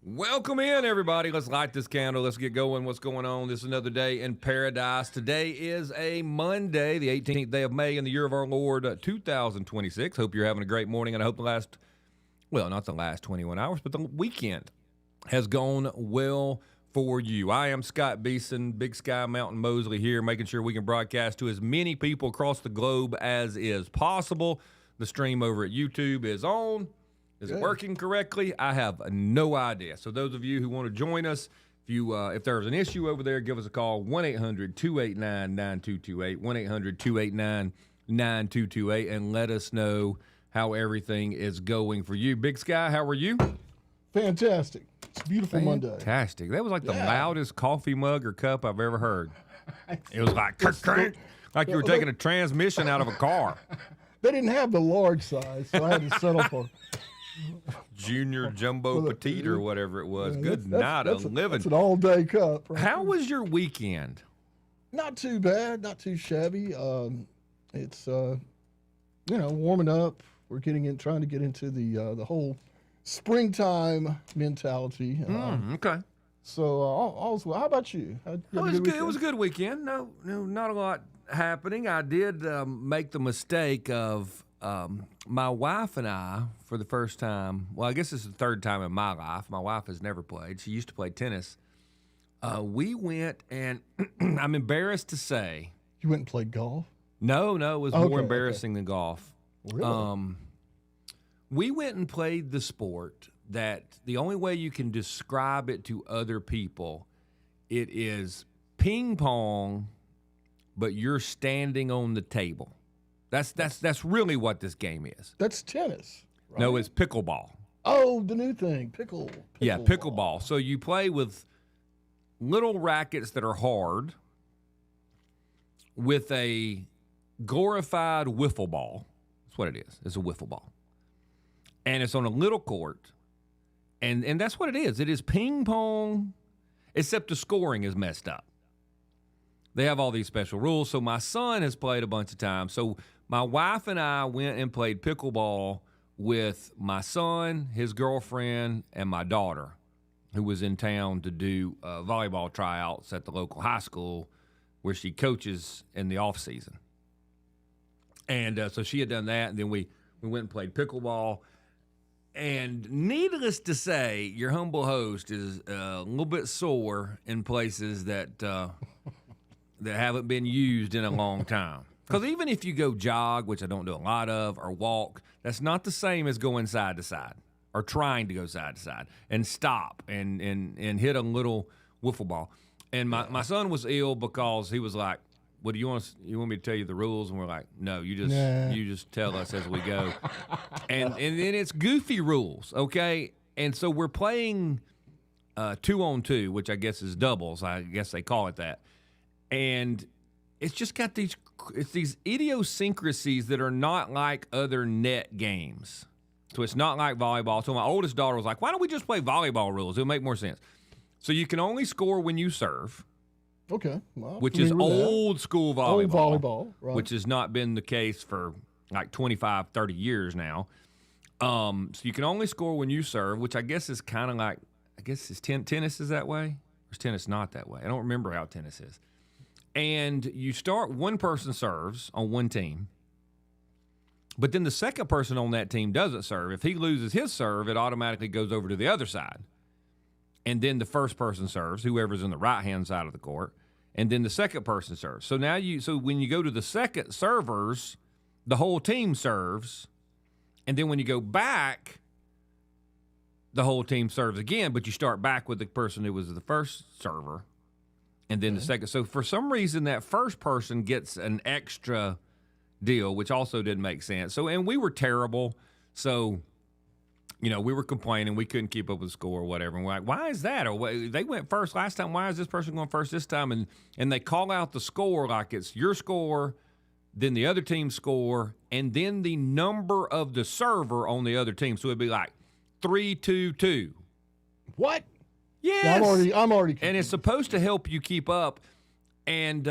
Welcome in, everybody. Let's light this candle. Let's get going. What's going on? This is another day in paradise. Today is a Monday, the 18th day of May in the year of our Lord, 2026. Hope you're having a great morning, and I hope not the last 21 hours, but the weekend has gone well for you. I am Scott Beason, Big Sky Mountain Mosley here, making sure we can broadcast to as many people across the globe as is possible. The stream over at YouTube is on. Is it working correctly? I have no idea. So those of you who want to join us, if there's an issue over there, give us a call, 1-800-289-9228, 1-800-289-9228, and let us know how everything is going for you. Big Sky, how are you? Fantastic. It's a beautiful Monday. Fantastic. That was like the loudest coffee mug or cup I've ever heard. It was like, like you were taking a transmission out of a car. They didn't have the large size, so I had to settle for Junior Jumbo Petite or whatever it was. Good night of living. It's an all-day cup. Right? How was your weekend? Not too bad, not too shabby. It's warming up. We're trying to get into the whole springtime mentality. Okay. So all's well. How about you? It was a good weekend. No, not a lot happening. I did make the mistake of my wife and I, for the first time, well, I guess this is the third time in my life. My wife has never played. She used to play tennis. We went, and I'm embarrassed to say. You went and played golf? No, it was more embarrassing than golf. Really? We went and played the sport that the only way you can describe it to other people, it is ping pong, but you're standing on the table. That's really what this game is. That's tennis, right? No, it's pickleball. Oh, the new thing, pickleball. Yeah, pickleball. So you play with little rackets that are hard with a glorified wiffle ball. That's what it is. It's a wiffle ball. And it's on a little court. And that's what it is. It is ping pong, except the scoring is messed up. They have all these special rules. So my son has played a bunch of times. So my wife and I went and played pickleball with my son, his girlfriend, and my daughter, who was in town to do volleyball tryouts at the local high school where she coaches in the off season. And so she had done that, and then we went and played pickleball. And needless to say, your humble host is a little bit sore in places that that haven't been used in a long time. Because even if you go jog, which I don't do a lot of, or walk, that's not the same as going side to side or trying to go side to side and stop and hit a little wiffle ball. And my son was ill because he was like, "What do you want me to tell you the rules?" And we're like, "No, you just tell us as we go." and then it's goofy rules, okay? And so we're playing 2-on-2, which I guess is doubles. I guess they call it that. And it's just got these idiosyncrasies that are not like other net games. So it's not like volleyball. So my oldest daughter was like, "Why don't we just play volleyball rules? It'll make more sense." So you can only score when you serve. Okay. Well, which is old school volleyball. Old volleyball, right. Which has not been the case for like 25, 30 years now. So you can only score when you serve, which I guess is kind of like, tennis is that way? Or is tennis not that way? I don't remember how tennis is. And you start, one person serves on one team, but then the second person on that team doesn't serve. If he loses his serve, it automatically goes over to the other side. And then the first person serves, whoever's in the right-hand side of the court, and then the second person serves. So when you go to the second servers, the whole team serves, and then when you go back, the whole team serves again, but you start back with the person who was the first server. And then the second. So for some reason, that first person gets an extra deal, which also didn't make sense. So, and we were terrible. So, we were complaining. We couldn't keep up with the score or whatever. And we're like, why is that? Or they went first last time. Why is this person going first this time? And they call out the score like it's your score, then the other team's score, and then the number of the server on the other team. So it'd be like 3-2-2. What? Yes. I'm already confused. And it's supposed to help you keep up. And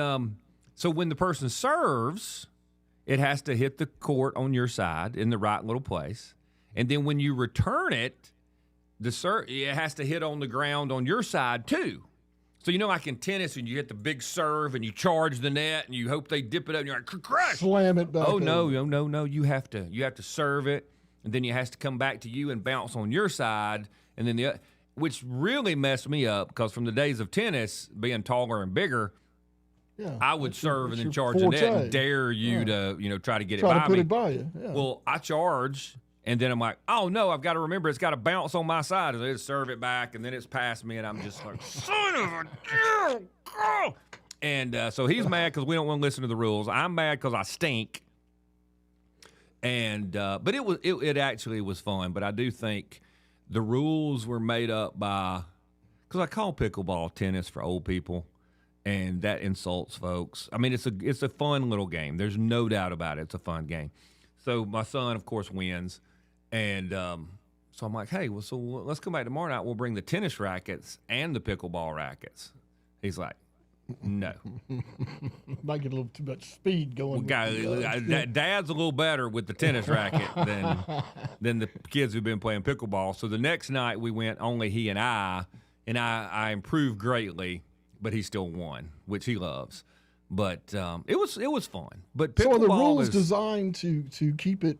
so when the person serves, it has to hit the court on your side in the right little place. And then when you return it, it has to hit on the ground on your side too. So like in tennis, and you hit the big serve and you charge the net and you hope they dip it up and you're like, crash, slam it back. Oh no. You have to serve it, and then it has to come back to you and bounce on your side, and then which really messed me up because from the days of tennis, being taller and bigger, I would serve and then charge the net and dare you to try to get it by me. Try to put it by you. Yeah. Well, I charge. And then I'm like, oh, no, I've got to remember it's got to bounce on my side. And they just serve it back, and then it's past me, and I'm just like, son of a girl. And so he's mad because we don't want to listen to the rules. I'm mad because I stink. And but it actually was fun. But I do think the rules were made up by – because I call pickleball tennis for old people, and that insults folks. I mean, it's a fun little game. There's no doubt about it. It's a fun game. So my son, of course, wins. And so I'm like, hey, so let's come back tomorrow night. We'll bring the tennis rackets and the pickleball rackets. He's like, no. Might get a little too much speed going. Dad's a little better with the tennis racket than the kids who've been playing pickleball. So the next night we went, only he and I improved greatly, but he still won, which he loves. But it was fun. But pickleball so are the rules designed to keep it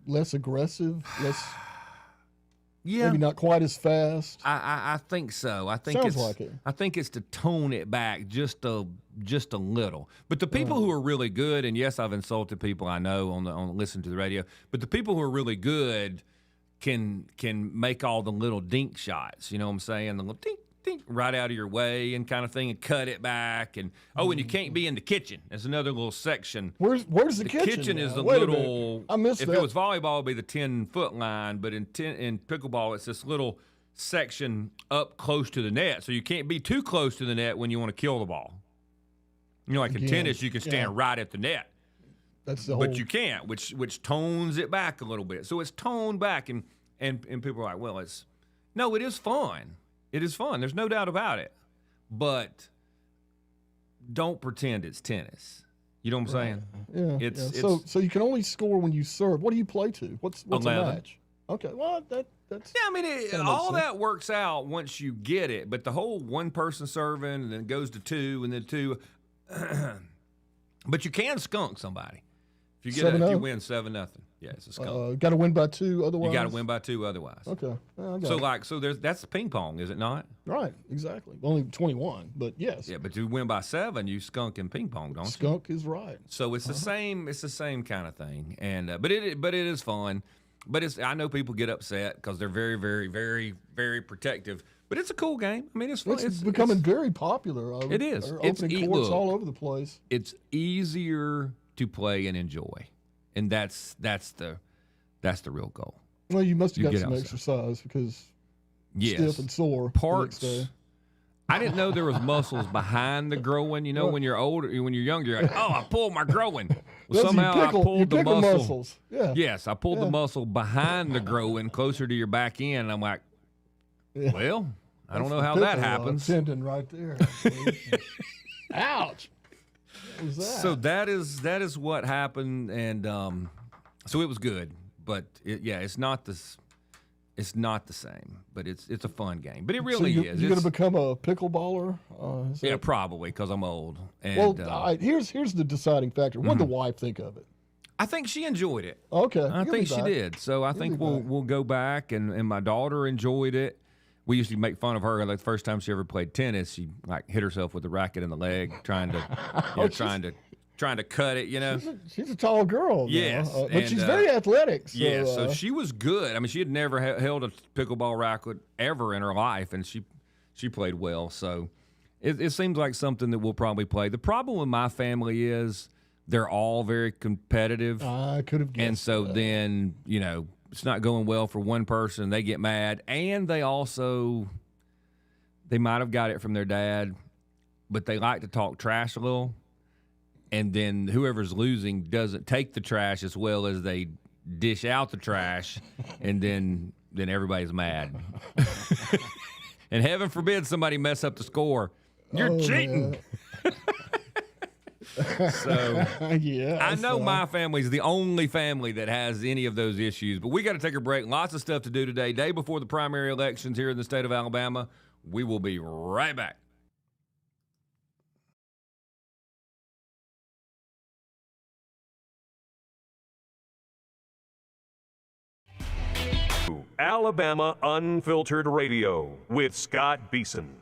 less aggressive, maybe not quite as fast? I think so. I think I think it's to tone it back just a little. But the people who are really good, and yes, I've insulted people I know on listen to the radio, but the people who are really good can make all the little dink shots. You know what I'm saying? The little dink right out of your way and kind of thing, and cut it back. And and you can't be in the kitchen. There's another little section. Where's the kitchen? The kitchen is the little. I missed if that. It was volleyball, it'd be the 10-foot line, but in pickleball, it's this little section up close to the net. So you can't be too close to the net when you want to kill the ball. Like in tennis, you can stand right at the net. But you can't, which tones it back a little bit. So it's toned back, and people are like, well, it is fun. It is fun. There's no doubt about it. But don't pretend it's tennis. You know what I'm saying? Yeah. So you can only score when you serve. What do you play to? What's 11. A match? Okay. Well, that's. Yeah, I mean, all that works out once you get it. But the whole one person serving and then it goes to two and then two. But you can skunk somebody. If you you win 7-0. Yeah, it's a skunk. Got to win by 2 otherwise. You got to win by 2 otherwise. Okay. That's ping pong, is it not? Right, exactly. Only 21, but yes. Yeah, but you win by 7, you skunk in ping pong, don't you? Skunk is right. So it's the same. It's the same kind of thing, and but it is fun. But I know people get upset because they're very, very, very, very protective. But it's a cool game. I mean, it's fun. It's becoming very popular. It is. It's opening courts all over the place. It's easier to play and enjoy, and that's the real goal. Well, you must have got some exercise because stiff and sore. Parts. I didn't know there was muscles behind the groin. When you're older, when you're younger, you're like, oh, I pulled my groin. Well, somehow I pulled the muscle. Muscles. Yeah. Yes, I pulled the muscle behind the groin closer to your back end. And I'm like, well, I don't know how that happens. Tendon right there. Ouch. What was that? So that is what happened, and so it was good, but it's not this. It's not the same, but it's a fun game. But it really is. You're going to become a pickleballer? Probably because I'm old. And, here's the deciding factor. What did the wife think of it? I think she enjoyed it. Okay. I think she did. So I think we'll go back, and my daughter enjoyed it. We used to make fun of her. Like the first time she ever played tennis, she hit herself with a racket in the leg, trying to cut it. She's a tall girl. Yes, but she's very athletic. So, so she was good. I mean, she had never held a pickleball racket ever in her life, and she played well. So it seems like something that we'll probably play. The problem with my family is they're all very competitive. I could have guessed. And so that. then it's not going well for one person. They get mad, and they might have got it from their dad, but they like to talk trash a little. And then whoever's losing doesn't take the trash as well as they dish out the trash, and then everybody's mad. And heaven forbid somebody mess up the score. You're cheating. So Yeah. I know my family's the only family that has any of those issues, but we got to take a break. Lots of stuff to do today. Day before the primary elections here in the state of Alabama. We will be right back. Alabama Unfiltered Radio with Scott Beason.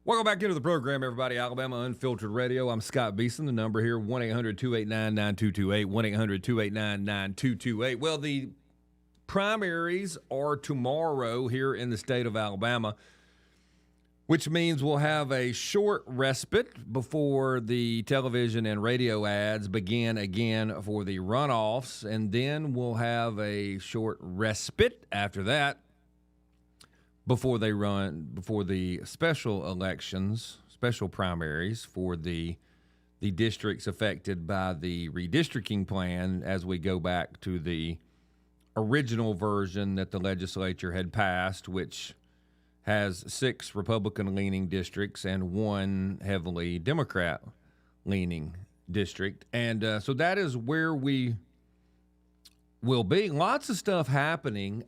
Welcome back into the program, everybody. Alabama Unfiltered Radio. I'm Scott Beason. The number here, 1-800-289-9228, 1-800-289-9228. Well, the primaries are tomorrow here in the state of Alabama, which means we'll have a short respite before the television and radio ads begin again for the runoffs, and then we'll have a short respite after that before the special elections, special primaries for the districts affected by the redistricting plan as we go back to the original version that the legislature had passed, which has 6 Republican-leaning districts and 1 heavily Democrat-leaning district. And so that is where we will be. Lots of stuff happening.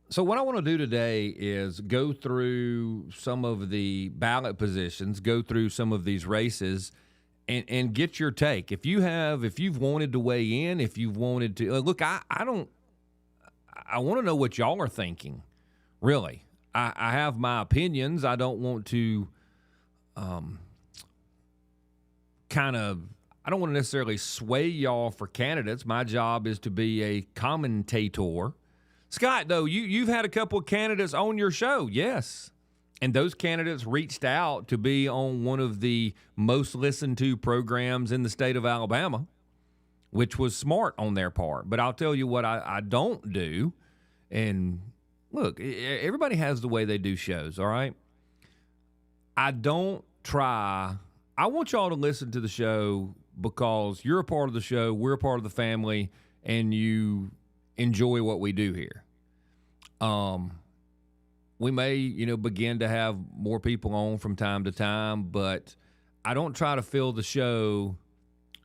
So what I want to do today is go through some of the ballot positions, go through some of these races, and get your take. If you've wanted to weigh in, if you've wanted to look, I want to know what y'all are thinking. Really, I have my opinions. I don't want to, I don't want to necessarily sway y'all for candidates. My job is to be a commentator. Scott, though, you've had a couple of candidates on your show, yes. And those candidates reached out to be on one of the most listened to programs in the state of Alabama, which was smart on their part. But I'll tell you what I don't do. And look, everybody has the way they do shows, all right? I don't try. I want y'all to listen to the show because you're a part of the show, we're a part of the family, and you enjoy what we do here. We may, begin to have more people on from time to time, but I don't try to fill the show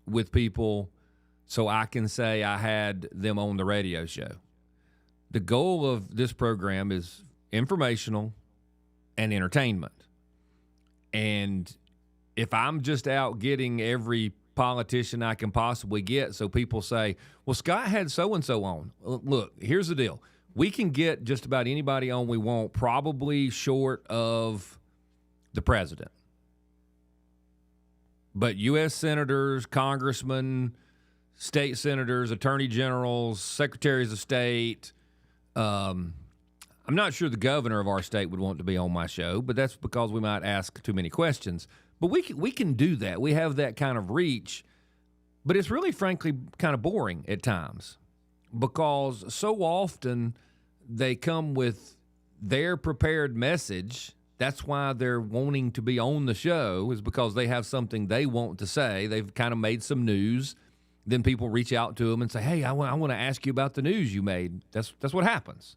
with people so I can say I had them on the radio show. The goal of this program is informational and entertainment. And if I'm just out getting every politician I can possibly get so people say, well, Scott had so-and-so on. Look, here's the deal. We can get just about anybody on we want, probably short of the president. But U.S. senators, congressmen, state senators, attorney generals, secretaries of state. I'm not sure the governor of our state would want to be on my show, but that's because we might ask too many questions. But we can do that. We have that kind of reach. But it's really, frankly, kind of boring at times because so often they come with their prepared message. That's why they're wanting to be on the show, is because they have something they want to say. They've kind of made some news. Then people reach out to them and say, hey, I want to ask you about the news you made. That's what happens.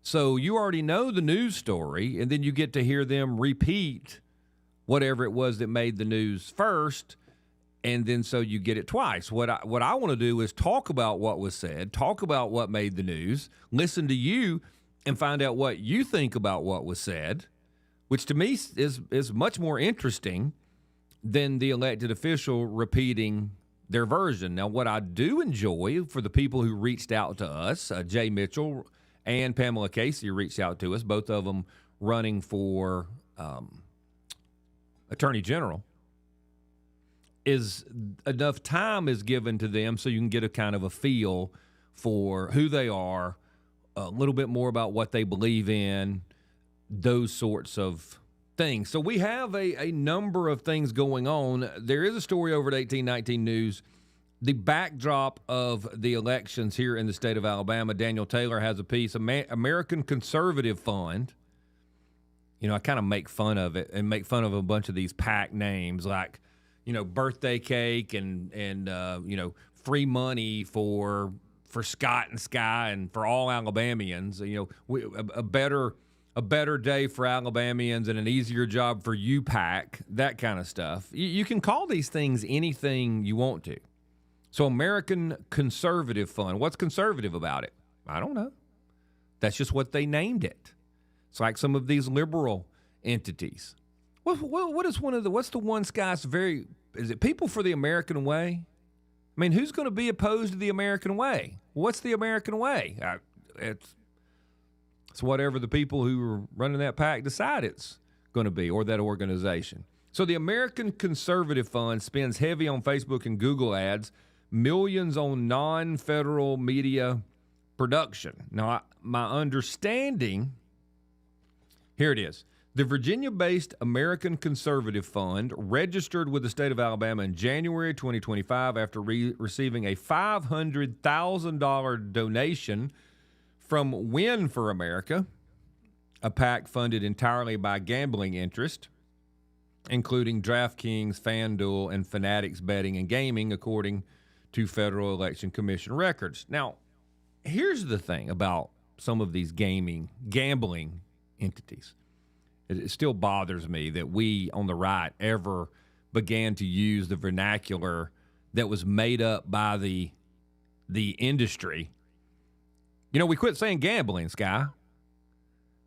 So you already know the news story, and then you get to hear them repeat whatever it was that made the news first, and then so you get it twice. What I want to do is talk about what was said, talk about what made the news, listen to you, and find out what you think about what was said, which to me is much more interesting than the elected official repeating their version. Now, what I do enjoy for the people who reached out to us, Jay Mitchell and Pamela Casey reached out to us, both of them running for Attorney General, is enough time is given to them so you can get a kind of a feel for who they are, a little bit more about what they believe in, those sorts of things. So we have a number of things going on. There is a story over at 1819 News. The backdrop of the elections here in the state of Alabama, Daniel Taylor has a piece, American Conservative Fund. I kind of make fun of it and make fun of a bunch of these PAC names like, birthday cake and free money for Scott and Sky and for all Alabamians. A better day for Alabamians and an easier job for you, PAC, that kind of stuff. You can call these things anything you want to. So American Conservative Fund. What's conservative about it? I don't know. That's just what they named it. It's like some of these liberal entities. What's the one, Scott's is it People for the American Way? I mean, who's going to be opposed to the American way? What's the American way? It's whatever the people who are running that PAC decide it's going to be, or that organization. So the American Conservative Fund spends heavy on Facebook and Google ads, millions on non-federal media production. Now, my understanding, here it is. The Virginia-based American Conservative Fund registered with the state of Alabama in January 2025 after receiving a $500,000 donation from Win for America, a PAC funded entirely by gambling interest, including DraftKings, FanDuel, and Fanatics Betting and Gaming, according to Federal Election Commission records. Now, here's the thing about some of these gambling entities. It still bothers me that we on the right ever began to use the vernacular that was made up by the industry. You know, we quit saying gambling, Sky.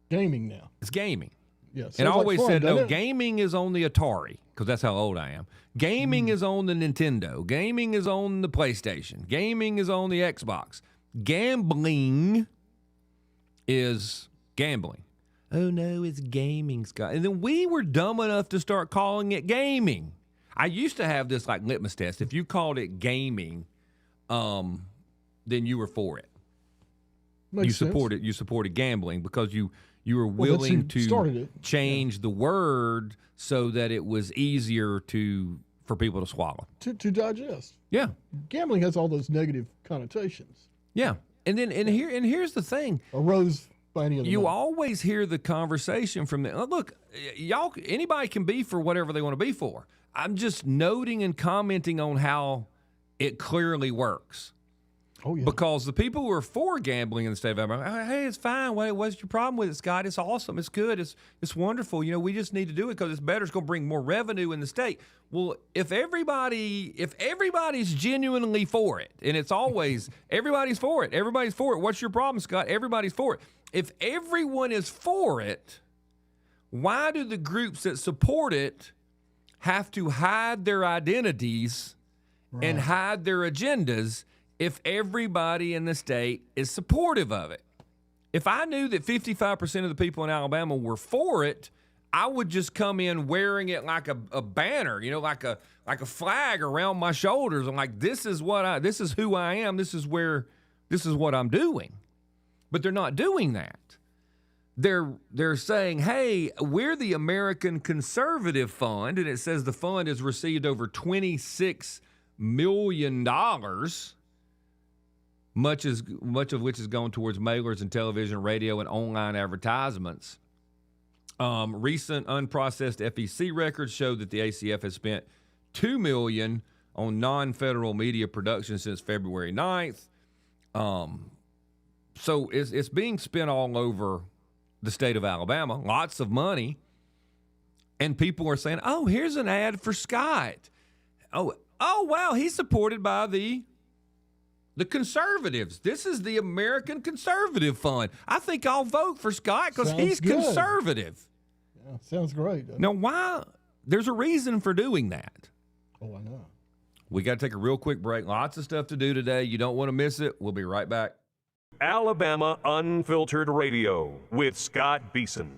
Gaming now. It's gaming. Yes. And I always said, no, gaming is on the Atari, because that's how old I am. Gaming is on the Nintendo. Gaming is on the PlayStation. Gaming is on the Xbox. Gambling is gambling. Oh, no, it's gaming, Scott. And then we were dumb enough to start calling it gaming. I used to have this like litmus test. If you called it gaming, then you were for it. Makes sense. You supported gambling because you were willing to change the word so that it was easier for people to swallow. To digest. Yeah. Gambling has all those negative connotations. Yeah. And here's the thing. Arose by any other You name. always hear the conversation from the look, y'all, anybody can be for whatever they want to be for. I'm just noting and commenting on how it clearly works. Oh, yeah. Because the people who are for gambling in the state of Alabama, hey, it's fine. What's your problem with it, Scott? It's awesome. It's good. It's wonderful. You know, we just need to do it because it's better. It's going to bring more revenue in the state. Well, if everybody's genuinely for it, and it's always everybody's for it. Everybody's for it. What's your problem, Scott? Everybody's for it. If everyone is for it, why do the groups that support it have to hide their identities and hide their agendas if everybody in the state is supportive of it? If I knew that 55% of the people in Alabama were for it, I would just come in wearing it like a banner, you know, like a flag around my shoulders. I'm like, this is who I am. This is what I'm doing. But they're not doing that. They're saying, hey, we're the American Conservative Fund, and it says the fund has received over $26 million, much of which has gone towards mailers and television, radio, and online advertisements. Recent unprocessed FEC records show that the ACF has spent $2 million on non-federal media production since February 9th. So it's being spent all over the state of Alabama, lots of money, and people are saying, oh, here's an ad for Scott. Oh, wow, he's supported by the conservatives. This is the American Conservative Fund. I think I'll vote for Scott because he's conservative. Yeah, sounds great. Now, why? There's a reason for doing that. Oh, I know. We got to take a real quick break. Lots of stuff to do today. You don't want to miss it. We'll be right back. Alabama Unfiltered Radio with Scott Beason.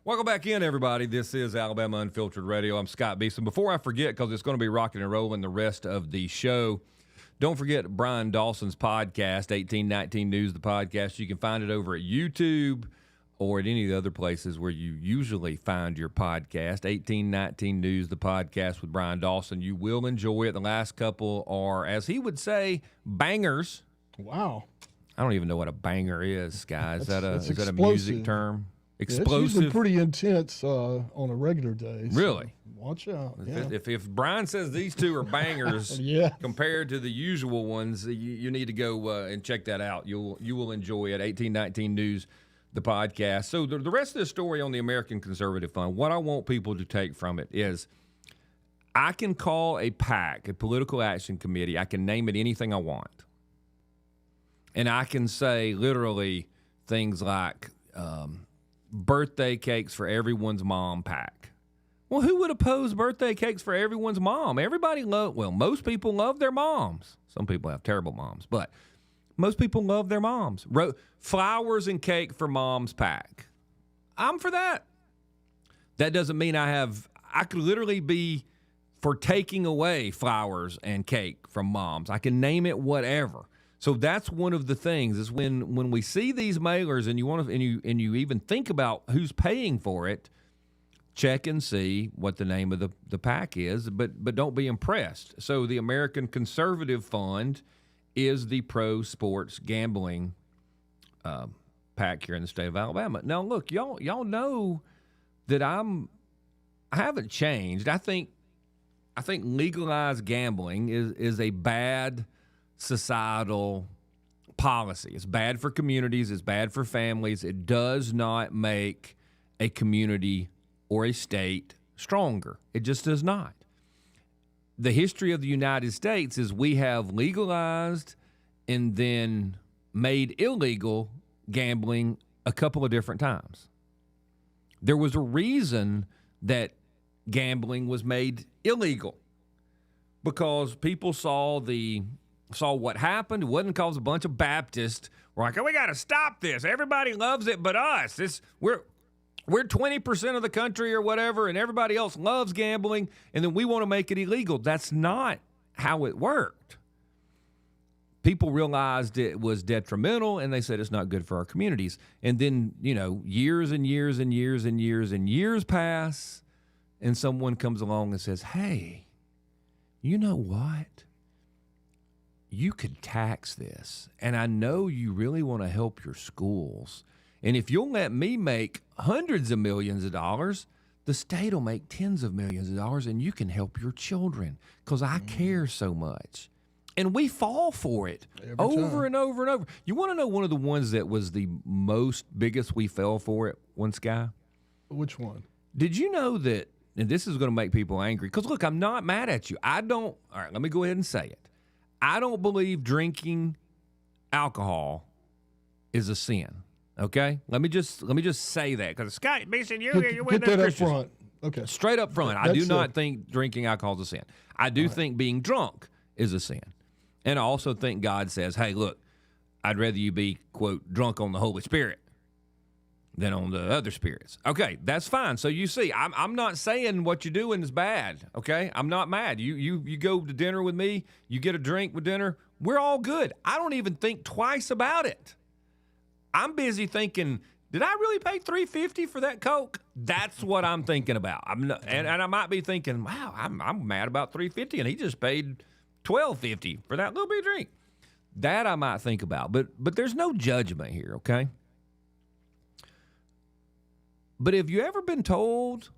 Welcome back in, everybody. This is Alabama Unfiltered Radio. I'm Scott Beason. Before I forget, because it's going to be rocking and rolling the rest of the show, don't forget Brian Dawson's podcast, 1819 News, the podcast. You can find it over at YouTube or at any of the other places where you usually find your podcast. 1819 News, the podcast with Brian Dawson. You will enjoy it. The last couple are, as he would say, bangers. Wow. I don't even know what a banger is, guys. Is that a explosive. music term? Explosive. Yeah, it's usually pretty intense on a regular day. So really? Watch out. Yeah. If Brian says these two are bangers Yeah. compared to the usual ones, you need to go and check that out. You will enjoy it. 1819 News, the podcast. So the rest of the story on the American Conservative Fund, what I want people to take from it is I can call a PAC, a political action committee, I can name it anything I want. And I can say literally things like birthday cakes for everyone's mom PAC. Well, who would oppose birthday cakes for everyone's mom? Most people love their moms. Some people have terrible moms, but most people love their moms. Flowers and cake for moms PAC. I'm for that. That doesn't mean I could literally be for taking away flowers and cake from moms. I can name it whatever. So that's one of the things is when we see these mailers and you even think about who's paying for it, check and see what the name of the PAC is, but don't be impressed. So the American Conservative Fund is the pro sports gambling PAC here in the state of Alabama. Now look, y'all know that I haven't changed. I think legalized gambling is a bad societal policy. It's bad for communities. It's bad for families. It does not make a community or a state stronger. It just does not. The history of the United States is we have legalized and then made illegal gambling a couple of different times. There was a reason that gambling was made illegal because people saw what happened. It wasn't because a bunch of Baptists were like, oh, we got to stop this. Everybody loves it but us. We're 20% of the country or whatever, and everybody else loves gambling, and then we want to make it illegal. That's not how it worked. People realized it was detrimental, and they said it's not good for our communities. And then, years and years and years and years and years pass, and someone comes along and says, hey, you know what? You could tax this, and I know you really want to help your schools. And if you'll let me make hundreds of millions of dollars, the state will make tens of millions of dollars, and you can help your children because I care so much. And we fall for it over and over and over. You want to know one of the ones that was the biggest we fell for it, one Sky? Which one? Did you know that, and this is going to make people angry, because look, I'm not mad at you. All right, let me go ahead and say it. I don't believe drinking alcohol is a sin. Okay, let me just say that because Scott Beason, you're get that up front. Okay, straight up front. I do not think drinking alcohol is a sin. I do think being drunk is a sin, and I also think God says, "Hey, look, I'd rather you be quote drunk on the Holy Spirit than on the other spirits." Okay, that's fine. So you see, I'm not saying what you're doing is bad. Okay, I'm not mad. You go to dinner with me, you get a drink with dinner, we're all good. I don't even think twice about it. I'm busy thinking, did I really pay $3.50 for that Coke? That's what I'm thinking about. And I might be thinking, wow, I'm mad about $3.50 and he just paid $12.50 for that little bit of drink. That I might think about, but there's no judgment here, okay? But have you ever been told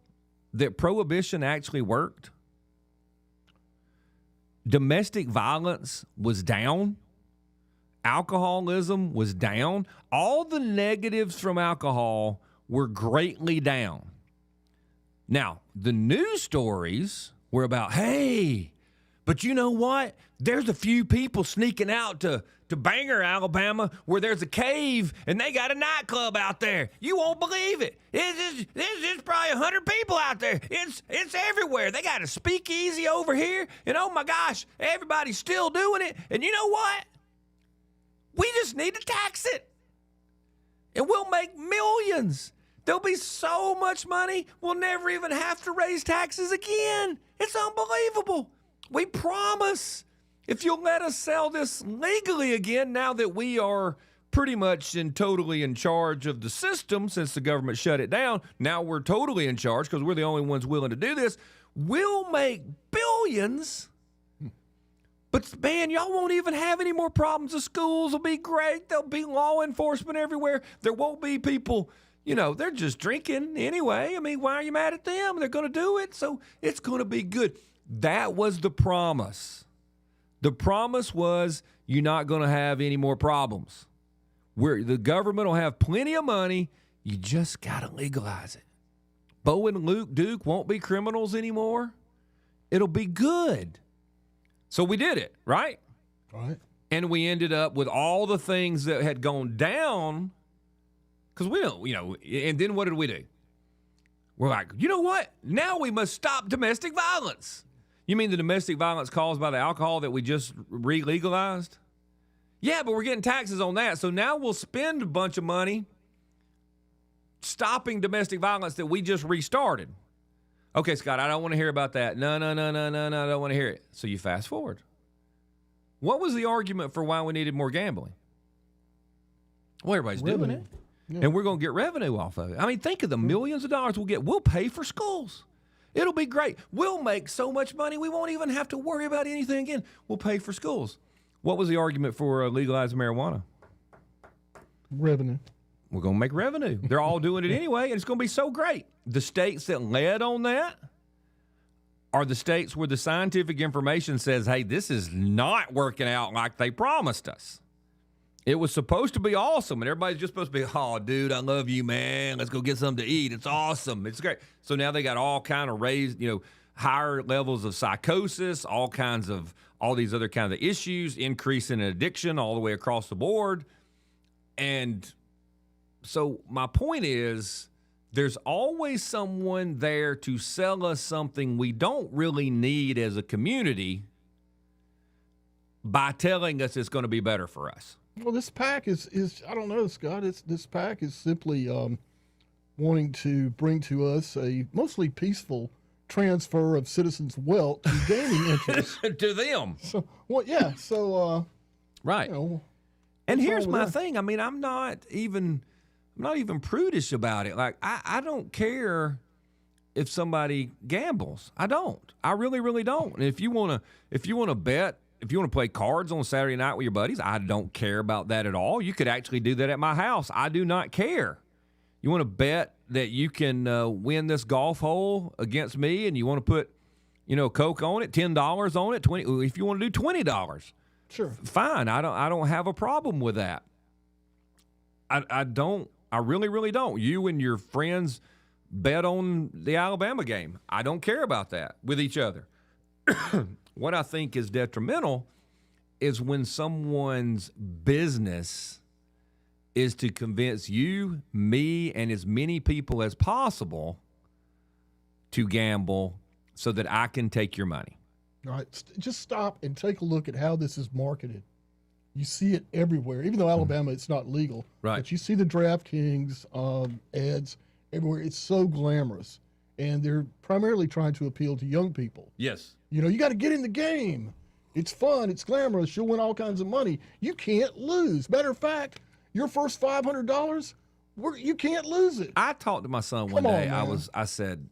that prohibition actually worked? Domestic violence was down. Alcoholism was down. All the negatives from alcohol were greatly down. Now, the news stories were about, hey, but you know what? There's a few people sneaking out to Bangor, Alabama, where there's a cave and they got a nightclub out there. You won't believe it. There's probably 100 people out there. It's everywhere. They got a speakeasy over here, and oh my gosh, everybody's still doing it. And you know what? We just need to tax it, and we'll make millions. There'll be so much money, we'll never even have to raise taxes again. It's unbelievable. We promise. If you'll let us sell this legally again, now that we are pretty much and totally in charge of the system since the government shut it down, now we're totally in charge because we're the only ones willing to do this. We'll make billions. But, man, y'all won't even have any more problems. The schools will be great. There'll be law enforcement everywhere. There won't be people, they're just drinking anyway. I mean, why are you mad at them? They're going to do it, so it's going to be good. That was the promise. The promise was you're not going to have any more problems. The government will have plenty of money. You just got to legalize it. Bo and Luke Duke won't be criminals anymore. It'll be good. So we did it, right? Right. And we ended up with all the things that had gone down because we don't, and then what did we do? We're like, you know what? Now we must stop domestic violence. You mean the domestic violence caused by the alcohol that we just re-legalized? Yeah, but we're getting taxes on that. So now we'll spend a bunch of money stopping domestic violence that we just restarted. Okay, Scott, I don't want to hear about that. No, I don't want to hear it. So you fast forward. What was the argument for why we needed more gambling? Well, everybody's doing it. Yeah. And we're going to get revenue off of it. I mean, think of the millions of dollars we'll get. We'll pay for schools. It'll be great. We'll make so much money, we won't even have to worry about anything again. We'll pay for schools. What was the argument for legalizing marijuana? Revenue. We're going to make revenue. They're all doing it anyway, and it's going to be so great. The states that led on that are the states where the scientific information says, hey, this is not working out like they promised us. It was supposed to be awesome, and everybody's just supposed to be, oh, dude, I love you, man. Let's go get something to eat. It's awesome. It's great. So now they got all kind of raised, higher levels of psychosis, all these other kinds of issues, increase in addiction all the way across the board. And so my point is there's always someone there to sell us something we don't really need as a community by telling us it's going to be better for us. Well, this PAC is I don't know, Scott. This PAC is simply wanting to bring to us a mostly peaceful transfer of citizens' wealth to gaming interests. To them. So, well, yeah. So, right. And here's my thing. I mean, I'm not even prudish about it. Like, I don't care if somebody gambles. I don't. I really, really don't. And if you want to bet, if you want to play cards on Saturday night with your buddies, I don't care about that at all. You could actually do that at my house. I do not care. You want to bet that you can win this golf hole against me, and you want to put, Coke on it, $10 on it, $20. If you want to do $20, sure, fine. I don't have a problem with that. I don't. I really, really don't. You and your friends bet on the Alabama game. I don't care about that with each other. What I think is detrimental is when someone's business is to convince you, me, and as many people as possible to gamble so that I can take your money. All right, just stop and take a look at how this is marketed. You see it everywhere, even though Alabama, it's not legal. Right. But you see the DraftKings ads everywhere. It's so glamorous. And they're primarily trying to appeal to young people. Yes. You got to get in the game. It's fun. It's glamorous. You'll win all kinds of money. You can't lose. Matter of fact, your first $500, you can't lose it. I talked to my son one day. I was talking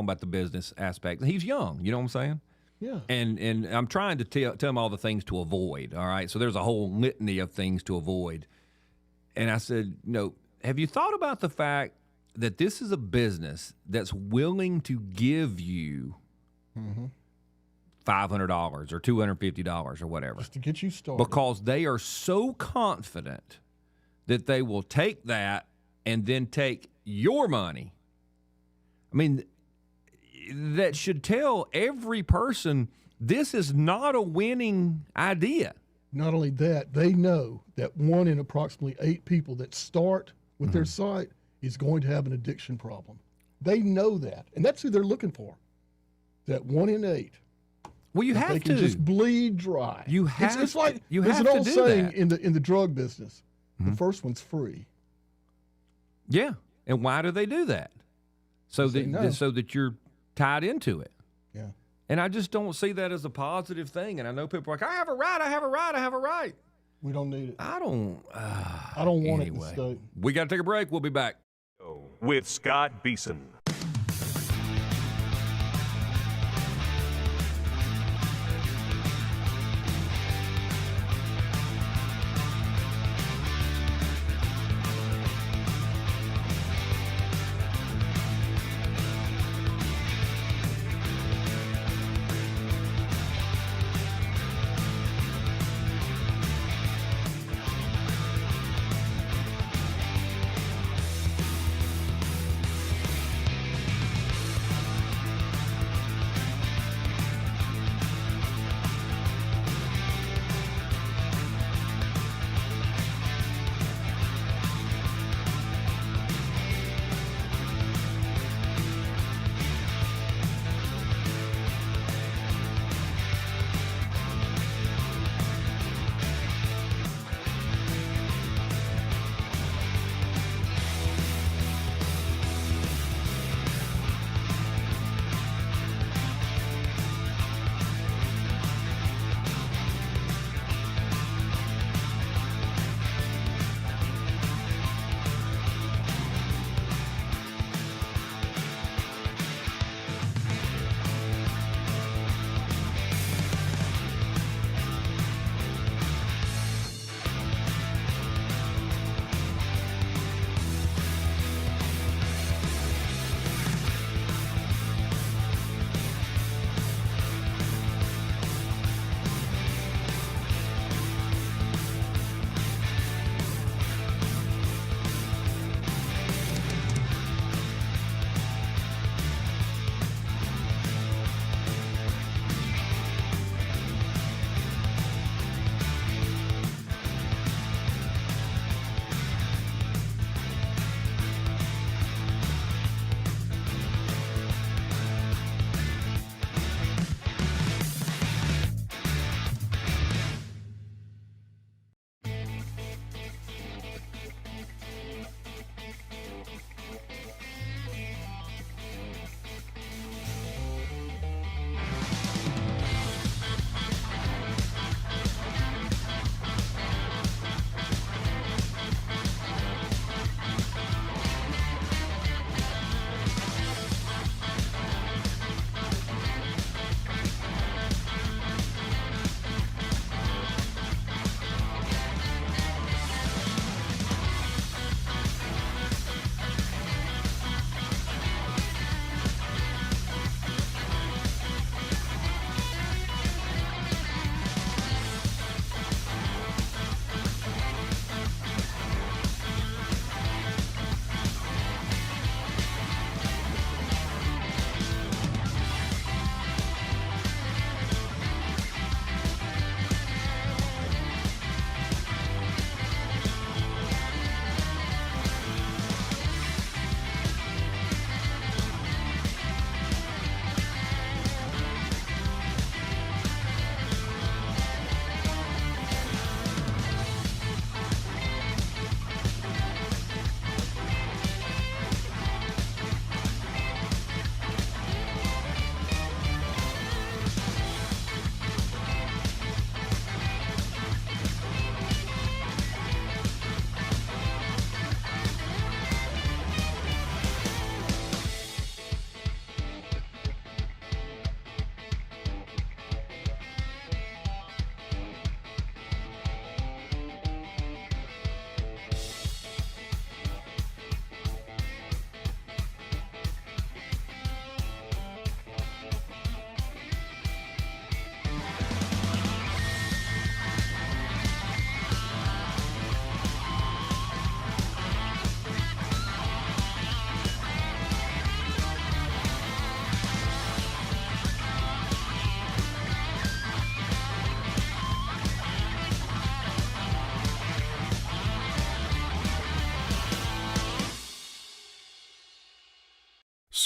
about the business aspect. He's young. You know what I'm saying? Yeah. And I'm trying to tell him all the things to avoid. All right. So there's a whole litany of things to avoid. And I said, have you thought about the fact that this is a business that's willing to give you $500 or $250 or whatever, just to get you started, because they are so confident that they will take that and then take your money. I mean, that should tell every person this is not a winning idea. Not only that, they know that 1 in approximately 8 people that start with their site is going to have an addiction problem. They know that, and that's who they're looking for. That 1 in 8. Well, you have they to can just bleed dry. You have. It's like you there's have an old to do saying that in the drug business. The first one's free. Yeah. And why do they do that? So They know. so that you're tied into it. Yeah. And I just don't see that as a positive thing. And I know people are like, I have a right, I have a right, I have a right. We don't need it. I don't want it in anyway. state. We got to take a break. We'll be back. With Scott Beason.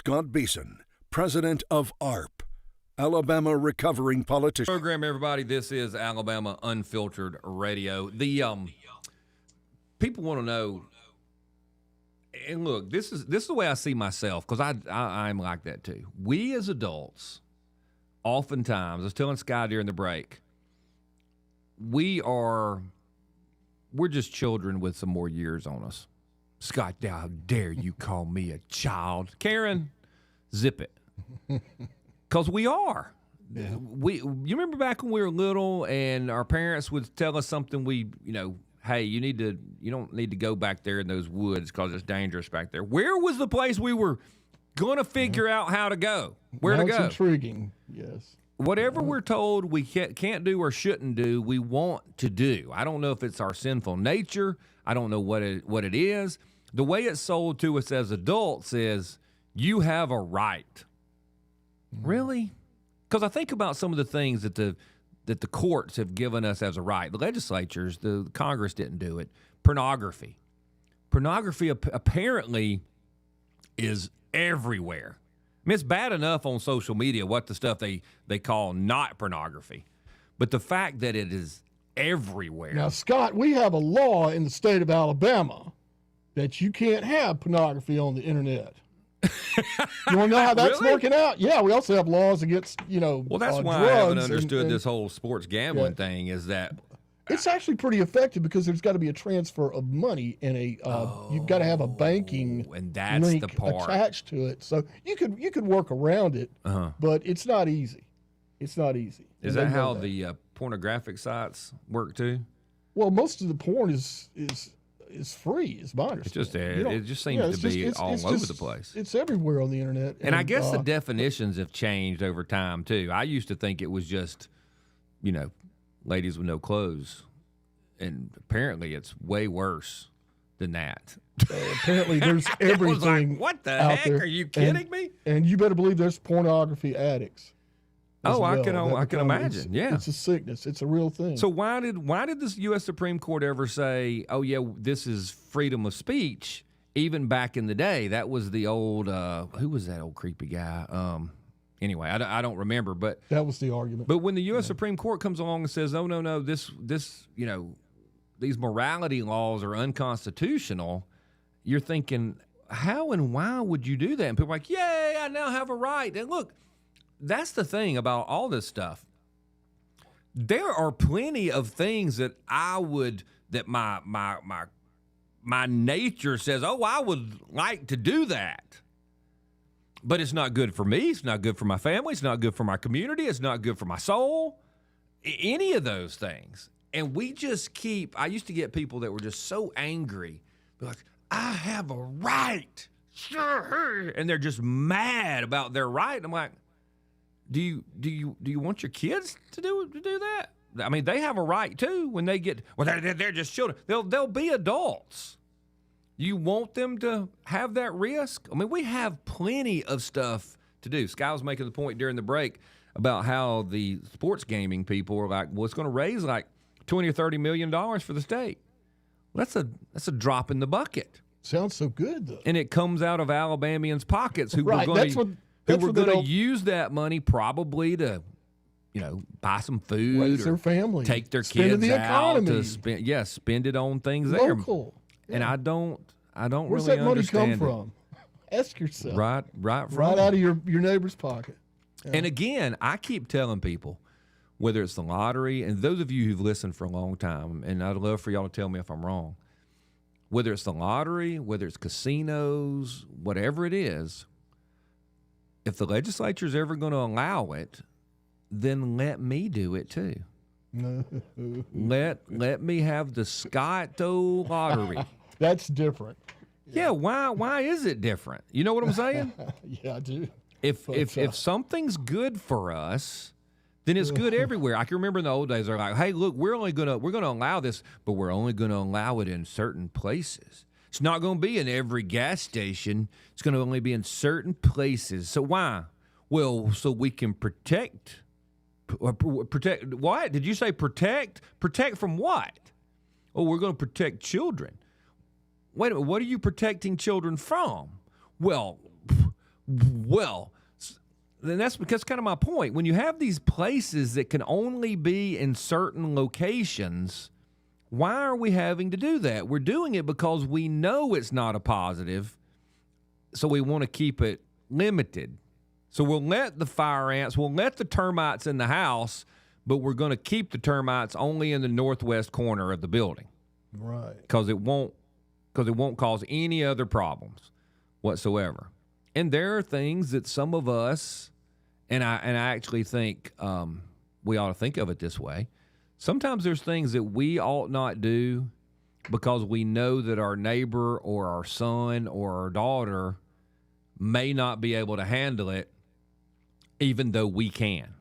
Scott Beason, president of ARP, Alabama Recovering Politician. Program, everybody. This is Alabama Unfiltered Radio. The people want to know, And look, this is the way I see myself, because I'm like that too. We as adults, oftentimes, I was telling Sky during the break, we're just children with some more years on us. Scott, how dare you call me a child? Karen, zip it. Because we are. Yeah. You remember back when we were little and our parents would tell us something hey, you don't need to go back there in those woods because it's dangerous back there. Where was the place we were going to figure out how to go? Where to go? That's intriguing, yes. Whatever we're told we can't do or shouldn't do, we want to do. I don't know if it's our sinful nature. I don't know what it is. The way it's sold to us as adults is you have a right. Really? Because I think about some of the things that the courts have given us as a right. The legislatures, the Congress didn't do it. Pornography. Pornography apparently is everywhere. I mean, it's bad enough on social media what the stuff they call not pornography. But the fact that it is everywhere. Now, Scott, we have a law in the state of Alabama that you can't have pornography on the internet. You want to know how that's Really? working out? Yeah, we also have laws against, Well, that's why drugs I haven't understood and this whole sports gambling thing is that it's actually pretty effective because there's got to be a transfer of money and you've got to have a banking and that's link the part. attached to it. So you could work around it, but it's not easy. It's not easy. Is And that they know how the pornographic sites work too? Well, most of the porn is free, is my understanding. It just seems to be all over the place. It's everywhere on the internet. And I guess the definitions have changed over time too. I used to think it was just, ladies with no clothes, and apparently it's way worse than that. Apparently there's everything. It was like, what the out heck? there. Are you kidding me? And you better believe there's pornography addicts. as Oh, I well. can imagine. Yeah, it's a sickness. It's a real thing. So why did this U.S. Supreme Court ever say, "Oh yeah, this is freedom of speech"? Even back in the day, that was the old who was that old creepy guy? Anyway, I don't remember, but that was the argument. But when the U.S. Supreme Court comes along and says, "Oh no, this these morality laws are unconstitutional," you're thinking, how and why would you do that? And people are like, "Yay, I now have a right." And look, that's the thing about all this stuff. There are plenty of things that my nature says, "Oh, I would like to do that." But it's not good for me. It's not good for my family. It's not good for my community. It's not good for my soul. Any of those things. And we just I used to get people that were just so angry. They're like, "I have a right." Sure. And they're just mad about their right. And I'm like, do you want your kids to do that? I mean, they have a right too when they get, they're just children. They'll be adults. You want them to have that risk? I mean, we have plenty of stuff to do. Sky was making the point during the break about how the sports gaming people are like, well, it's going to raise like $20 or $30 million for the state. That's a drop in the bucket. Sounds so good, though. And it comes out of Alabamians' pockets who right. were going to use that money probably to, buy some food, raise their family, take their spend kids out to spend it on things there. Local. Yeah. And I don't Where's really that money come understand from? Ask yourself. Right out of your neighbor's pocket. Yeah. And again, I keep telling people, whether it's the lottery, and those of you who've listened for a long time, and I'd love for y'all to tell me if I'm wrong, whether it's the lottery, whether it's casinos, whatever it is, if the legislature's ever going to allow it, then let me do it too. let me have the Scotto lottery. That's different. Yeah, why is it different? You know what I'm saying? Yeah, I do. If something's good for us, then it's good everywhere. I can remember in the old days they're like, "Hey, look, we're gonna allow this, but we're only gonna allow it in certain places. It's not gonna be in every gas station. It's gonna only be in certain places." So why? Well, so we can protect what? Did you say protect? Protect from what? Oh, we're gonna protect children. Wait a minute, what are you protecting children from? Well, then that's kind of my point. When you have these places that can only be in certain locations, Why are we having to do that? We're doing it because we know it's not a positive, so we want to keep it limited. So we'll let the fire ants, we'll let the termites in the house, but we're going to keep the termites only in the northwest corner of the building. Right. Because it won't cause any other problems whatsoever. And there are things that some of us, and I actually think we ought to think of it this way. Sometimes there's things that we ought not do because we know that our neighbor or our son or our daughter may not be able to handle it, even though we can.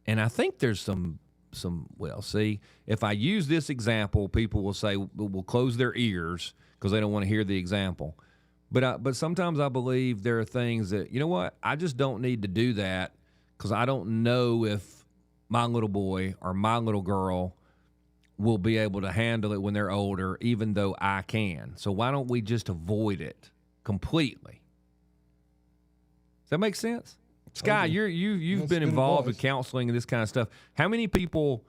And I think there's some well, see, if I use this example, people will say, will close their ears because they don't want to hear the example. But sometimes I believe there are things that, you know what, I just don't need to do that because I don't know if my little boy or my little girl will be able to handle it when they're older, even though I can. So why don't we just avoid it completely? Does that make sense? Sky, you've been involved with counseling and this kind of stuff. How many people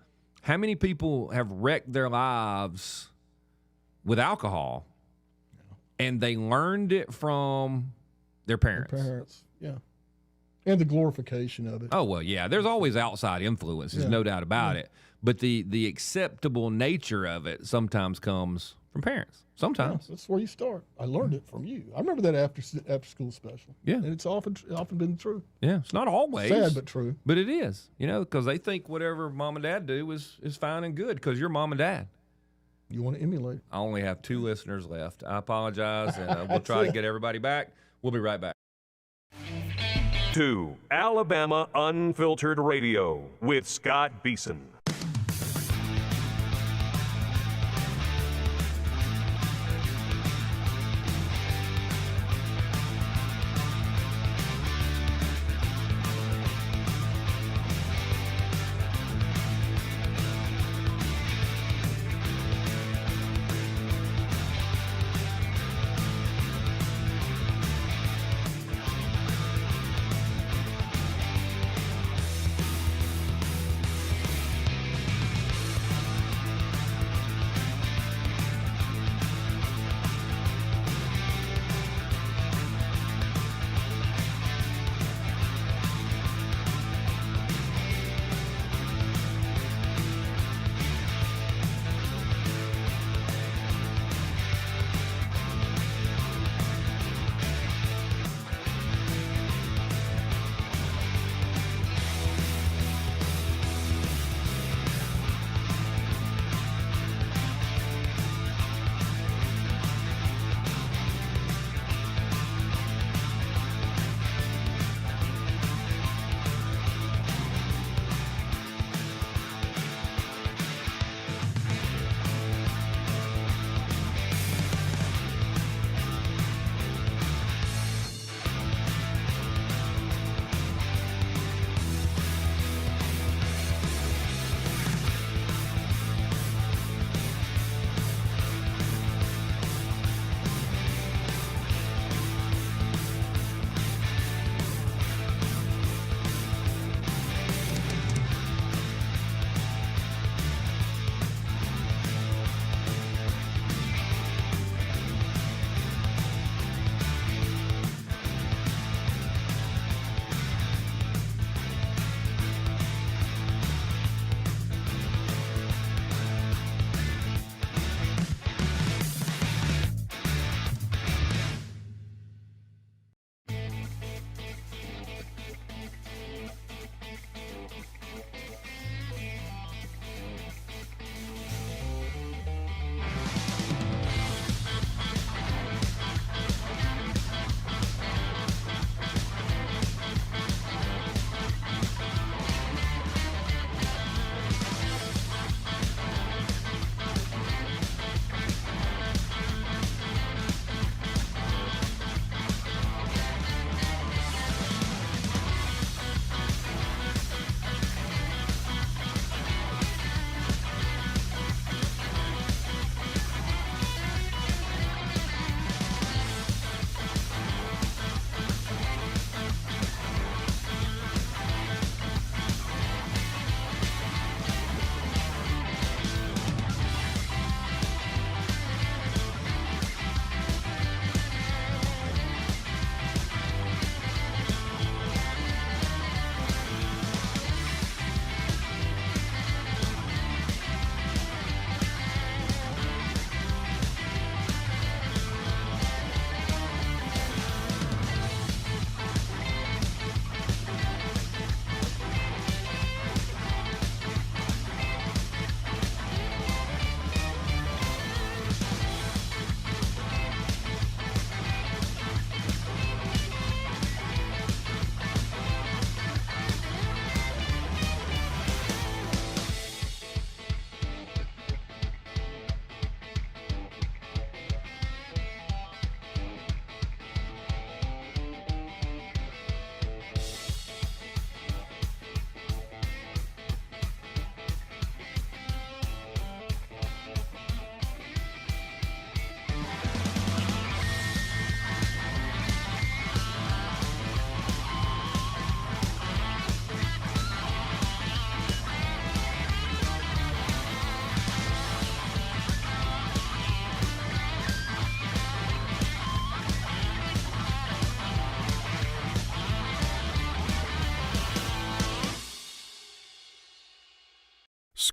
have wrecked their lives with alcohol, and they learned it from their parents? Their parents, yeah. And the glorification of it. Oh, well, yeah. There's always outside influences, no doubt about it. But the acceptable nature of it sometimes comes from parents. Sometimes. Yeah, that's where you start. I learned it from you. I remember that after school special. Yeah. And it's often been true. Yeah, it's not always. Sad, but true. But it is, because they think whatever mom and dad do is fine and good because you're mom and dad. You want to emulate. I only have 2 listeners left. I apologize, and we'll try to get everybody back. We'll be right back. To Alabama Unfiltered Radio with Scott Beason.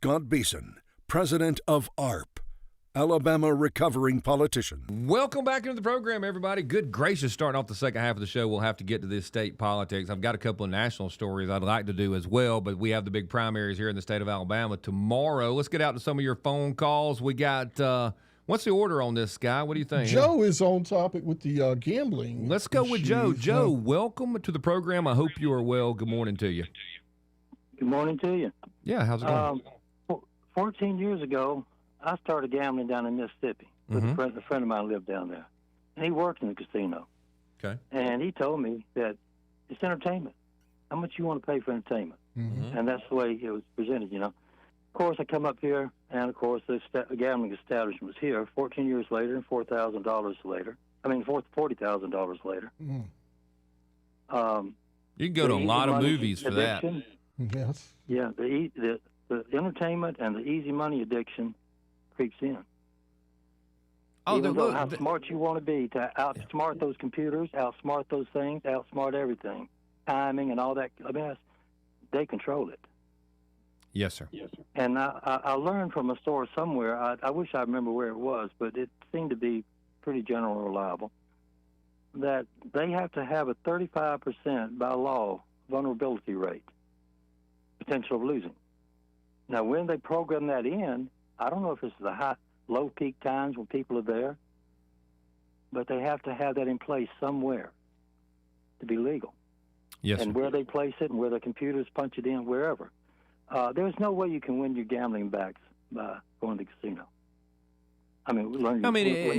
Scott Beason, president of ARP, Alabama Recovering Politician. Welcome back into the program, everybody. Good gracious, starting off the second half of the show, we'll have to get to this state politics. I've got a couple of national stories I'd like to do as well, but we have the big primaries here in the state of Alabama tomorrow. Let's get out to some of your phone calls. We got, what's the order on this, Guy? What do you think? Joe is on topic with the gambling. Let's go with Joe. issues. Joe, welcome to the program. I hope you are well. Good morning to you. Good morning to you. Yeah, how's it going? 14 years ago, I started gambling down in Mississippi. With Mm-hmm. a friend of mine lived down there. And he worked in the casino. Okay. And he told me that it's entertainment. How much you want to pay for entertainment? Mhm. And that's the way it was presented, you know. Of course, I come up here, and, of course, the gambling establishment was here 14 years later and $40,000 later. $40,000 later. Mhm. You can go to a The lot easy of money movies for that. addiction, Yes. Yeah, the entertainment and the easy money addiction creeps in. Even though how smart you want to be to outsmart those computers, outsmart those things, outsmart everything, timing and all that. I mean, they control it. Yes, sir. And I learned from a source somewhere. I wish I remember where it was, but it seemed to be pretty general and reliable. That they have to have a 35% by law vulnerability rate, potential of losing. Now, when they program that in, I don't know if it's the low peak times when people are there, but they have to have that in place somewhere to be legal. Yes, And sir. where they place it and where the computers punch it in, wherever. There's no way you can win your gambling backs by going to the casino. I mean, win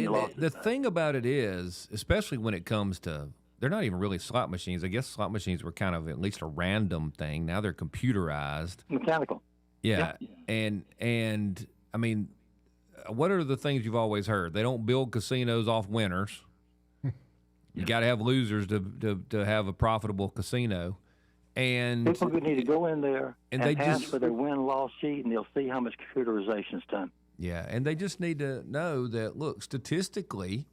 your losses the back. thing about it is, especially when it comes to, they're not even really slot machines. I guess slot machines were kind of at least a random thing. Now they're computerized. Mechanical. Yeah. And I mean, what are the things you've always heard? They don't build casinos off winners. You got to have losers to have a profitable casino. And People need to go in there and and they ask just- for their win-loss sheet, and they'll see how much computerization's done. yeah, and they just need to know that, look, statistically,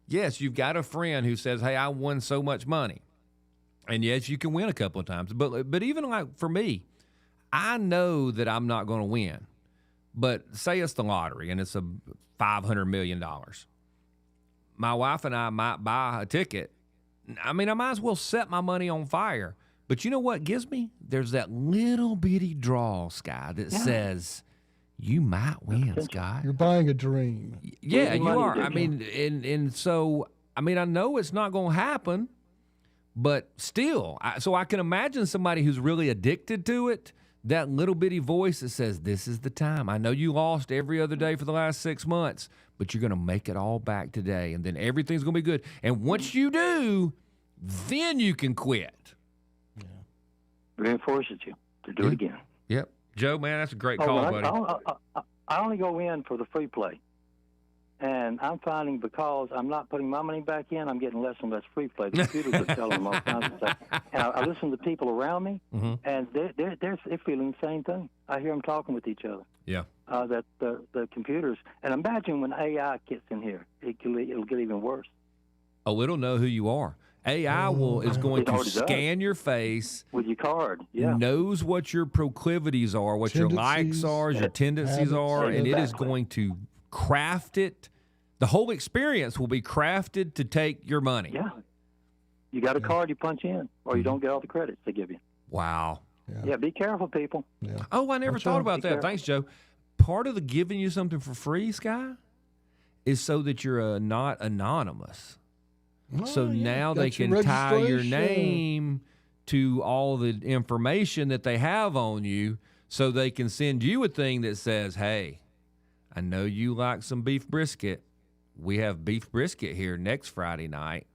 yes, you've got a friend who says, hey, I won so much money. And yes, you can win a couple of times. But even like for me, I know that I'm not going to win. But say it's the lottery and it's a $500 million. My wife and I might buy a ticket. I mean, I might as well set my money on fire. But you know what gives me? There's that little bitty draw, Sky, that says you might win, Sky. You're buying a dream. Yeah, Losing you money, are. I didn't mean, and so, I mean, I know it's not going to happen, but still, so I can imagine somebody who's really addicted to it, that little bitty voice that says, this is the time. I know you lost every other day for the last 6 months, but you're going to make it all back today, and then everything's going to be good. And once you do, then you can quit. Reinforces you to do it again. Yep. Joe, man, that's a great call, buddy. I only go in for the free play. And I'm finding because I'm not putting my money back in, I'm getting less and less free play. The computers are telling them all kinds of stuff. And I listen to people around me, and they're feeling the same thing. I hear them talking with each other. Yeah. That the computers, and imagine when AI gets in here, it'll get even worse. Oh, it'll know who you are. AI is going It to already does. scan your face, With your card, yeah. knows what your proclivities are, what your likes Tendencies, are, your tendencies habits. are, and it is Exactly. going to craft it. The whole experience will be crafted to take your money. Yeah. You got a card you punch in, or you don't get all the credits they give you. Wow. Yeah, be careful, people. Yeah. Oh, I never Watch thought out. about Be that. careful. Thanks, Joe. Part of the giving you something for free, Sky, is so that you're not anonymous. So Oh, yeah. now Got they your can tie your registration. name to all the information that they have on you, so they can send you a thing that says, hey, I know you like some beef brisket. We have beef brisket here next Friday night.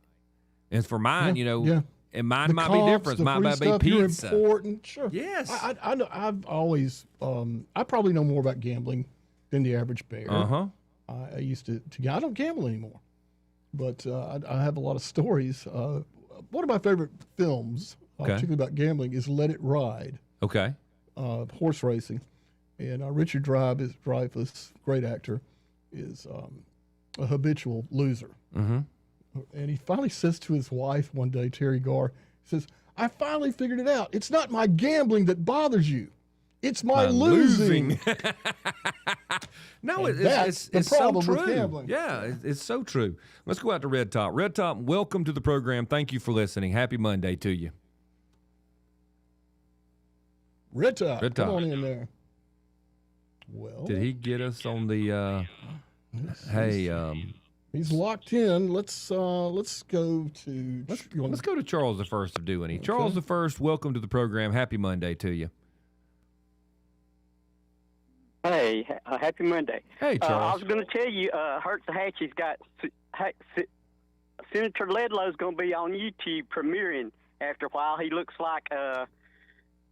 And for mine, Yeah. and mine The might comps, be different. the Mine free might be stuff, you're pizza. important. Sure. Yes. I know. I've always. I probably know more about gambling than the average bear. Uh-huh. I used to. I don't gamble anymore, but I have a lot of stories. One of my favorite films, Okay. particularly about gambling, is Let It Ride, Okay. horse racing, and Richard Dreyfuss, great actor, is a habitual loser. Mm-hmm. And he finally says to his wife one day, Terry Garr, he says, I finally figured it out. It's not my gambling that bothers you. It's my losing. No, And it's that's the so problem with true. gambling. Yeah, it's so true. Let's go out to Red Top. Red Top, welcome to the program. Thank you for listening. Happy Monday to you. Red Top, Red Top. come on in there. Well, Did he get us on the? Hey, he's locked in. Let's go to. let's go to Charles the First of Dewey. Charles the First, welcome to the program. Happy Monday to you. Hey, happy Monday. Hey, I Charles. was going to tell you, Hertz-Hatchie's got Senator Ledlow's going to be on YouTube premiering after a while. He looks like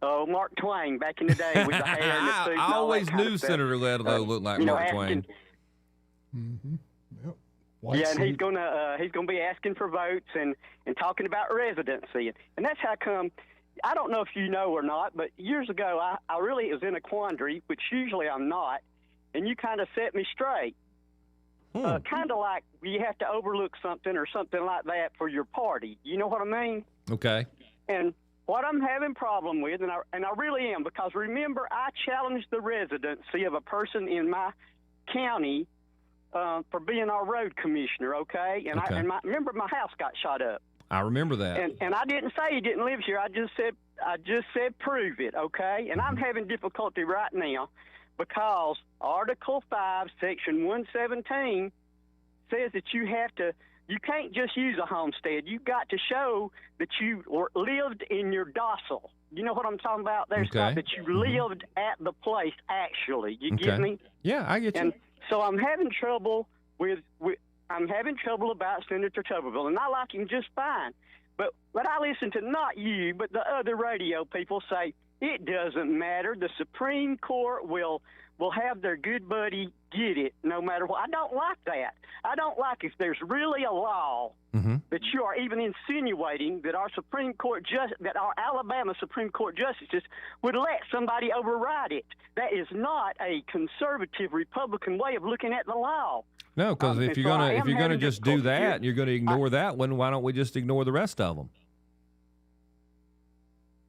Mark Twain back in the day with the hair and the suit. And I all always that kind knew of stuff. Senator Ledlow looked like Mark Twain. Mm-hmm. Yep. Yeah, and he's gonna be asking for votes and talking about residency, and that's how come. I don't know if you know or not, but years ago I really was in a quandary, which usually I'm not, and you kind of set me straight. Kind of like you have to overlook something or something like that for your party. You know what I mean? Okay. And what I'm having problem with, and I really am, because remember I challenged the residency of a person in my county for being our road commissioner, okay? And Okay. remember my house got shot up. I remember that. And I didn't say he didn't live here. I just said prove it, okay? And I'm having difficulty right now because Article 5, Section 117 says that you can't just use a homestead. You've got to show that you lived in your docile. You know what I'm talking about? There's stuff that you lived at the place actually. You get me? Yeah, I get you. And so I'm having trouble about Senator Tuberville, and I like him just fine. But I listen to not you, but the other radio people say it doesn't matter. The Supreme Court will have their good buddy get it no matter what. I don't like that. I don't like if there's really a law that you are even insinuating that our Alabama Supreme Court justices would let somebody override it. That is not a conservative Republican way of looking at the law. No, because if you're gonna just do that, and you're gonna ignore that one, why don't we just ignore the rest of them?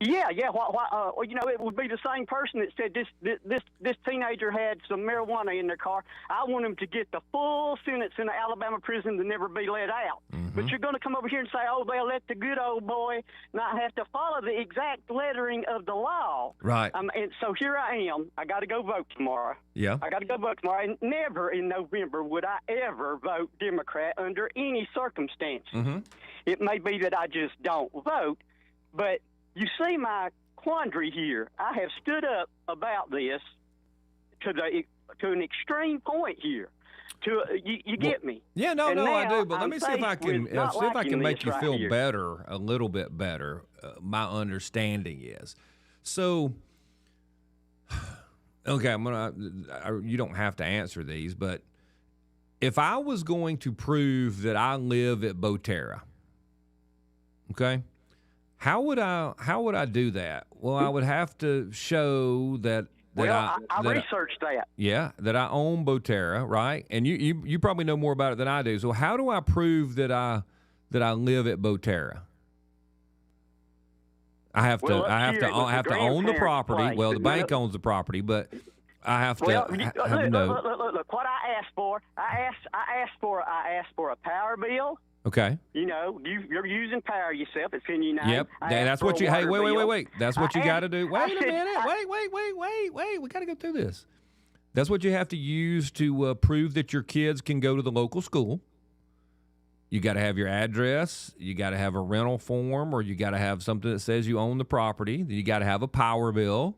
Yeah. Well, it would be the same person that said this teenager had some marijuana in their car. I want him to get the full sentence in the Alabama prison to never be let out. But you're going to come over here and say, oh, they'll let the good old boy not have to follow the exact lettering of the law. Right. And so here I am. I got to go vote tomorrow. Yeah. I got to go vote tomorrow. And never in November would I ever vote Democrat under any circumstance. It may be that I just don't vote, but you see my quandary here. I have stood up about this to an extreme point here. You get me? Yeah, no, I do. But let me see if I can make you feel here. better, a little bit better. My understanding is so. Okay, you don't have to answer these, but if I was going to prove that I live at Boterra, okay. How would I do that? Well, I would have to show that I researched that. Yeah, that I own Boterra, right? And you probably know more about it than I do. So how do I prove that I live at Boterra? I have to own the property. Well, the bank owns the property, but I have to have a note. Look, what I asked for. I asked for a power bill. Okay. You're using power yourself. It's in your name. Yep. That's what you. Hey, wait. That's what you got to do. Wait a minute. Wait. We got to go through this. That's what you have to use to prove that your kids can go to the local school. You got to have your address. You got to have a rental form, or you got to have something that says you own the property. You got to have a power bill,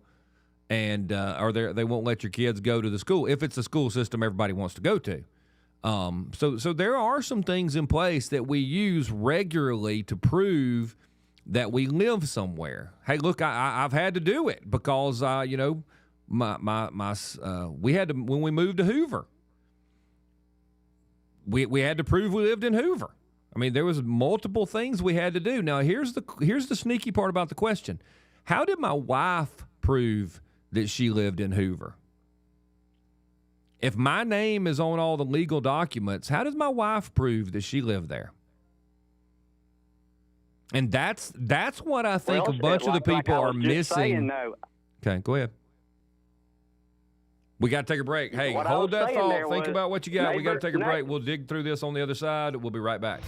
and or they won't let your kids go to the school if it's a school system everybody wants to go to. So there are some things in place that we use regularly to prove that we live somewhere. Hey, look, I've had to do it because we had to when we moved to Hoover. We had to prove we lived in Hoover. I mean, there was multiple things we had to do. Now, here's the sneaky part about the question: how did my wife prove that she lived in Hoover? If my name is on all the legal documents, how does my wife prove that she lived there? And that's what I think a bunch of the people are missing. No. Okay, go ahead. We got to take a break. Hey, What I hold was that saying thought. there Think was about what you got. We got to take a break. neighbor- We'll dig through this on the other side. We'll be right back.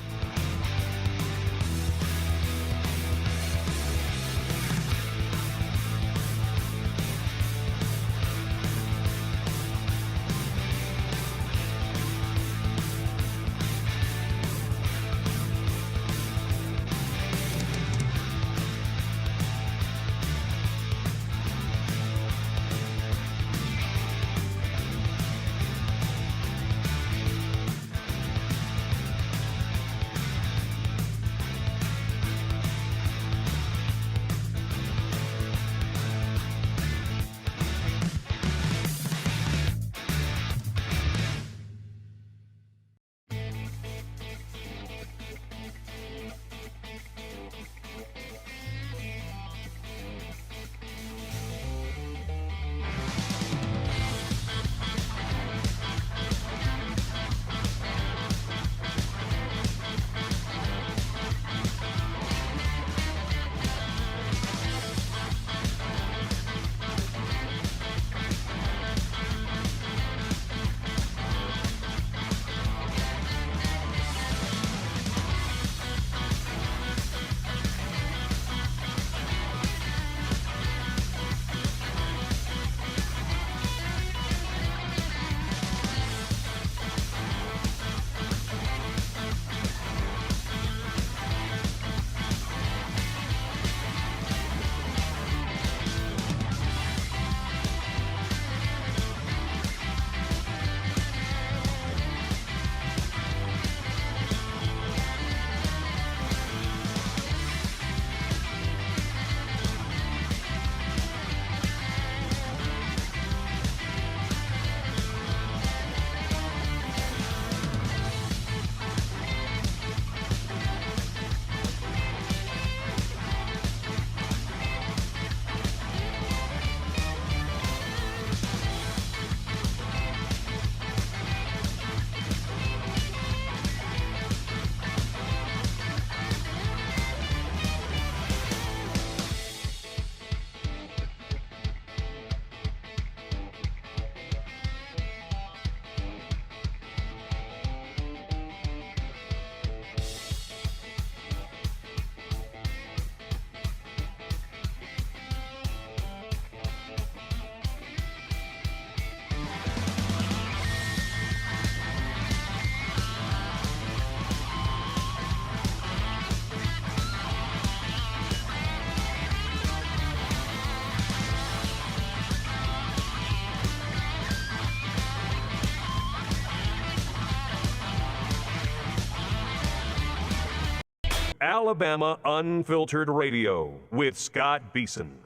Alabama Unfiltered Radio with Scott Beason.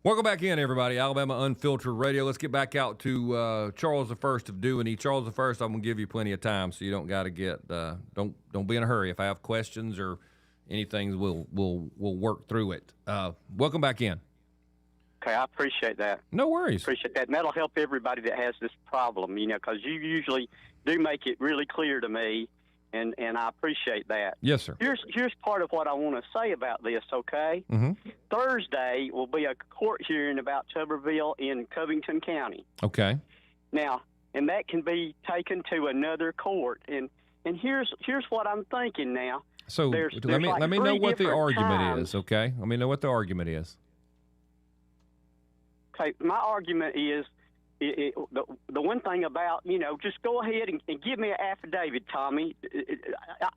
Welcome back in, everybody. Alabama Unfiltered Radio. Let's get back out to Charles I of Dewey. Charles I, I'm going to give you plenty of time, so you don't got to get don't be in a hurry. If I have questions or anything, we'll work through it. Welcome back in. Okay, I appreciate that. No worries. Appreciate that. And that'll help everybody that has this problem, because you usually do make it really clear to me, and I appreciate that. Yes, sir. Here's part of what I want to say about this, okay? Mm-hmm. Thursday will be a court hearing about Tuberville in Covington County. Okay. Now, and that can be taken to another court. And here's what I'm thinking now. So let me know what the argument is, okay? Let me know what the argument is. Okay, my argument is the one thing about, just go ahead and give me an affidavit, Tommy.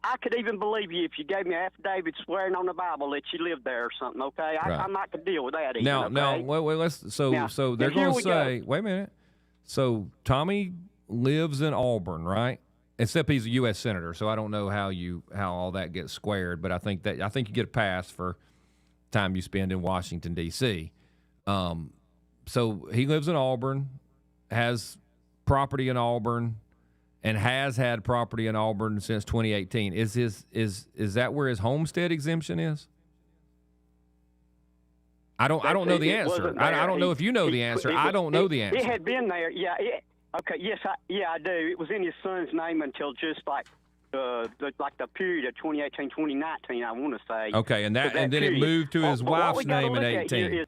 I could even believe you if you gave me an affidavit swearing on the Bible that you lived there or something, okay? Right. I might could deal with that even, Now, okay? let's, so they're going to say, wait a minute. So Tommy lives in Auburn, right? Except he's a U.S. senator, so I don't know how all that gets squared, but I think you get a pass for time you spend in Washington, D.C. So he lives in Auburn, has property in Auburn, and has had property in Auburn since 2018. Is that where his homestead exemption is? I don't know the It answer. wasn't I there. don't know if you know the answer. I don't know the answer. It had been there. Yeah. Okay. Yes. I do. It was in his son's name until just like the period of 2018, 2019. I want to say. Okay, and then period. it moved to his But what wife's we gotta name in look at here 18. is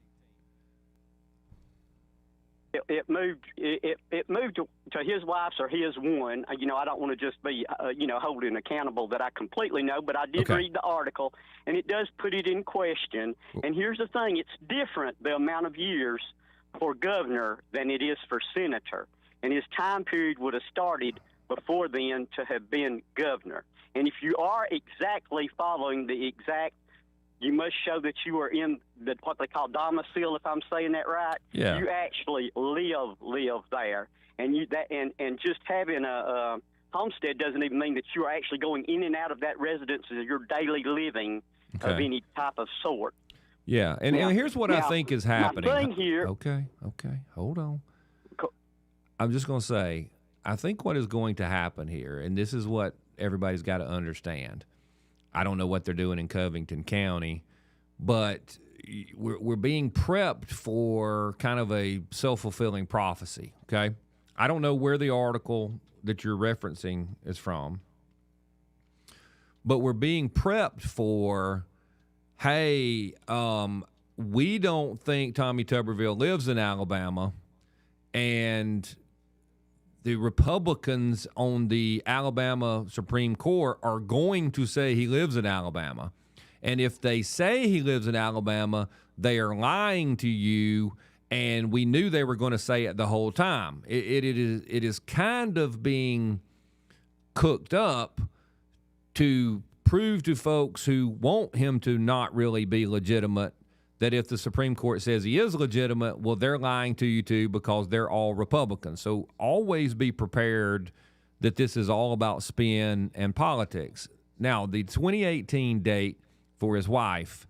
It moved to his wife's or his one. You know, I don't want to just be holding accountable that I completely know, but I did read the article, and it does put it in question. And here's the thing: it's different the amount of years for governor than it is for senator, and his time period would have started before then to have been governor. And if you are exactly following the exact, you must show that you are in what they call domicile, if I'm saying that right. Yeah. You actually live there, and and just having a homestead doesn't even mean that you are actually going in and out of that residence as your daily living of any type of sort. Yeah, and here's what I think is happening. My thing here. Okay, hold on. I'm just going to say, I think what is going to happen here, and this is what everybody's got to understand. I don't know what they're doing in Covington County, but we're being prepped for kind of a self-fulfilling prophecy, okay? I don't know where the article that you're referencing is from, but we're being prepped for, hey, we don't think Tommy Tuberville lives in Alabama, and the Republicans on the Alabama Supreme Court are going to say he lives in Alabama. And if they say he lives in Alabama, they are lying to you, and we knew they were going to say it the whole time. It is kind of being cooked up to prove to folks who want him to not really be legitimate that if the Supreme Court says he is legitimate, well, they're lying to you too because they're all Republicans. So always be prepared that this is all about spin and politics. Now, the 2018 date for his wife,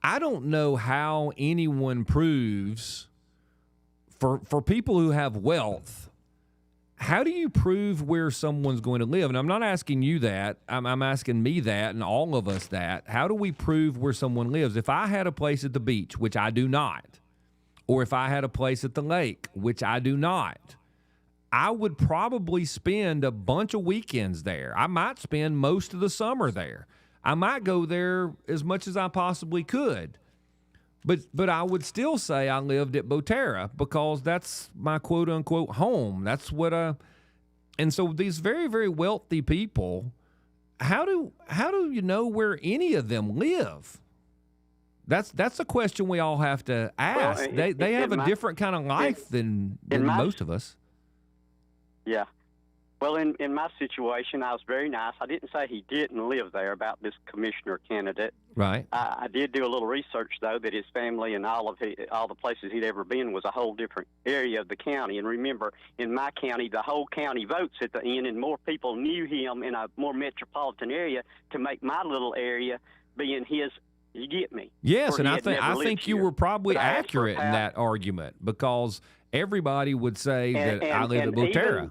I don't know how anyone proves for people who have wealth, how do you prove where someone's going to live? And I'm not asking you that. I'm asking me that and all of us that. How do we prove where someone lives? If I had a place at the beach, which I do not, or if I had a place at the lake, which I do not, I would probably spend a bunch of weekends there. I might spend most of the summer there. I might go there as much as I possibly could. But I would still say I lived at Boterra because that's my quote-unquote home. That's what and so these very, very wealthy people, how do you know where any of them live? That's a question we all have to ask. Well, they have a different kind of life than most of us. Yeah. Well, in my situation, I was very nice. I didn't say he didn't live there about this commissioner candidate. Right. I did do a little research, though, that his family and all the places he'd ever been was a whole different area of the county. And remember, in my county, the whole county votes at the end, and more people knew him in a more metropolitan area to make my little area being his. You get me? Yes, and I think you were probably accurate in that argument because everybody would say that I live at Boterra.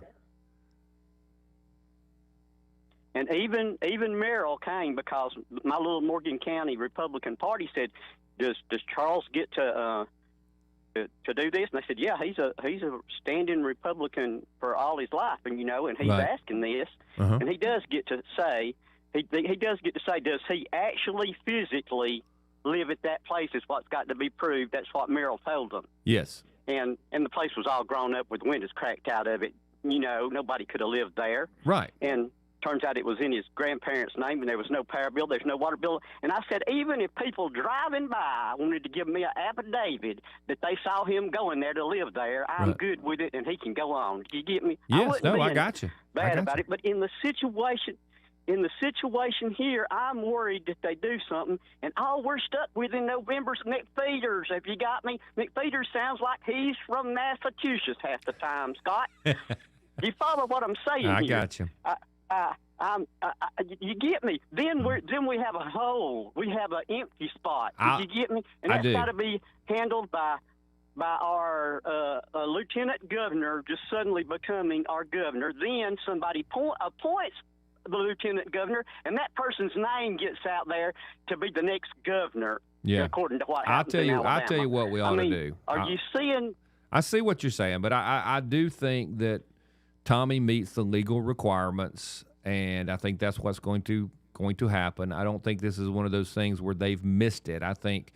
And even Merrill came because my little Morgan County Republican Party said, "Does Charles get to do this?" And they said, "Yeah, he's a standing Republican for all his life, and and he's asking this, and he does get to say does he actually physically live at that place? Is what's got to be proved. That's what Merrill told them. Yes, and the place was all grown up with windows cracked out of it. Nobody could have lived there. Right, and turns out it was in his grandparents' name, and there was no power bill, there's no water bill. And I said, even if people driving by wanted to give me an affidavit that they saw him going there to live there, I'm good with it, and he can go on. You get me? Yes, I got you. Bad about it, but in the situation here, I'm worried that they do something, and all we're stuck with in November's McFeeters. Have you got me? McFeeters sounds like he's from Massachusetts half the time, Scott. You follow what I'm saying I here? Got you. You get me? Then we have a hole. We have an empty spot. You get me? And that's got to be handled by our lieutenant governor just suddenly becoming our governor. Then somebody appoints the lieutenant governor, and that person's name gets out there to be the next governor. Yeah. According to what I'll happens tell in you. Alabama. I'll tell you what we ought to do. Are you seeing? I see what you're saying, but I do think that Tommy meets the legal requirements, and I think that's what's going to happen. I don't think this is one of those things where they've missed it. I think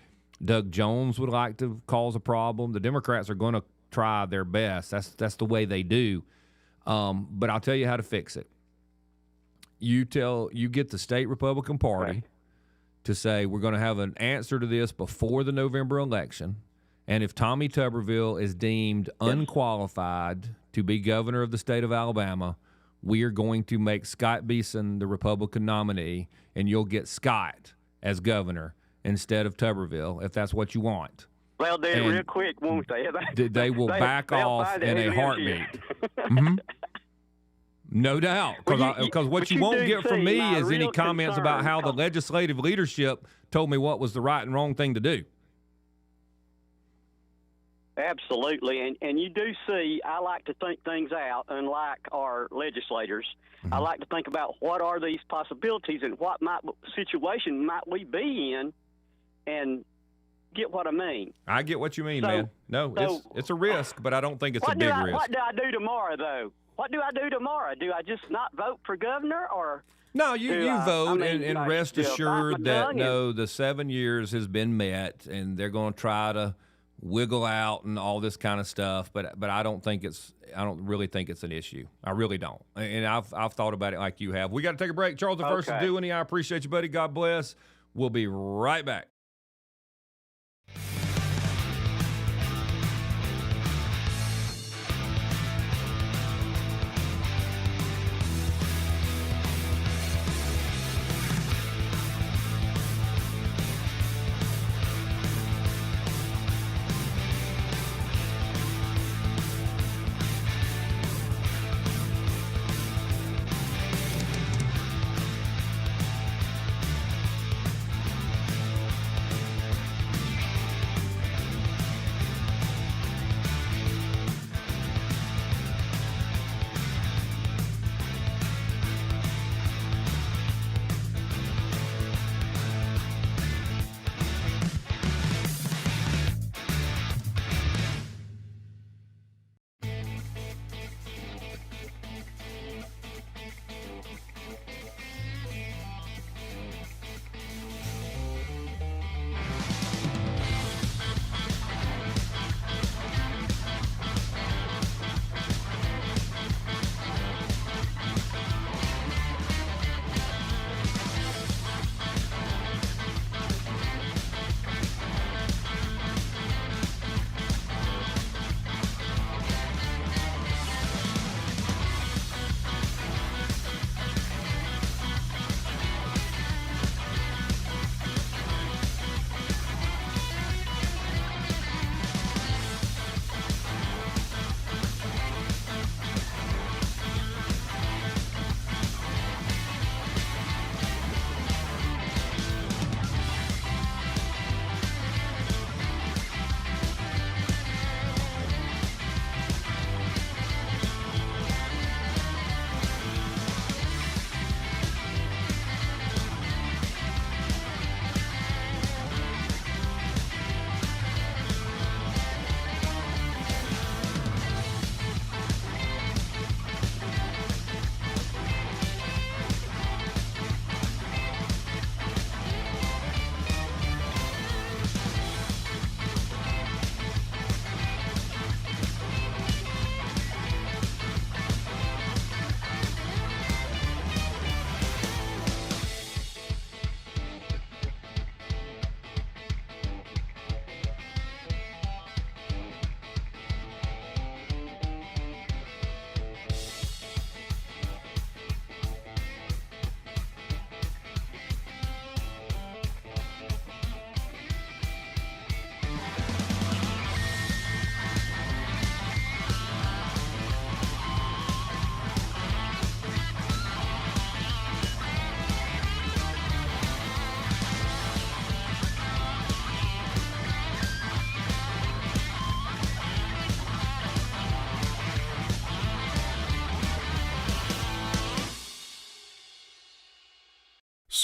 Doug Jones would like to cause a problem. The Democrats are going to try their best. That's the way they do. But I'll tell you how to fix it. You get the state Republican Party to say we're going to have an answer to this before the November election. And if Tommy Tuberville is deemed unqualified to be governor of the state of Alabama, we are going to make Scott Beason the Republican nominee, and you'll get Scott as governor instead of Tuberville, if that's what you want. They'll do it real quick, won't they? They will back off in a heartbeat. Mm-hmm. No doubt, because what you won't get from me is any comments about how the legislative leadership told me what was the right and wrong thing to do. Absolutely, and you do see, I like to think things out, unlike our legislators. Mm-hmm. I like to think about what are these possibilities and what situation might we be in, and get what I mean. I get what you mean, man. No, it's a risk, but I don't think it's a big risk. What do I do tomorrow, though? What do I do tomorrow? Do I just not vote for governor, or? No, you vote, and rest assured that the 7 years has been met, and they're going to try to wiggle out and all this kind of stuff. But I don't really think it's an issue. I really don't. And I've thought about it like you have. We got to take a break. Charles, the first to do any. I appreciate you, buddy. God bless. We'll be right back.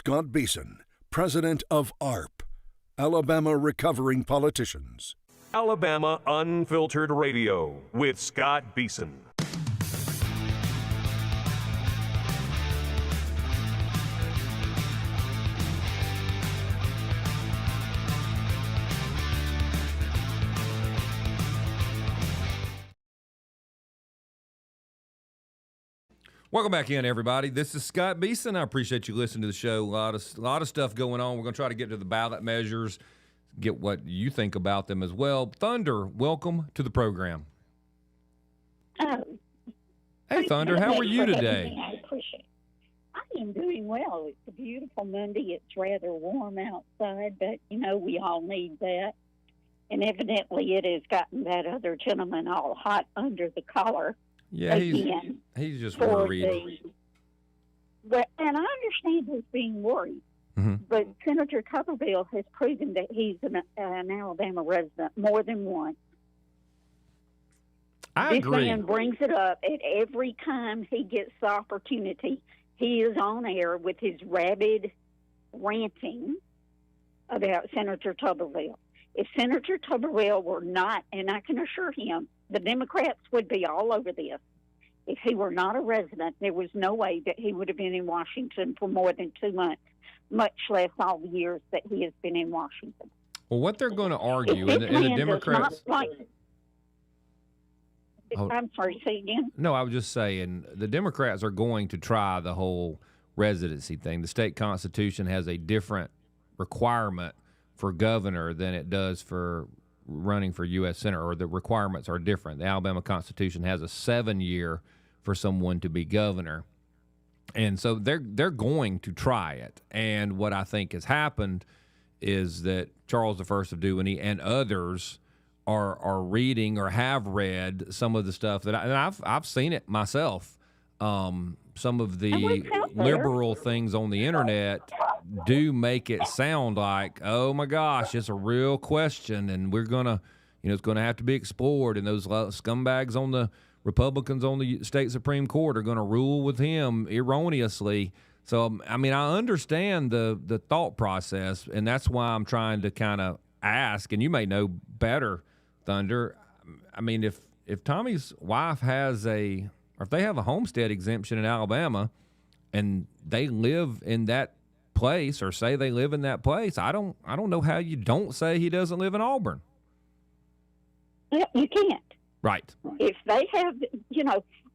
Scott Beason, president of ARP, Alabama Recovering Politicians. Alabama Unfiltered Radio with Scott Beason. Welcome back in, everybody. This is Scott Beason. I appreciate you listening to the show. A lot of stuff going on. We're going to try to get to the ballot measures, get what you think about them as well. Thunder, welcome to the program. Oh. Hey, Thunder, how are you today? I appreciate it. I am doing well. It's a beautiful Monday. It's rather warm outside, but, we all need that. And evidently it has gotten that other gentleman all hot under the collar. Yeah, he's just worried. And I understand he's being worried, but Senator Tuberville has proven that he's an Alabama resident more than once. I agree. This man brings it up at every time he gets the opportunity. He is on air with his rabid ranting about Senator Tuberville. If Senator Tuberville were not, and I can assure him, the Democrats would be all over this. If he were not a resident, there was no way that he would have been in Washington for more than 2 months, much less all the years that he has been in Washington. Well, what they're going to argue, and the Democrats... I'm sorry, say again? No, I was just saying the Democrats are going to try the whole residency thing. The state constitution has a different requirement for governor than it does for running for U.S. Senator, or the requirements are different. The Alabama Constitution has a 7-year for someone to be governor. And so they're going to try it. And what I think has happened is that Charles I of Duany and others are reading or have read some of the stuff that I've seen it myself. Some of the liberal things on the internet do make it sound like, oh my gosh, it's a real question, and we're gonna, it's gonna have to be explored, and those scumbags on the Republicans on the state Supreme Court are gonna rule with him erroneously. So, I mean, I understand the thought process, and that's why I'm trying to kind of ask, and you may know better, Thunder. I mean, if Tommy's wife has or if they have a homestead exemption in Alabama and they live in that place, or say they live in that place, I don't know how you don't say he doesn't live in Auburn. Yeah, you can't. Right. If they have, they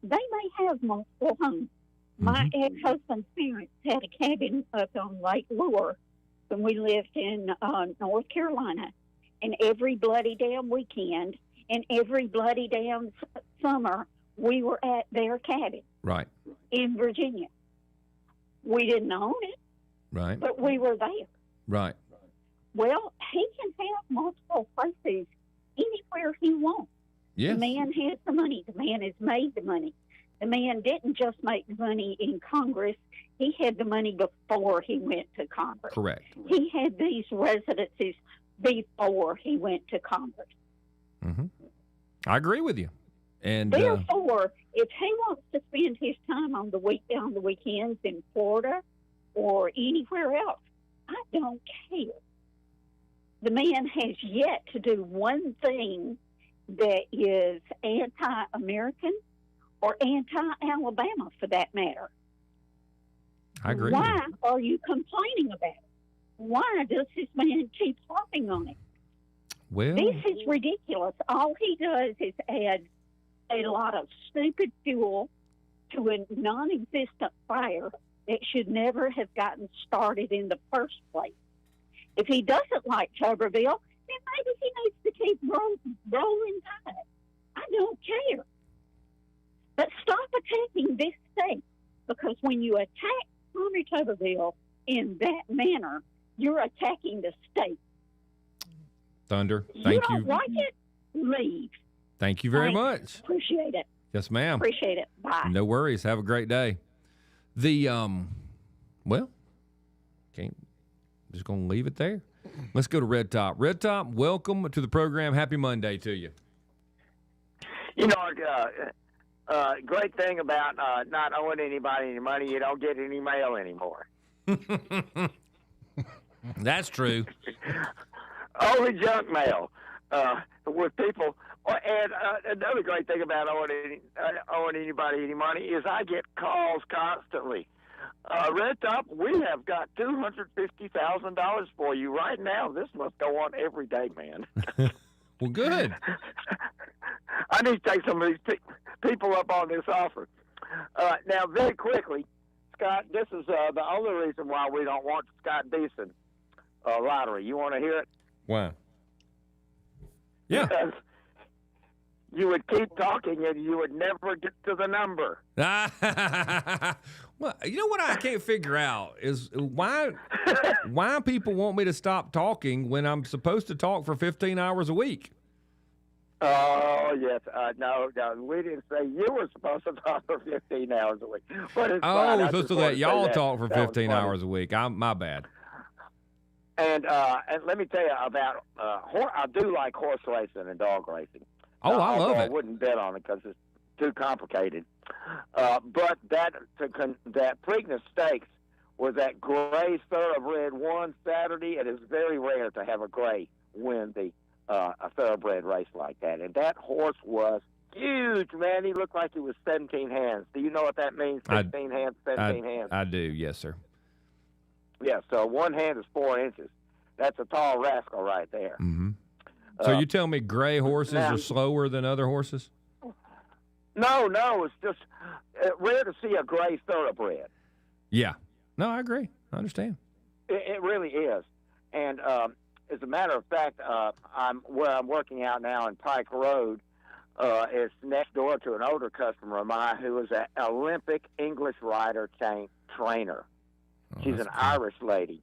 may have multiple homes. My ex-husband's parents had a cabin up on Lake Lure when we lived in North Carolina, and every bloody damn weekend and every bloody damn summer we were at their cabin. Right. In Virginia. We didn't own it. Right. But we were there. Right. Well, he can have multiple places anywhere he wants. Yes. The man has the money. The man has made the money. The man didn't just make the money in Congress. He had the money before he went to Congress. Correct. He had these residencies before he went to Congress. Mm-hmm. I agree with you. And therefore, if he wants to spend his time on the weekends in Florida or anywhere else, I don't care. The man has yet to do one thing that is anti-American or anti-Alabama, for that matter. I agree. Why are you complaining about it? Why does this man keep harping on it? Well, this is ridiculous. All he does is add a lot of stupid fuel to a non-existent fire that should never have gotten started in the first place. If he doesn't like Tuberville, then maybe he needs to keep rolling tide. I don't care. But stop attacking this state, because when you attack Tommy Tuberville in that manner, you're attacking the state. Thunder, thank you. You don't like it? Leave. Thank you very much. Appreciate it. Yes, ma'am. Appreciate it. Bye. No worries. Have a great day. Just going to leave it there. Let's go to Red Top. Red Top, welcome to the program. Happy Monday to you. Great thing about not owing anybody any money, you don't get any mail anymore. That's true. Only junk mail with people. And another great thing about owing anybody any money is I get calls constantly. Red Top, we have got $250,000 for you right now. This must go on every day, man. Well, good. I need to take some of these people up on this offer. Now, very quickly, Scott, this is the only reason why we don't want the Scott Beason lottery. You want to hear it? Wow. Yeah. Because you would keep talking and you would never get to the number. Well, you know what I can't figure out is why people want me to stop talking when I'm supposed to talk for 15 hours a week. Oh, yes. No, we didn't say you were supposed to talk for 15 hours a week. But it's fine. We're I supposed to just let wanted y'all say talk for that was 15 funny. hours a week. My bad. And let me tell you about I do like horse racing and dog racing. Oh, I love I it. wouldn't bet on it because it's too complicated. But that Preakness Stakes was that gray thoroughbred won Saturday. It is very rare to have a gray win a thoroughbred race like that. And that horse was huge, man. He looked like he was 17 hands. Do you know what that means? 16 hands, 17 hands. I do, yes, sir. Yeah, so one hand is 4 inches. That's a tall rascal right there. Mm-hmm. So you tell me gray horses now- are slower than other horses? No, it's just rare to see a gray thoroughbred. Yeah. No, I agree. I understand. It really is. And as a matter of fact, where I'm working out now in Pike Road is next door to an older customer of mine who is an Olympic English rider trainer. She's an Irish lady.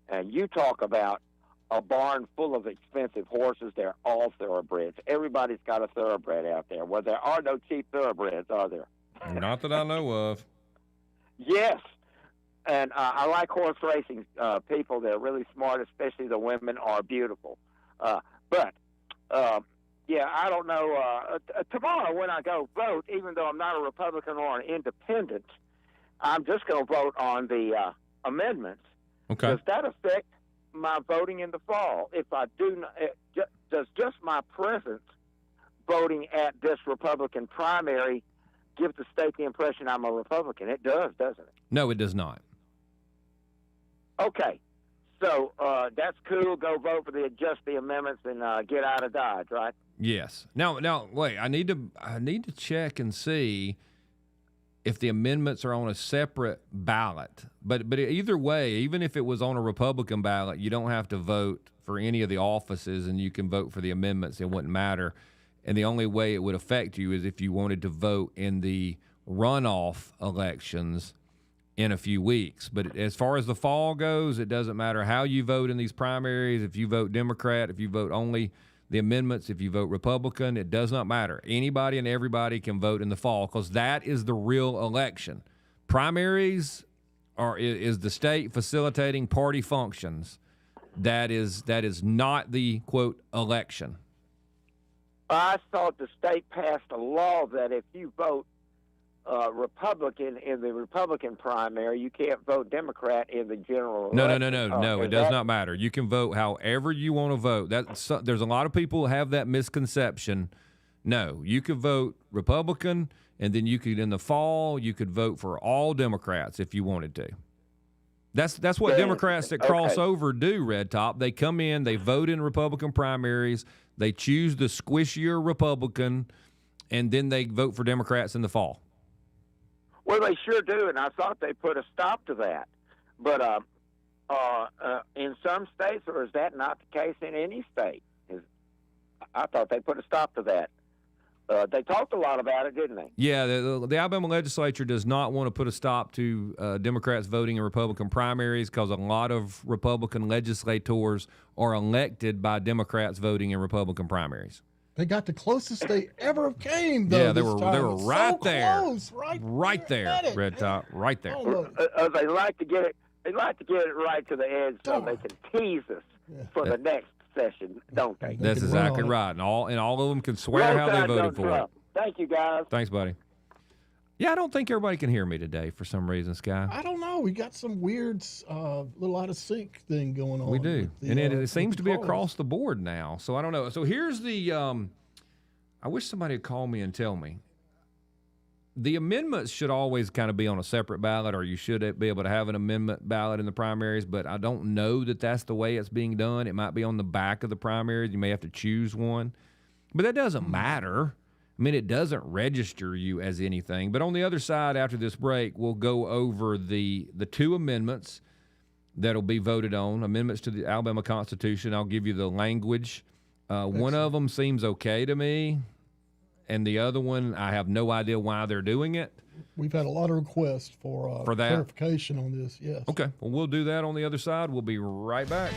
And you talk about a barn full of expensive horses. They're all thoroughbreds. Everybody's got a thoroughbred out there. Well, there are no cheap thoroughbreds, are there? Not that I know of. Yes. And I like horse racing people. They're really smart, especially the women are beautiful. But I don't know. Tomorrow when I go vote, even though I'm not a Republican or an independent, I'm just going to vote on the amendments. Okay. Does that affect my voting in the fall? If I do, does just my presence voting at this Republican primary give the state the impression I'm a Republican? It does, doesn't it? No, it does not. Okay. So that's cool. Go vote for just the amendments and get out of Dodge, right? Yes. Now, wait. I need to check and see if the amendments are on a separate ballot. But either way, even if it was on a Republican ballot, you don't have to vote for any of the offices, and you can vote for the amendments. It wouldn't matter. And the only way it would affect you is if you wanted to vote in the runoff elections in a few weeks. But as far as the fall goes, it doesn't matter how you vote in these primaries. If you vote Democrat, if you vote only the amendments, if you vote Republican, it does not matter. Anybody and everybody can vote in the fall because that is the real election. Primaries is the state facilitating party functions. That is not the, quote, election. I thought the state passed a law that if you vote Republican in the Republican primary, you can't vote Democrat in the general election. No. It does not matter. You can vote however you want to vote. There's a lot of people who have that misconception. No, you could vote Republican, and then you could, in the fall, you could vote for all Democrats if you wanted to. That's what Democrats that cross over do, Red Top. They come in, they vote in Republican primaries, they choose the squishier Republican, and then they vote for Democrats in the fall. Well, they sure do, and I thought they put a stop to that. But in some states, or is that not the case in any state? I thought they put a stop to that. They talked a lot about it, didn't they? Yeah, the Alabama legislature does not want to put a stop to Democrats voting in Republican primaries because a lot of Republican legislators are elected by Democrats voting in Republican primaries. They got the closest they ever came, though. Yeah, they were It's right so there. Close, right there, at it. Red Top, right there. They like to get it. They like to get it right to the edge so they can tease us for the next session, don't they? That's exactly right, and all of them can swear how they voted for it. Thank you, guys. Thanks, buddy. Yeah, I don't think everybody can hear me today for some reason, Sky. I don't know. We got some weird, little out of sync thing going on. We do. with the, And it with seems the to be calls. across the board now. So I don't know. So here's the I wish somebody would call me and tell me. The amendments should always kind of be on a separate ballot, or you should be able to have an amendment ballot in the primaries, but I don't know that that's the way it's being done. It might be on the back of the primaries. You may have to choose one. But that doesn't matter. I mean, it doesn't register you as anything. But on the other side, after this break, we'll go over the two amendments that'll be voted on, amendments to the Alabama Constitution. I'll give you the language. One of them seems okay to me, and the other one, I have no idea why they're doing it. We've had a lot of requests for that? clarification on this, yes. Okay, well, we'll do that on the other side. We'll be right back.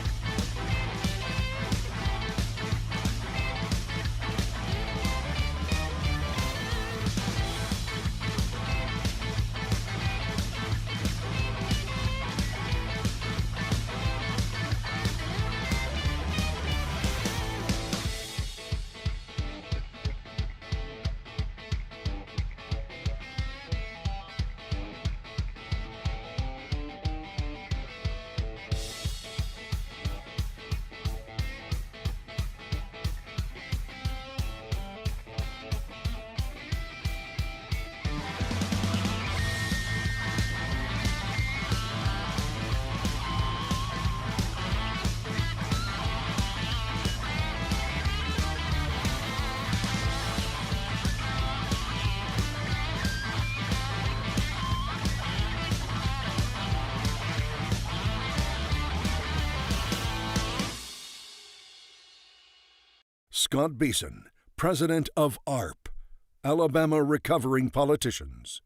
Scott Beason, president of ARP, Alabama Recovering Politicians.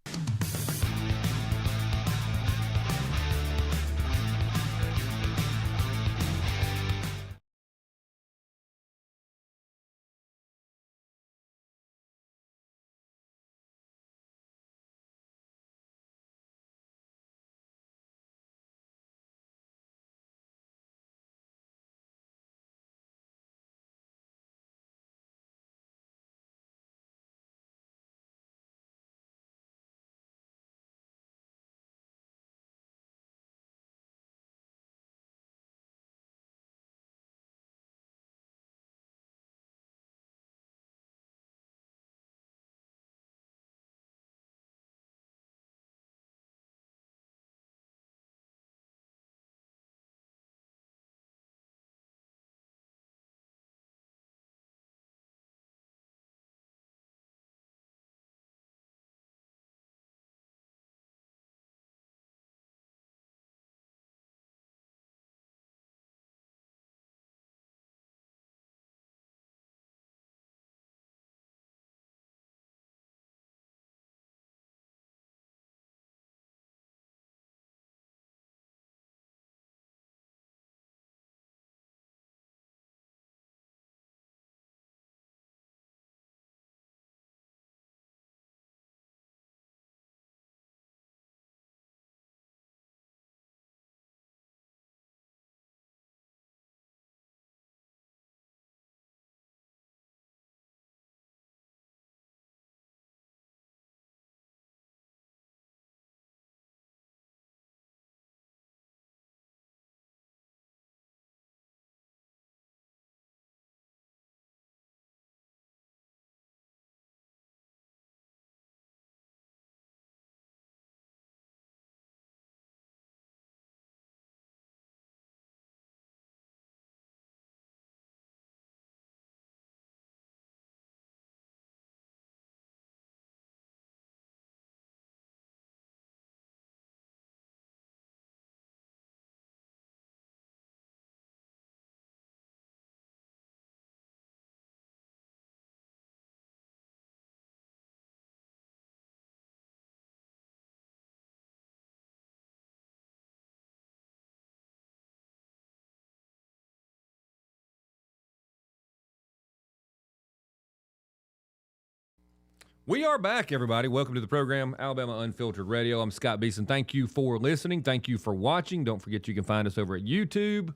We are back, everybody. Welcome to the program, Alabama Unfiltered Radio. I'm Scott Beason. Thank you for listening. Thank you for watching. Don't forget you can find us over at YouTube.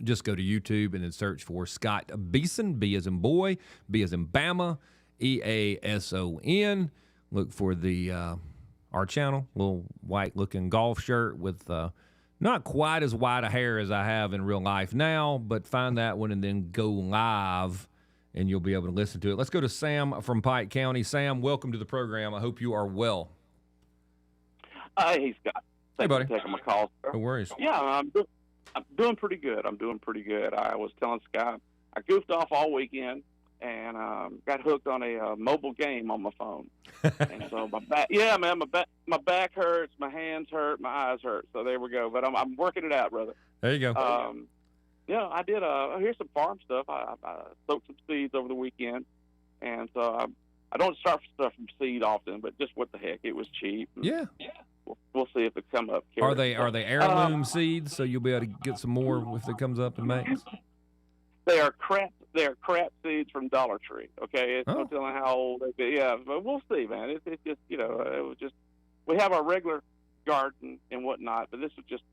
Just go to YouTube and then search for Scott Beason, B as in boy, B as in Bama, EASON. look for the our channel, little white-looking golf shirt with not quite as white a hair as I have in real life now, but find that one and then go live, and you'll be able to listen to it. Let's go to Sam from Pike County. Sam, welcome to the program. I hope you are well. Hey, Scott. Thanks buddy. for taking my call, sir. No worries. Yeah, I'm doing pretty good. I was telling Scott, I goofed off all weekend and got hooked on a mobile game on my phone. And so my back hurts, my hands hurt, my eyes hurt. So there we go. But I'm working it out, brother. There you go. Yeah, I did. Here's some farm stuff. I sowed some seeds over the weekend, and so I don't start stuff from seed often, but just what the heck, it was cheap. Yeah. We'll see if it come up. Are they heirloom seeds? So you'll be able to get some more if it comes up and makes. They are crap seeds from Dollar Tree. Okay, it's no telling how old they be. Yeah, but we'll see, man. It's just it was just we have our regular garden and whatnot, but this was just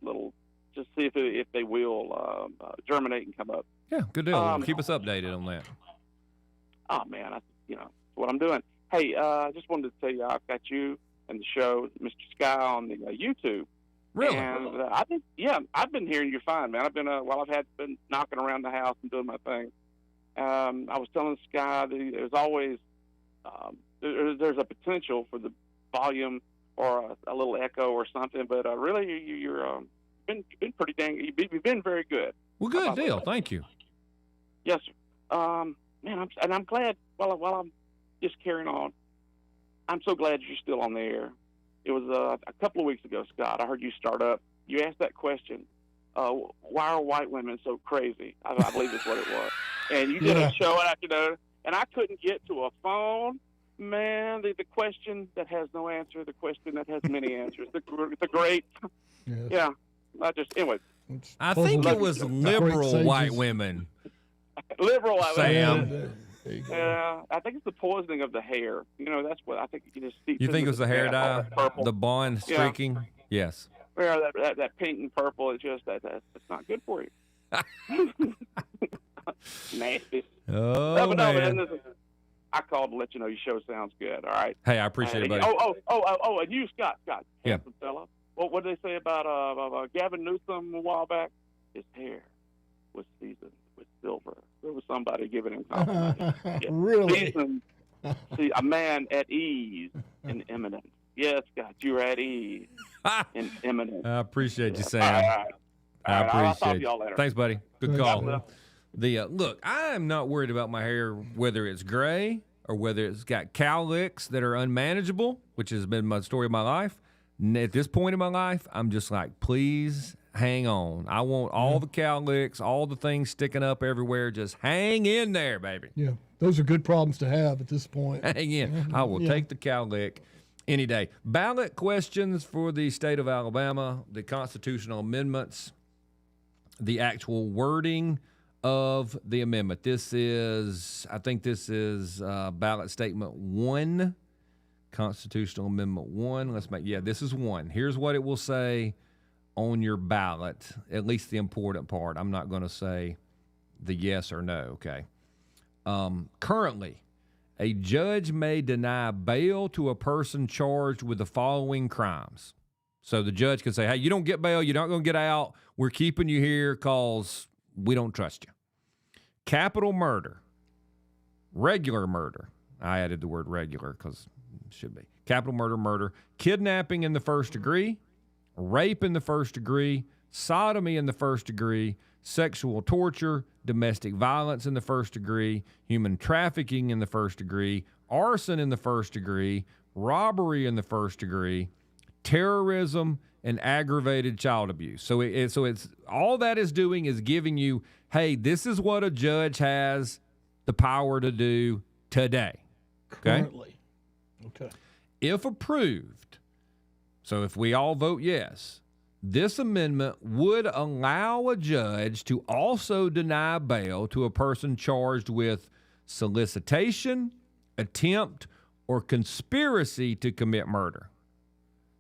just see if they will germinate and come up. Yeah, good deal. Keep us updated on that. Oh man, that's what I'm doing. Hey, I just wanted to tell you I've got you and the show, Mr. Sky, on the YouTube. Really? And I've been hearing you're fine, man. I've been been knocking around the house and doing my thing. I was telling Sky that there's always there's a potential for the volume or a little echo or something, but really you're been pretty you've been very good. Well, good deal. Thank you. Yes, sir. Man, I'm glad. While I'm just carrying on, I'm so glad you're still on the air. It was a couple of weeks ago, Scott. I heard you start up. You asked that question. Why are white women so crazy? I believe that's what it was. And you did a show after, and I couldn't get to a phone. Man, the question that has no answer, the question that has many answers, the great. Yeah. Anyway. I think it was liberal white women. Liberal white women. Sam. Yeah, I think it's the poisoning of the hair. That's what I think. You think it was the hair dye, the bond streaking? Yeah. Yes. Yeah, that pink and purple. It's just that's not good for you. Nasty. Oh, but man. Listen, I called to let you know your show sounds good. All right. Hey, I appreciate it, buddy. And you, Scott, Yeah. Fella. What did they say about Gavin Newsom a while back? His hair was seasoned with silver. There was somebody giving him compliments. Really? See, a man at ease in eminence. Yes, God, you're at ease in eminence. I appreciate you, Sam. All right. I I'll talk to appreciate y'all it. later. Thanks, buddy. Good Thanks, call. man. Look, I am not worried about my hair, whether it's gray or whether it's got cowlicks that are unmanageable, which has been my story of my life. At this point in my life, I'm just like, please hang on. I want all the cowlicks, all the things sticking up everywhere. Just hang in there, baby. Yeah, those are good problems to have at this point. Hang in. I will take the cowlick any day. Ballot questions for the state of Alabama, the constitutional amendments, the actual wording of the amendment. I think this is ballot statement 1, constitutional amendment 1. This is 1. Here's what it will say on your ballot, at least the important part. I'm not going to say the yes or no, okay? Currently, a judge may deny bail to a person charged with the following crimes. So the judge can say, hey, you don't get bail, you're not going to get out, we're keeping you here because we don't trust you. Capital murder, regular murder. I added the word regular because it should be. Capital murder, kidnapping in the first degree, rape in the first degree, sodomy in the first degree, sexual torture, domestic violence in the first degree, human trafficking in the first degree, arson in the first degree, robbery in the first degree, terrorism, and aggravated child abuse. So it's all that is doing is giving you, hey, this is what a judge has the power to do today. Okay? Currently. Okay. If approved, so if we all vote yes, this amendment would allow a judge to also deny bail to a person charged with solicitation, attempt, or conspiracy to commit murder.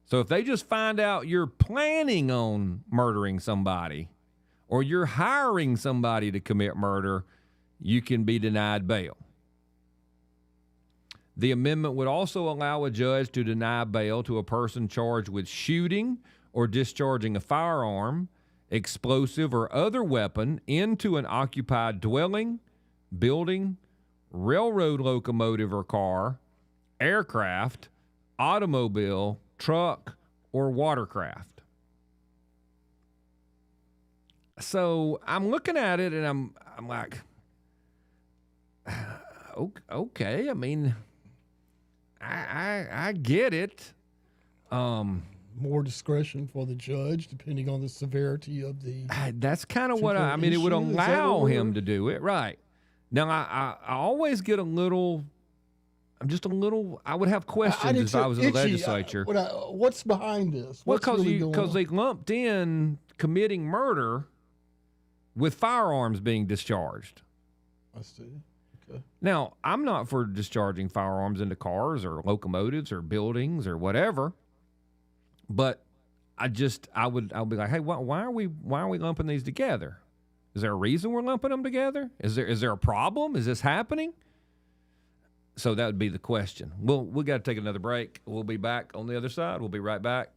So if they just find out you're planning on murdering somebody or you're hiring somebody to commit murder, you can be denied bail. The amendment would also allow a judge to deny bail to a person charged with shooting or discharging a firearm, explosive, or other weapon into an occupied dwelling, building, railroad locomotive or car, aircraft, automobile, truck, or watercraft. So I'm looking at it and I'm like, okay. I mean, I get it. More discretion for the judge, depending on the severity of the. That's kind of what I mean. It would issue? Is that allow what him to do it, right? Now I always get a little. I'm just a little. I would have questions if I was in the legislature. What's behind this? Well, What's really going on? they lumped in committing murder with firearms being discharged. I see. Okay. Now, I'm not for discharging firearms into cars or locomotives or buildings or whatever, but I would be like, hey, why are we lumping these together? Is there a reason we're lumping them together? Is there a problem? Is this happening? So that would be the question. We got to take another break. We'll be back on the other side. We'll be right back.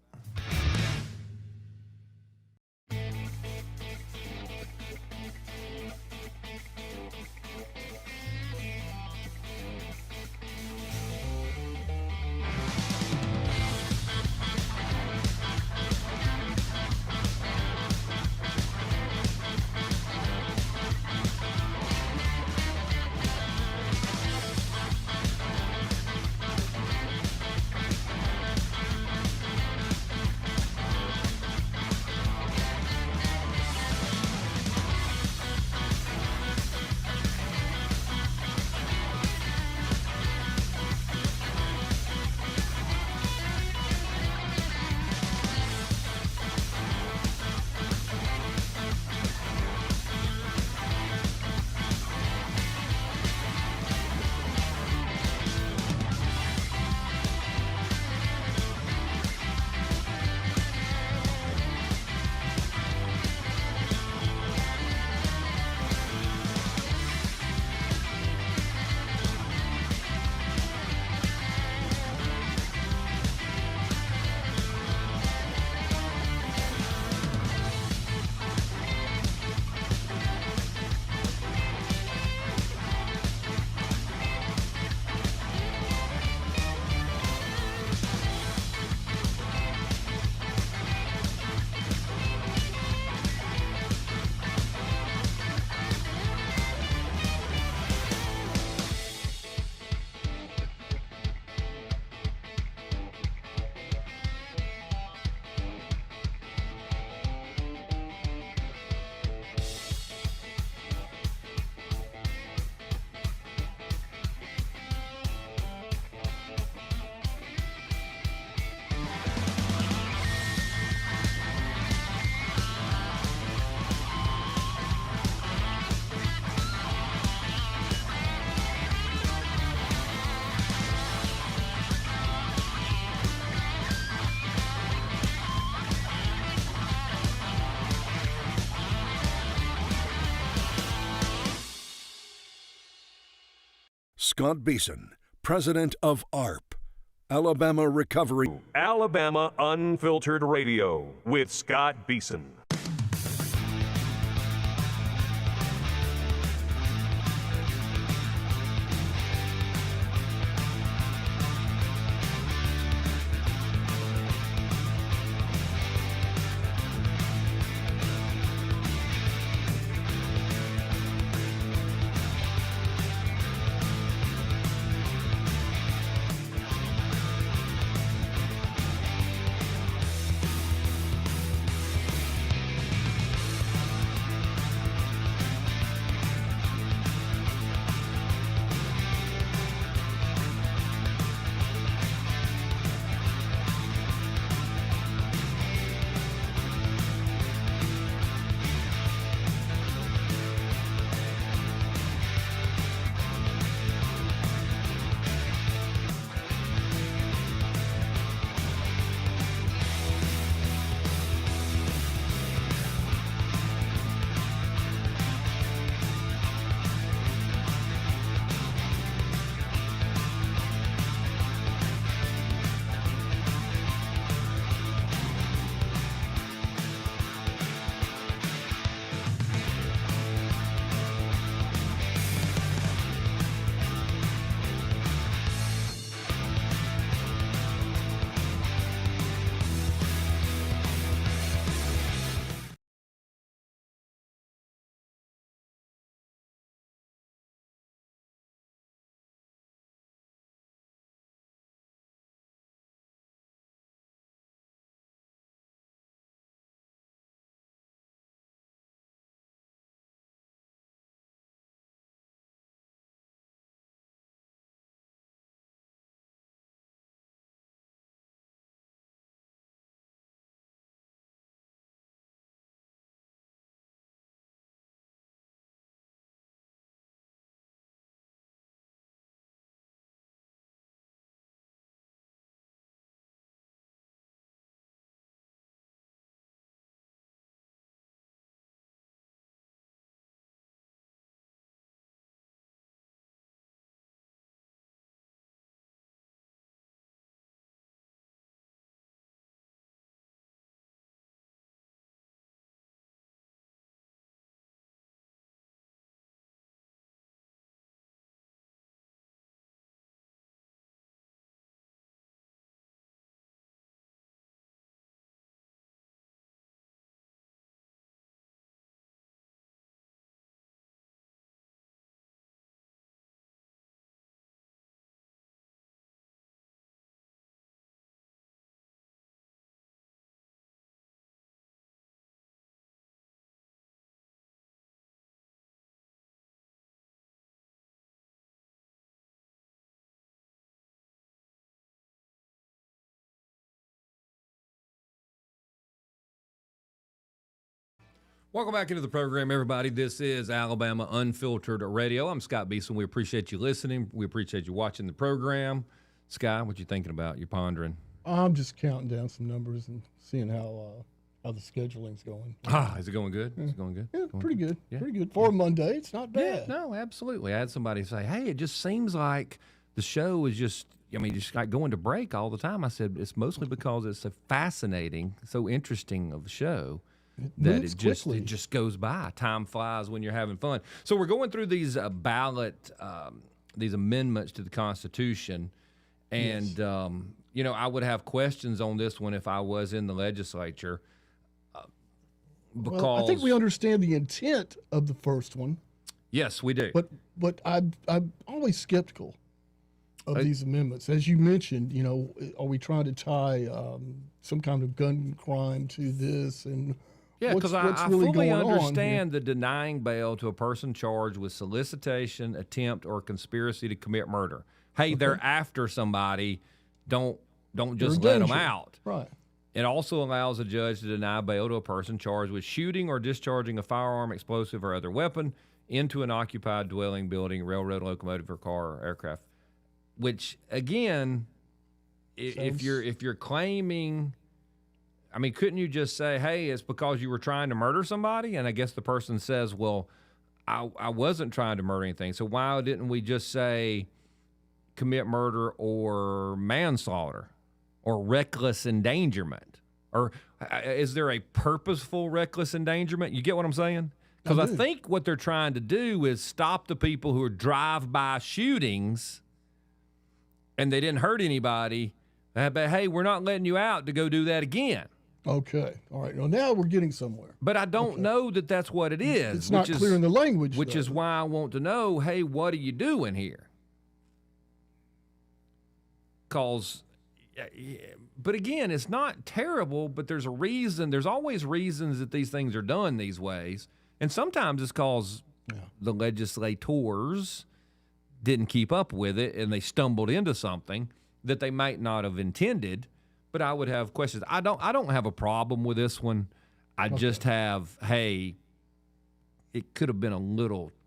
Scott Beason, president of ARP, Alabama Recovery. Alabama Unfiltered Radio with Scott Beason. Welcome back into the program, everybody. This is Alabama Unfiltered Radio. I'm Scott Beason. We appreciate you listening. We appreciate you watching the program. Sky, what you thinking about? You pondering? I'm just counting down some numbers and seeing how the scheduling's going. Is it going good? Is it going good? Yeah, Going pretty good? good. Yeah. Pretty good. For a Monday, it's not Yeah, bad. no, absolutely. I had somebody say, hey, it just seems like the show is just like going to break all the time. I said, it's mostly because it's so fascinating, so interesting of a show that moves it quickly. just goes by. Time flies when you're having fun. So we're going through these these amendments to the Constitution. And, I would have questions on this one if I was in the legislature. Because Well, I think we understand the intent of the first one, yes, we do. but I'm always skeptical of these amendments. As you mentioned, are we trying to tie some kind of gun crime to this? And Yeah, because what's I really fully going on here? understand the denying bail to a person charged with solicitation, attempt, or conspiracy to commit murder. Hey, they're after somebody. Don't just They're let in them danger. out. Right. It also allows a judge to deny bail to a person charged with shooting or discharging a firearm, explosive, or other weapon into an occupied dwelling, building, railroad, locomotive, or car or aircraft. Which, again, if you're claiming, I mean, couldn't you just say, hey, it's because you were trying to murder somebody? And I guess the person says, well, I wasn't trying to murder anything. So why didn't we just say commit murder or manslaughter or reckless endangerment? Or is there a purposeful reckless endangerment? You get what I'm saying? Because I think what they're trying to do is stop the people who are drive-by shootings and they didn't hurt anybody. But hey, we're not letting you out to go do that again. Okay. All right. Well, now we're getting somewhere. But I don't know that that's what it is. It's not clear in the language, Which though. is why I want to know, hey, what are you doing here? But again, it's not terrible, but there's a reason. There's always reasons that these things are done these ways. And sometimes it's because the legislators didn't keep up with it and they stumbled into something that they might not have intended. But I would have questions. I don't have a problem with this one. I just have, hey, it could have been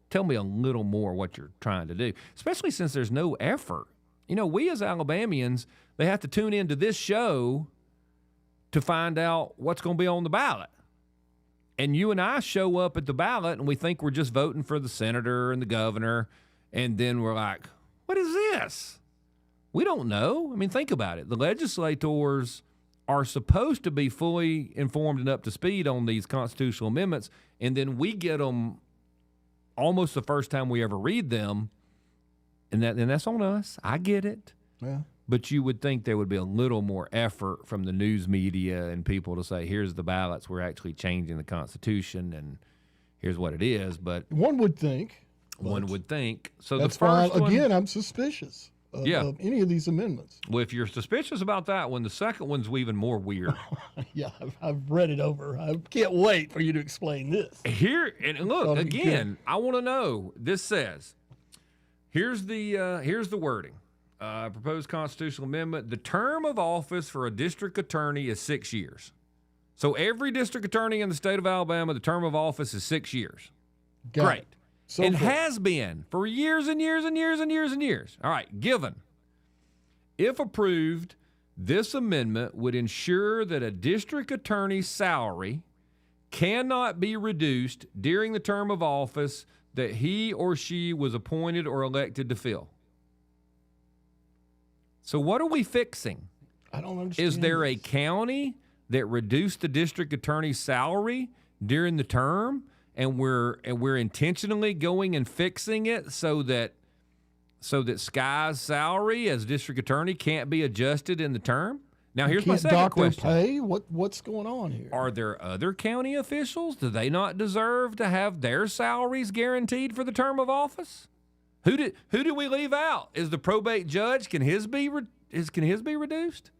tell me a little more what you're trying to do, especially since there's no effort. We as Alabamians, they have to tune into this show to find out what's going to be on the ballot. And you and I show up at the ballot and we think we're just voting for the senator and the governor. And then we're like, what is this? We don't know. I mean, think about it. The legislators are supposed to be fully informed and up to speed on these constitutional amendments. And then we get them almost the first time we ever read them. And that's on us. I get it. Yeah. But you would think there would be a little more effort from the news media and people to say, here's the ballots. We're actually changing the Constitution, and here's what it is. But one would think. So That's the first why, one, again, I'm suspicious of any of these amendments. Well, if you're suspicious about that one, the second one's even more weird. Yeah, I've read it over. I can't wait for you to explain this. Here, and look, again, I want to know. This says, here's the wording. Proposed constitutional amendment. The term of office for a district attorney is 6 years. So every district attorney in the state of Alabama, the term of office is 6 years. Great. It has been for years and years and years and years and years. All right, given. If approved, this amendment would ensure that a district attorney's salary cannot be reduced during the term of office that he or she was appointed or elected to fill. So what are we fixing? I don't understand. Is there a county that reduced the district attorney's salary during the term, and we're intentionally going and fixing it so that Sky's salary as district attorney can't be adjusted in the term? Now, here's my second question. Pay? What's going on here? Are there other county officials? Do they not deserve to have their salaries guaranteed for the term of office? Who do we leave out? Is the probate judge, can his be reduced?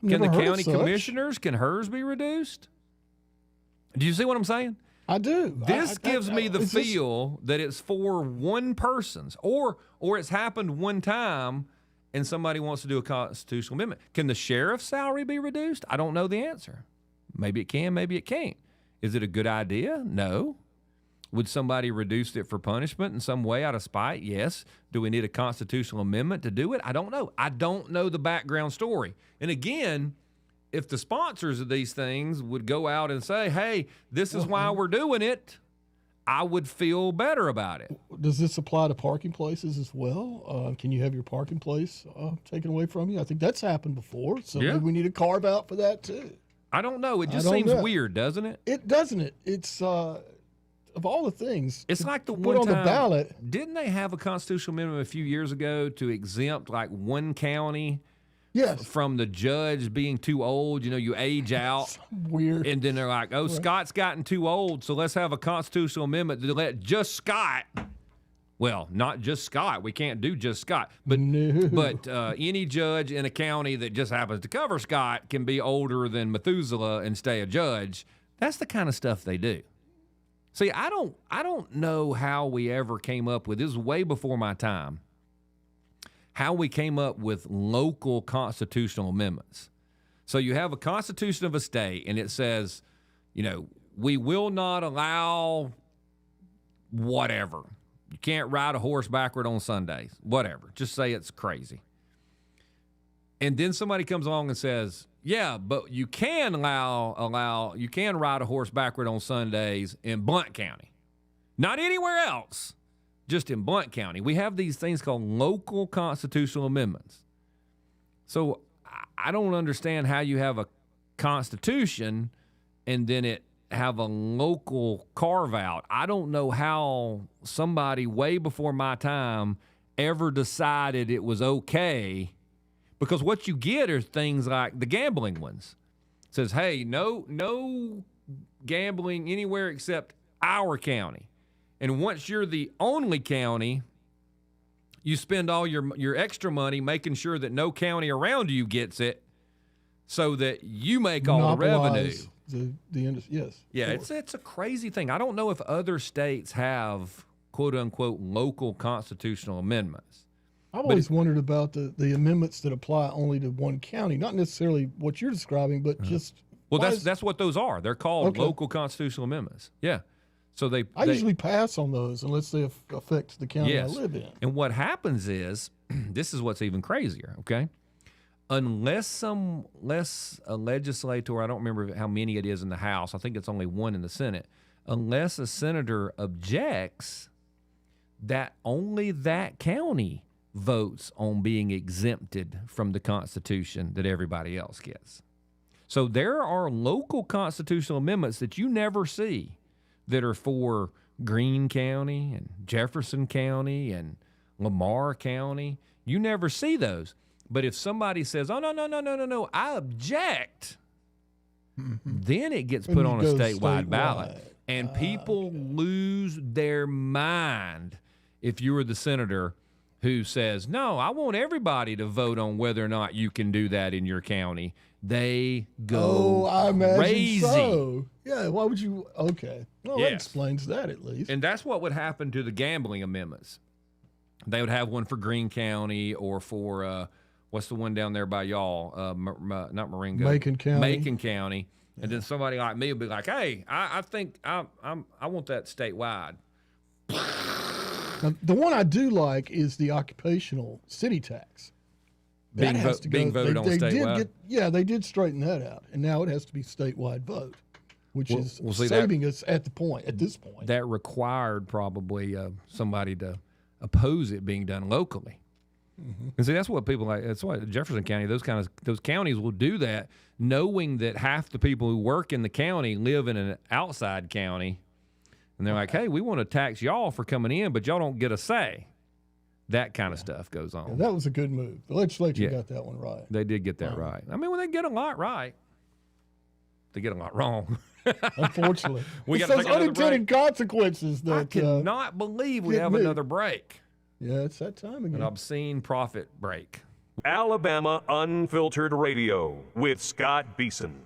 Can the county commissioners, can hers be reduced? Do you see what I'm saying? I do. This gives me the feel that it's for one person's, or it's happened one time and somebody wants to do a constitutional amendment. Can the sheriff's salary be reduced? I don't know the answer. Maybe it can, maybe it can't. Is it a good idea? No. Would somebody reduce it for punishment in some way out of spite? Yes. Do we need a constitutional amendment to do it? I don't know. I don't know the background story. And again, if the sponsors of these things would go out and say, hey, this is why we're doing it, I would feel better about it. Does this apply to parking places as well? Can you have your parking place taken away from you? I think that's happened before, so maybe we need a carve out for that too. I don't know. It just seems weird, doesn't it? It doesn't. It's of all the things. It's like the put one on time, the ballot. Didn't they have a constitutional amendment a few years ago to exempt like one county? Yes. From the judge being too old, you age out. Weird. And then they're like, oh, Scott's gotten too old, so let's have a constitutional amendment to let just Scott, well, not just Scott, we can't do just Scott, but any judge in a county that just happens to cover Scott can be older than Methuselah and stay a judge. That's the kind of stuff they do. See, I don't know how we ever came up with, this is way before my time, how we came up with local constitutional amendments. So you have a constitution of a state, and it says, we will not allow whatever. You can't ride a horse backward on Sundays, whatever. Just say it's crazy. And then somebody comes along and says, yeah, but you can you can ride a horse backward on Sundays in Blount County. Not anywhere else. Just in Blount County. We have these things called local constitutional amendments. So I don't understand how you have a constitution and then it have a local carve out. I don't know how somebody way before my time ever decided it was okay, because what you get are things like the gambling ones. It says, hey, no gambling anywhere except our county. And once you're the only county, you spend all your extra money making sure that no county around you gets it, so that you make all the revenue. Yes. Yeah, it's a crazy thing. I don't know if other states have quote unquote local constitutional amendments. I've always wondered about the amendments that apply only to one county, not necessarily what you're describing, but just. Well, that's what those are. They're called local constitutional amendments. Yeah. So I usually pass on those unless they affect the county I live in. And what happens is, this is what's even crazier, okay? Unless a legislator, I don't remember how many it is in the House, I think it's only one in the Senate, unless a senator objects, that only that county votes on being exempted from the Constitution that everybody else gets. So there are local constitutional amendments that you never see that are for Greene County and Jefferson County and Lamar County. You never see those. But if somebody says, oh, no, I object, then it gets put on a statewide ballot. And people lose their mind if you were the senator who says, no, I want everybody to vote on whether or not you can do that in your county. They go I imagine crazy. So. Yeah, why would you? Okay. Well, that explains that at least. And that's what would happen to the gambling amendments. They would have one for Greene County or for, what's the one down there by y'all? Not Marengo. Macon County. Macon County. Yeah. And then somebody like me would be like, hey, I think I want that statewide. Now, the one I do like is the occupational city tax. Being voted on statewide. They did straighten that out, and now it has to be statewide vote, which is saving us at this point. That required probably somebody to oppose it being done locally. Mm-hmm. And see, that's what people like. That's why Jefferson County, those counties will do that, knowing that half the people who work in the county live in an outside county, and they're like, hey, we want to tax y'all for coming in, but y'all don't get a say. That kind of stuff goes on. Yeah, that was a good move. The legislature got that one right. They did get that right. I mean, when they get a lot right, they get a lot wrong. Unfortunately. It's those unintended consequences that I cannot believe we have another break. Yeah, it's that time again. An obscene profit break. Alabama Unfiltered Radio with Scott Beason.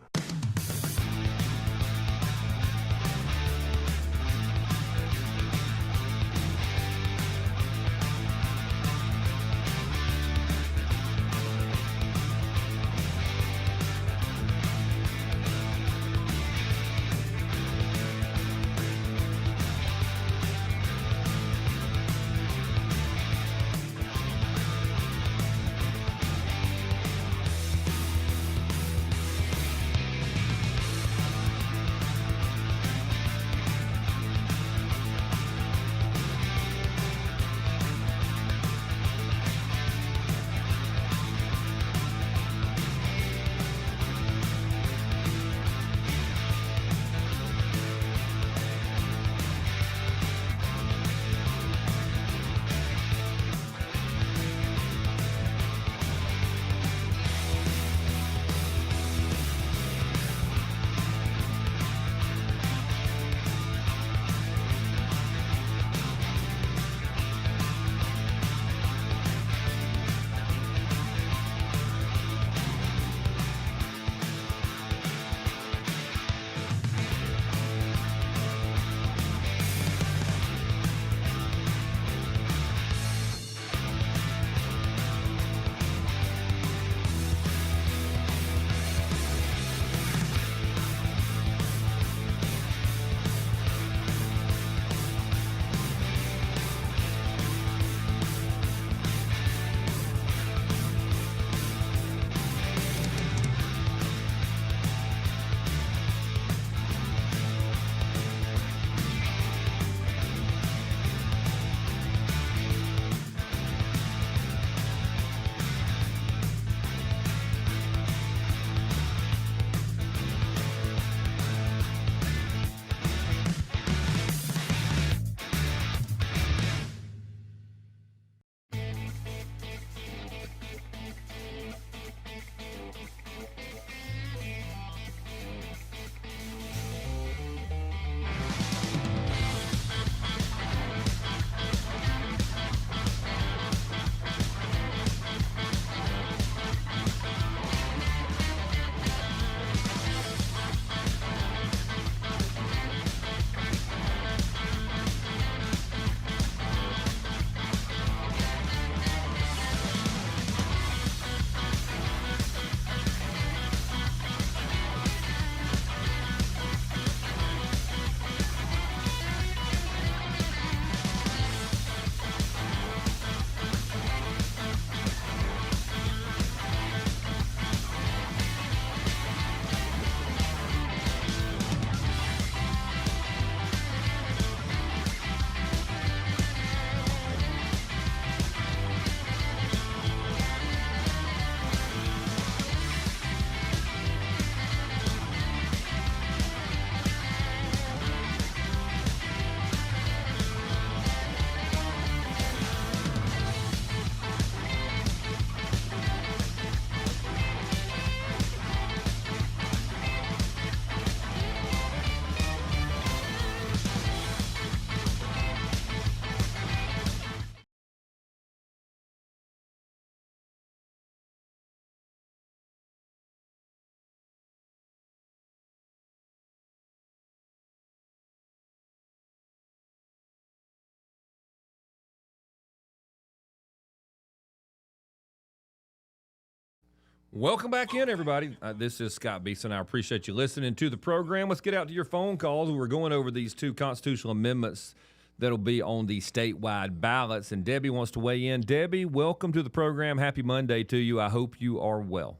Welcome back in, everybody. This is Scott Beason. I appreciate you listening to the program. Let's get out to your phone calls. We're going over these two constitutional amendments that'll be on the statewide ballots, and Debbie wants to weigh in. Debbie, welcome to the program. Happy Monday to you. I hope you are well.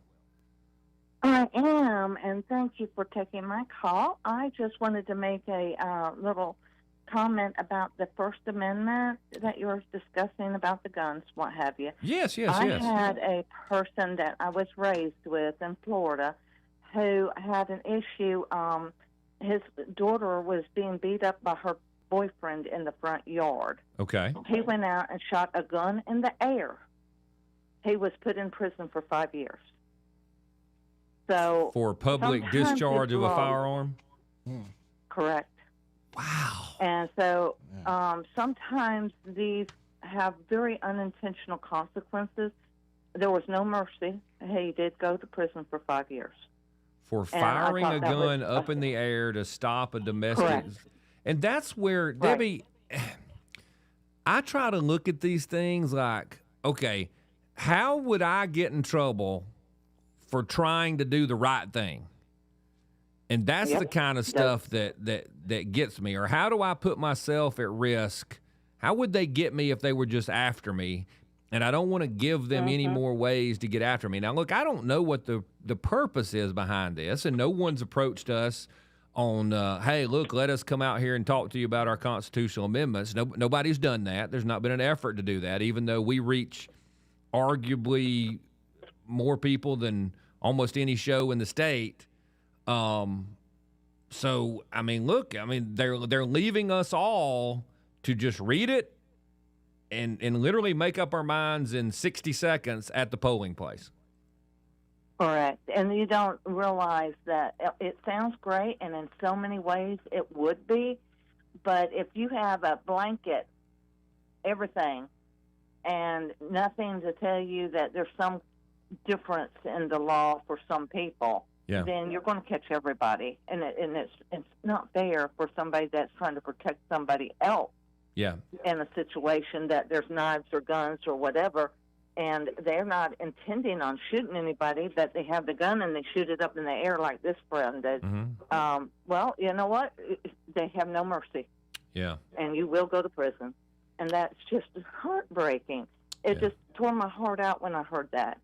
I am, and thank you for taking my call. I just wanted to make a little comment about the First Amendment that you were discussing about the guns, what have you. Yes. I had a person that I was raised with in Florida who had an issue. His daughter was being beat up by her boyfriend in the front yard. Okay. He went out and shot a gun in the air. He was put in prison for 5 years. So for public discharge of a firearm? Correct. Wow. And so sometimes these have very unintentional consequences. There was no mercy. He did go to prison for 5 years. For firing a gun up in the air to stop a domestic. Correct. And that's where, Right. Debbie, I try to look at these things like, okay, how would I get in trouble for trying to do the right thing? And that's the kind of stuff that gets me. Or how do I put myself at risk? How would they get me if they were just after me? And I don't want to give them any more ways to get after me. Now, look, I don't know what the purpose is behind this, and no one's approached us on, hey, look, let us come out here and talk to you about our constitutional amendments. Nobody's done that. There's not been an effort to do that, even though we reach arguably more people than almost any show in the state. So, I mean, look, I mean, they're leaving us all to just read it and literally make up our minds in 60 seconds at the polling place. Correct. And you don't realize that it sounds great, and in so many ways it would be, but if you have a blanket, everything, and nothing to tell you that there's some difference in the law for some people, then you're going to catch everybody, and it's not fair for somebody that's trying to protect somebody else in a situation that there's knives or guns or whatever, and they're not intending on shooting anybody, but they have the gun and they shoot it up in the air like this friend did. Well, you know what? They have no mercy. Yeah. And you will go to prison. And that's just heartbreaking. It just tore my heart out when I heard that,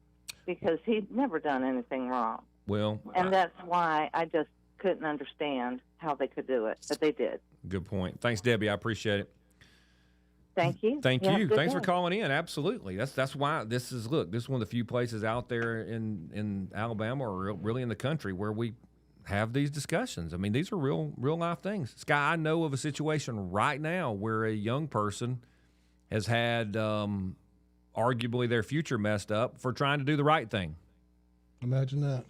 because he'd never done anything wrong. Well, and that's why I just couldn't understand how they could do it, but they did. Good point. Thanks, Debbie. I appreciate it. Thank you. Thank you. Thanks for calling in. Absolutely. That's why this is one of the few places out there in Alabama or really in the country where we have these discussions. I mean, these are real life things. Sky, I know of a situation right now where a young person has had arguably their future messed up for trying to do the right thing. Imagine that.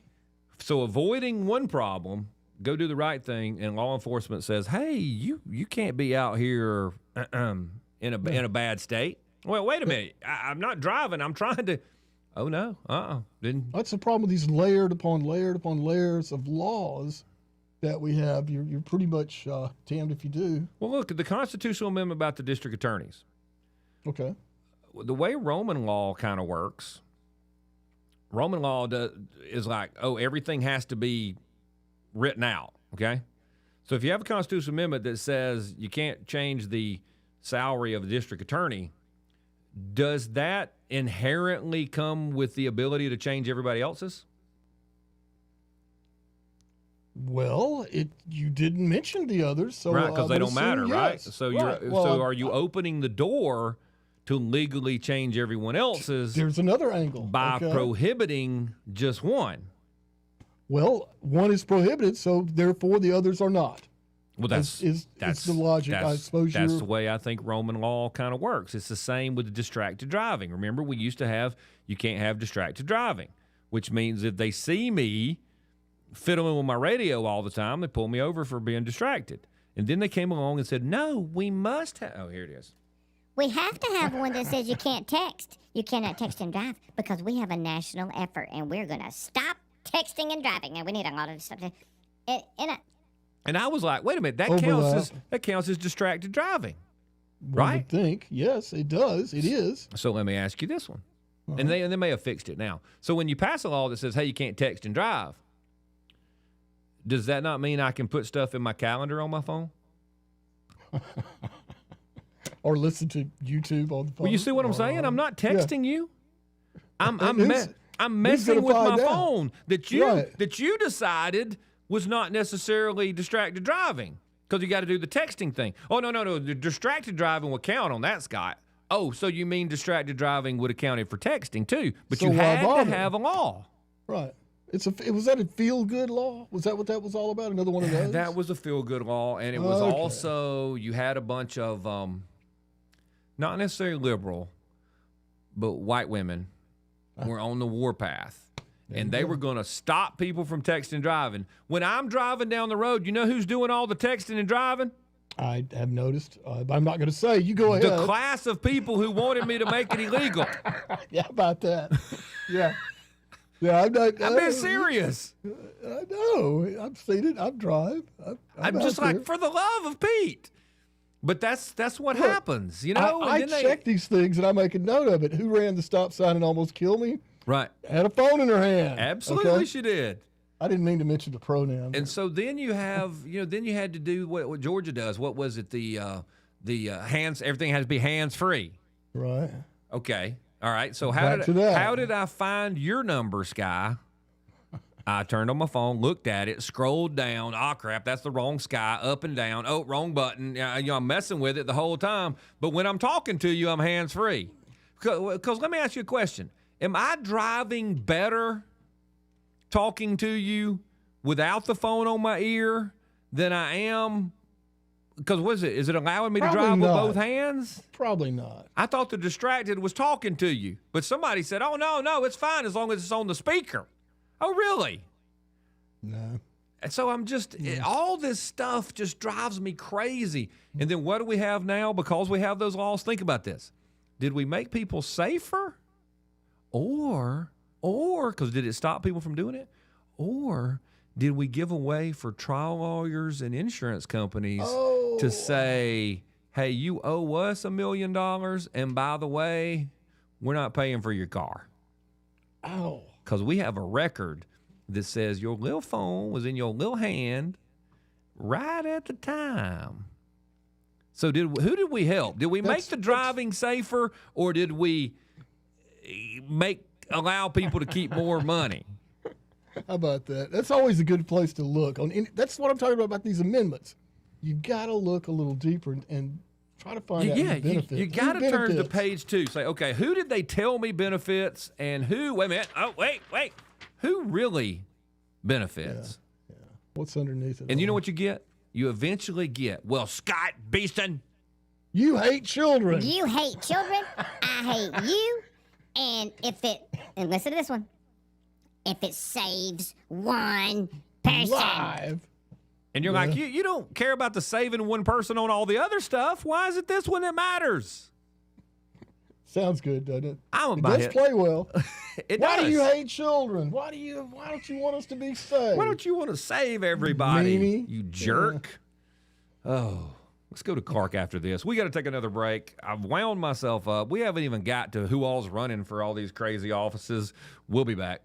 So avoiding one problem, go do the right thing, and law enforcement says, hey, you can't be out here in a bad state. Well, wait a minute. I'm not driving. I'm trying to. Oh, no. Didn't. That's the problem with these layered upon layered upon layers of laws that we have. You're pretty much damned if you do. Well, look, the constitutional amendment about the district attorneys. Okay. The way Roman law kind of works, Roman law is like, everything has to be written out, okay? So if you have a constitutional amendment that says you can't change the salary of a district attorney, does that inherently come with the ability to change everybody else's? Well, you didn't mention the others, so right, because they don't matter, right? Yes. So Well, are you opening the door to legally change everyone else's? There's another angle by prohibiting just one. Well, one is prohibited, so therefore the others are not. Well, that's the logic. I suppose that's the way I think Roman law kind of works. It's the same with the distracted driving. Remember, we used to have you can't have distracted driving, which means if they see me fiddling with my radio all the time, they pull me over for being distracted. And then they came along and said, no, we must have. Oh, here it is. We have to have one that says you can't text. You cannot text and drive because we have a national effort, and we're going to stop texting and driving. And we need a lot of stuff. And I was like, wait a minute, that counts as distracted driving, One right? would think, yes, it does. It is. So let me ask you this one. And they may have fixed it now. So when you pass a law that says, hey, you can't text and drive, does that not mean I can put stuff in my calendar on my phone? Or listen to YouTube on the phone. Well, you see what I'm saying? I'm not texting you. I'm who's messing gonna with my find out? phone that you decided was not necessarily distracted driving because you got to do the texting thing. Oh, no. The distracted driving would count on that, Scott. Oh, so you mean distracted driving would have counted for texting too, but So you why had to bother? have a law. Right. Was that a feel-good law? Was that what that was all about? Another one of those? That was a feel-good law, and it was Okay. also, you had a bunch of, not necessarily liberal, but white women were on the warpath, and they were going to stop people from texting and driving. When I'm driving down the road, you know who's doing all the texting and driving? I have noticed. I'm not going to say. You go ahead. The class of people who wanted me to make it illegal. Yeah, about that. Yeah. Yeah, I'm not. I'm being serious. I know. I've seen it. I've drive. I'm just out like, there. for the love of Pete. But that's what happens, you know? I check these things and I make a note of it. Who ran the stop sign and almost killed me? Right. Had a phone in her hand. Absolutely, okay? she did. I didn't mean to mention the pronoun. And so then you have, then you had to do what Georgia does. What was it? The hands. Everything has to be hands free. Right. Okay. All right. So Back to that. how did I find your number, Sky? I turned on my phone, looked at it, scrolled down. Oh, crap, that's the wrong Sky. Up and down. Oh, wrong button. I'm messing with it the whole time. But when I'm talking to you, I'm hands free. Because let me ask you a question. Am I driving better talking to you without the phone on my ear than I am? Because what is it? Is it allowing me to Probably drive not. with both hands? Probably not. I thought the distracted was talking to you. But somebody said, oh, no, it's fine as long as it's on the speaker. Oh, really? No. And so I'm just, all this stuff just drives me crazy. And then what do we have now? Because we have those laws, think about this. Did we make people safer? Or, because did it stop people from doing it? Or did we give away for trial lawyers and insurance companies to say, hey, you owe us $1 million, and by the way, we're not paying for your car? Oh. Because we have a record that says your little phone was in your little hand right at the time. So who did we help? Did we make the driving safer, or did we allow people to keep more money? How about that? That's always a good place to look. That's what I'm talking about these amendments. You've got to look a little deeper and try to find out who benefits. You got to Who turn to benefits? page 2. Say, okay, who did they tell me benefits, and who? Wait a minute. Oh, wait. Who really benefits? Yeah. What's underneath it? And you know what you get? You eventually get, well, Scott Beason. You hate children. You hate children. I hate you. And and listen to this one. If it saves one person. Live. And you're like, you don't care about the saving one person on all the other stuff. Why is it this one that matters? Sounds good, doesn't it? It does play well. Why does. do you hate children? Why don't you want us to be saved? Why don't you want to save everybody, Meanie. you jerk? Yeah. Oh, let's go to Clark after this. We got to take another break. I've wound myself up. We haven't even got to who all's running for all these crazy offices. We'll be back.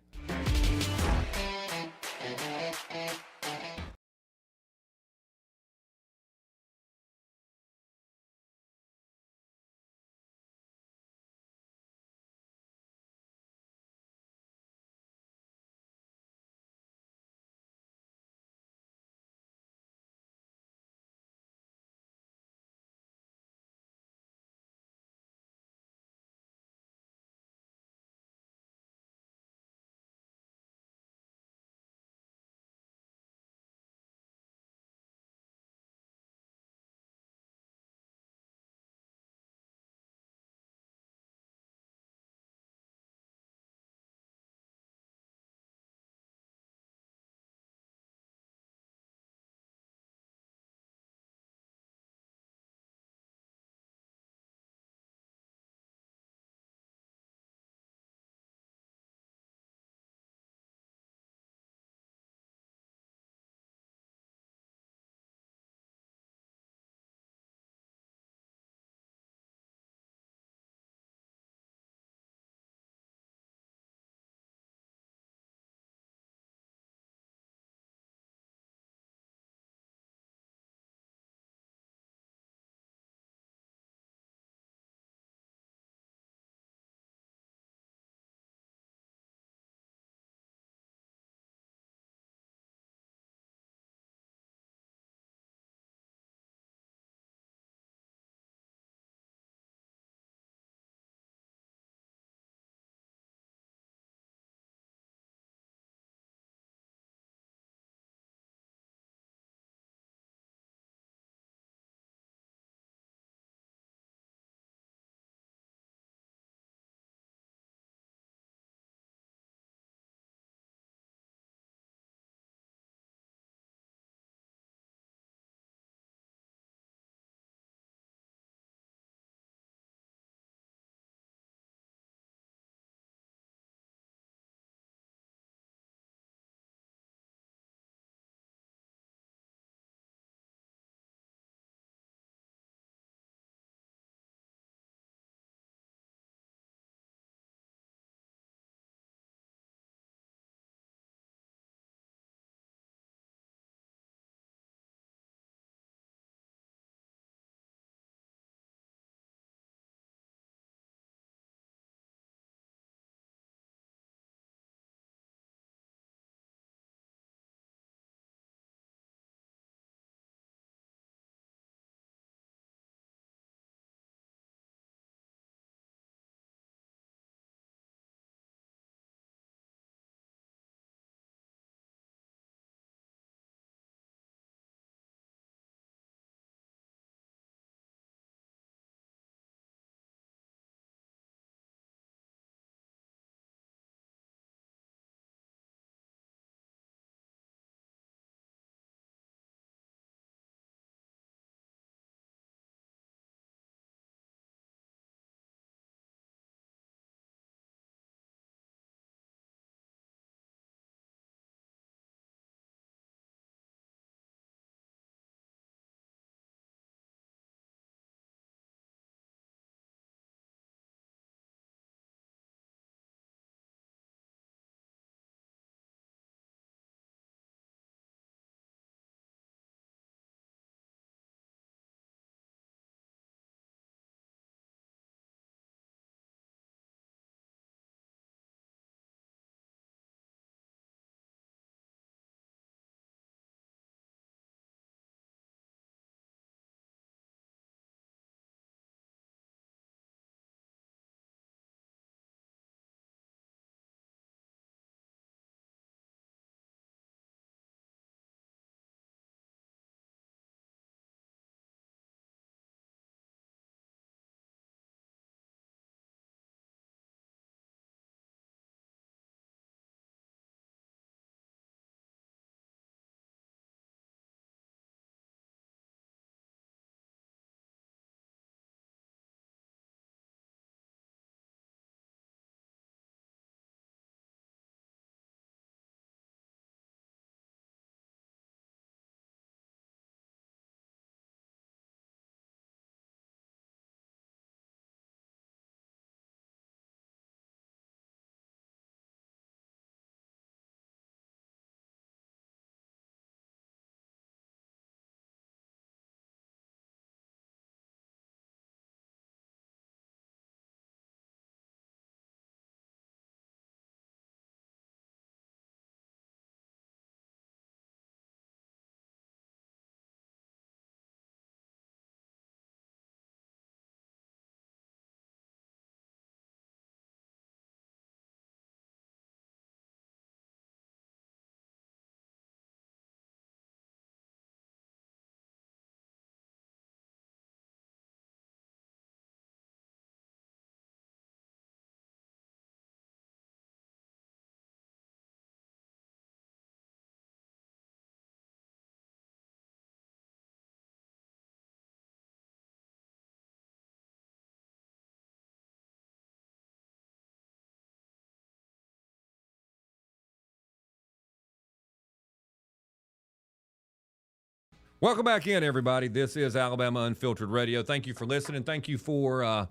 Welcome back in, everybody. This is Alabama Unfiltered Radio. Thank you for listening. Thank you for,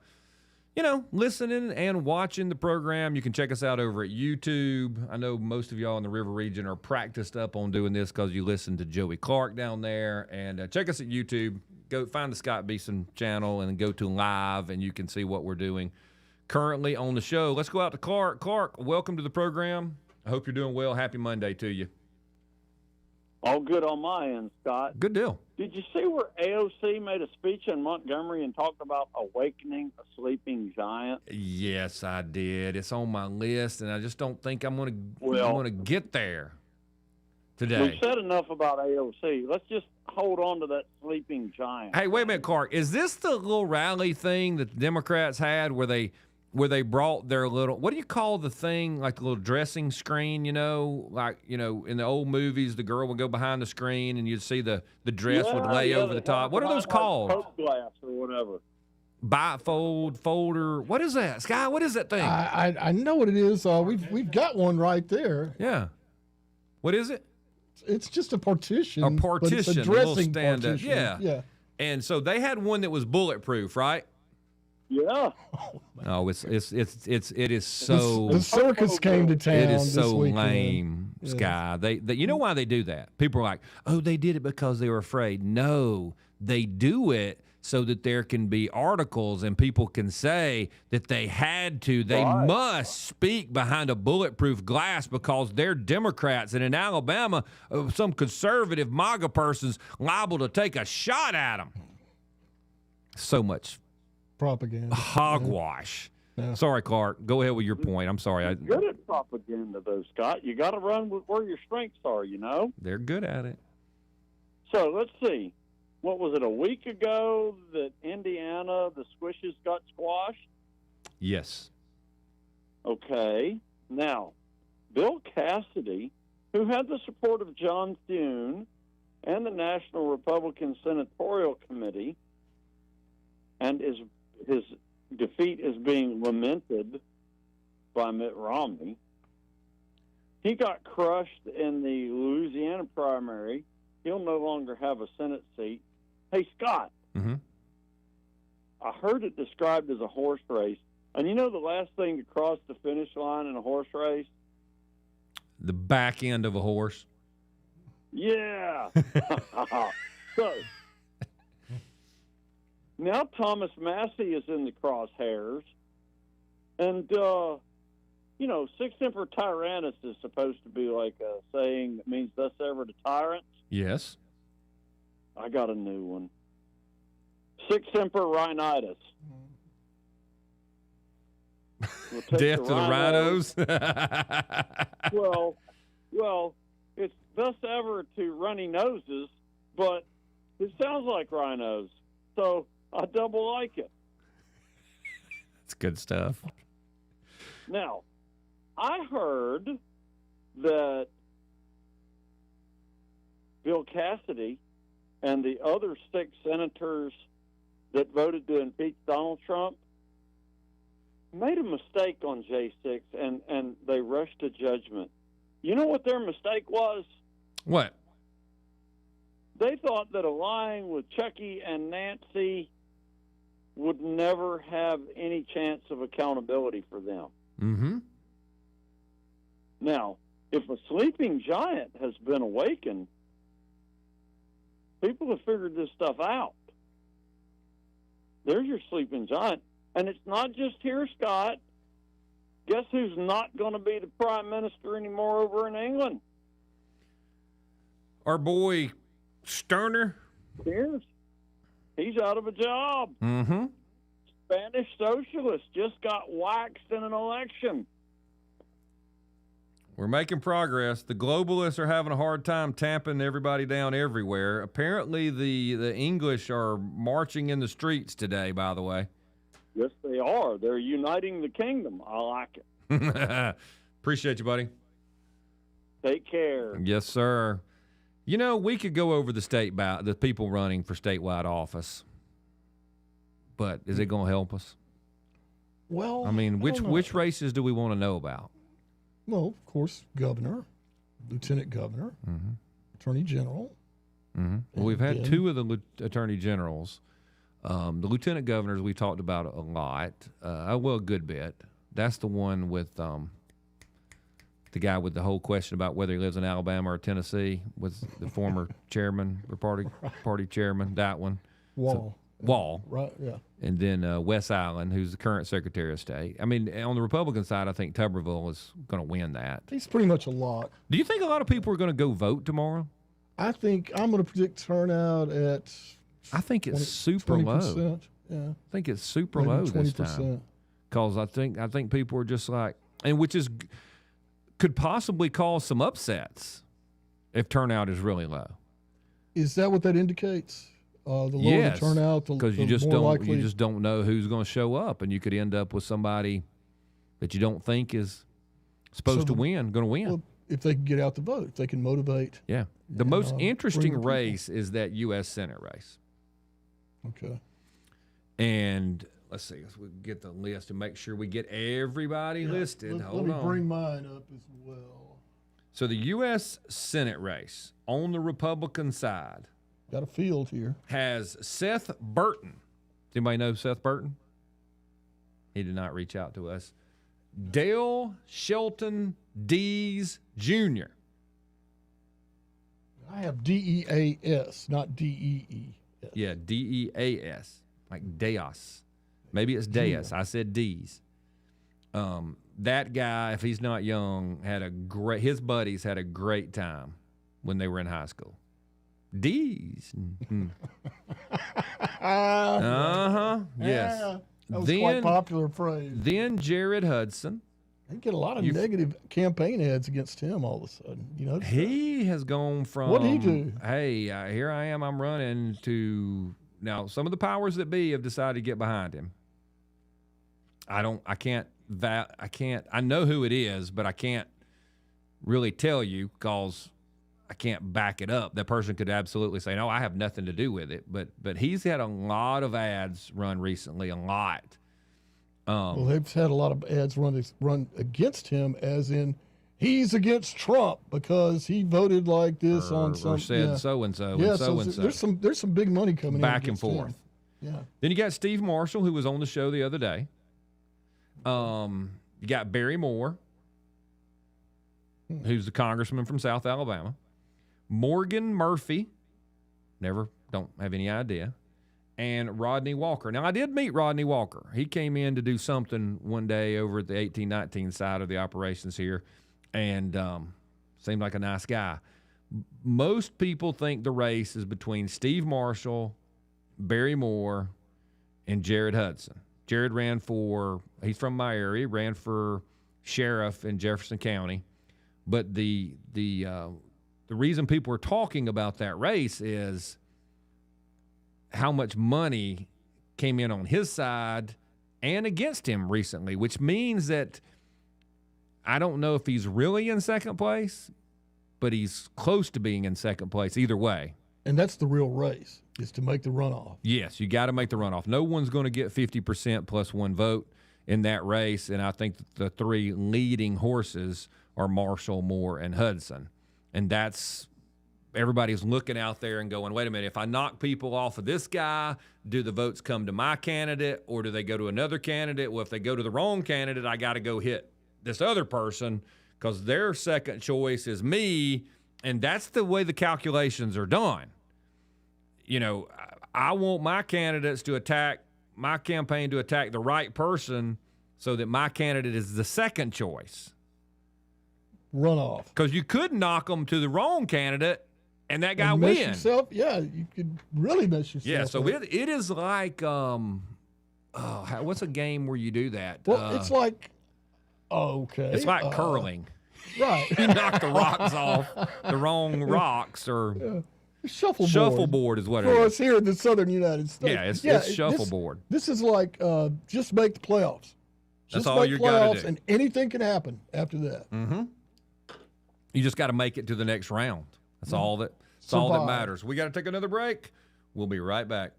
listening and watching the program. You can check us out over at YouTube. I know most of y'all in the River region are practiced up on doing this because you listen to Joey Clark down there. And check us at YouTube. Go find the Scott Beason channel and go to live, and you can see what we're doing currently on the show. Let's go out to Clark. Clark, welcome to the program. I hope you're doing well. Happy Monday to you. All good on my end, Scott. Good deal. Did you see where AOC made a speech in Montgomery and talked about awakening a sleeping giant? Yes, I did. It's on my list, and I just don't think I'm gonna get there today. We've said enough about AOC. Let's just hold on to that sleeping giant. Hey, wait a minute, Clark. Is this the little rally thing that the Democrats had where they brought their little, what do you call the thing, like the little dressing screen, in the old movies, the girl would go behind the screen and you'd see the dress would lay over the top. What are those called? Coke glass or whatever. Bifold, folder. What is that, Sky? What is that thing? I know what it is. We've got one right there. Yeah. What is it? It's just a partition. A partition. But it's a a little dressing stand-up. partition. Yeah. Yeah. And so they had one that was bulletproof, right? Yeah. Oh, it is so. The circus came to town. It is so this weekend. lame, Yes. Sky. They you know why they do that? People are like, oh, they did it because they were afraid. No, they do it so that there can be articles and people can say that they had to. They must speak behind a bulletproof glass because they're Democrats, and in Alabama, some conservative MAGA person's liable to take a shot at them. So much propaganda. Hogwash. Yeah. Sorry, Clark. Go ahead with your point. I'm sorry. You're good at propaganda, though, Scott. You got to run with where your strengths are, They're good at it. So let's see. What was it, a week ago that Indiana, the Squishes got squashed? Yes. Okay. Now, Bill Cassidy, who had the support of John Thune and the National Republican Senatorial Committee, and his defeat is being lamented by Mitt Romney. He got crushed in the Louisiana primary. He'll no longer have a Senate seat. Hey, Scott, I heard it described as a horse race. And the last thing to cross the finish line in a horse race? The back end of a horse. Yeah. So, now Thomas Massey is in the crosshairs. And, Sic Semper Tyrannis is supposed to be like a saying that means thus ever to tyrants. Yes. I got a new one. Sic Semper Rhinitis. Death to the rhinos? well, it's thus ever to runny noses, but it sounds like rhinos. So I double like it. It's good stuff. Now, I heard that Bill Cassidy and the other 6 senators that voted to impeach Donald Trump made a mistake on J6, and they rushed to judgment. You know what their mistake was? What? They thought that allying with Chucky and Nancy would never have any chance of accountability for them. Mm-hmm. Now, if a sleeping giant has been awakened, people have figured this stuff out. There's your sleeping giant. And it's not just here, Scott. Guess who's not going to be the prime minister anymore over in England? Our boy Sterner. Yes. He's out of a job. Mm-hmm. Spanish socialist just got waxed in an election. We're making progress. The globalists are having a hard time tamping everybody down everywhere. Apparently, the English are marching in the streets today, by the way. Yes, they are. They're uniting the kingdom. I like it. Appreciate you, buddy. Take care. Yes, sir. We could go over the people running for statewide office, but is it going to help us? Well, I mean, which races do we want to know about? Well, of course, governor, lieutenant governor, attorney general, Mm-hmm. Well, we've had two of the attorney generals. The lieutenant governors we talked about a lot. A good bit. That's the one with the guy with the whole question about whether he lives in Alabama or Tennessee, was the former chairman or party chairman. That one. Wall. Right, yeah. And then Wes Allen, who's the current Secretary of State. I mean, on the Republican side, I think Tuberville is going to win that. He's pretty much a lock. Do you think a lot of people are going to go vote tomorrow? I think I'm going to predict turnout at. I think it's super low. Yeah. I think it's super low this time. Because I think people are just like, and which is could possibly cause some upsets if turnout is really low. Is that what that indicates? The lower the turnout, because you just don't know who's going to show up, and you could end up with somebody that you don't think is supposed to win, going to win. Well, if they can get out the vote, if they can motivate. Yeah. The most interesting race is that U.S. Senate race. Okay. And let's see, we get the list and make sure we get everybody listed. Hold on. Let me bring mine up as well. So the U.S. Senate race on the Republican side. Got a field here. Has Seth Burton. Does anybody know Seth Burton? He did not reach out to us. Dale Shelton Dees Jr. I have D-E-A-S, not D-E-E-S. Yeah, D-E-A-S, like Deos. Maybe it's Deus. I said Dees. That guy, if he's not young, his buddies had a great time when they were in high school. D's. Mm-hmm. Yes. That was quite a popular phrase. Then Jared Hudson. They get a lot of negative campaign ads against him all of a sudden. You know, he has gone from. What did he do? Hey, here I am. I'm running to now. Some of the powers that be have decided to get behind him. I know who it is, but I can't really tell you because I can't back it up. That person could absolutely say, no, I have nothing to do with it. But he's had a lot of ads run recently, a lot. Well, they've had a lot of ads run against him, as in he's against Trump because he voted like this on some. Or said so-and-so yeah, and so-and-so. There's some big money coming back and forth. Him. Yeah. Then you got Steve Marshall, who was on the show the other day. You got Barry Moore, who's the congressman from South Alabama. Morgan Murphy, don't have any idea. And Rodney Walker. Now, I did meet Rodney Walker. He came in to do something one day over at the 1819 side of the operations here, and seemed like a nice guy. Most people think the race is between Steve Marshall, Barry Moore, and Jared Hudson. Jared he's from my area, ran for sheriff in Jefferson County. But the reason people are talking about that race is how much money came in on his side and against him recently, which means that I don't know if he's really in second place, but he's close to being in second place either way. And that's the real race, is to make the runoff. Yes, you got to make the runoff. No one's going to get 50% plus one vote in that race, and I think the three leading horses are Marshall, Moore, and Hudson. And everybody's looking out there and going, wait a minute, if I knock people off of this guy, do the votes come to my candidate or do they go to another candidate? Well, if they go to the wrong candidate, I got to go hit this other person because their second choice is me, and that's the way the calculations are done. You know, I want my candidates to attack my campaign to attack the right person so that my candidate is the second choice. Runoff. Because you could knock them to the wrong candidate and that guy mess wins. Yourself, yeah, you could really mess yourself. Yeah, so up. it is like what's a game where you do that? Well, it's like it's like curling. Right. You knock the rocks off the wrong rocks or. Yeah. Shuffleboard. Shuffleboard is what it is. For us here in the southern United States. Yeah, it's shuffleboard. This is like just make the playoffs. That's all you got to do. And anything can happen after that. Mm-hmm. You just got to make it to the next round. That's all that matters. We got to take another break. We'll be right back.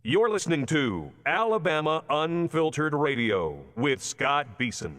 You're listening to Alabama Unfiltered Radio with Scott Beason.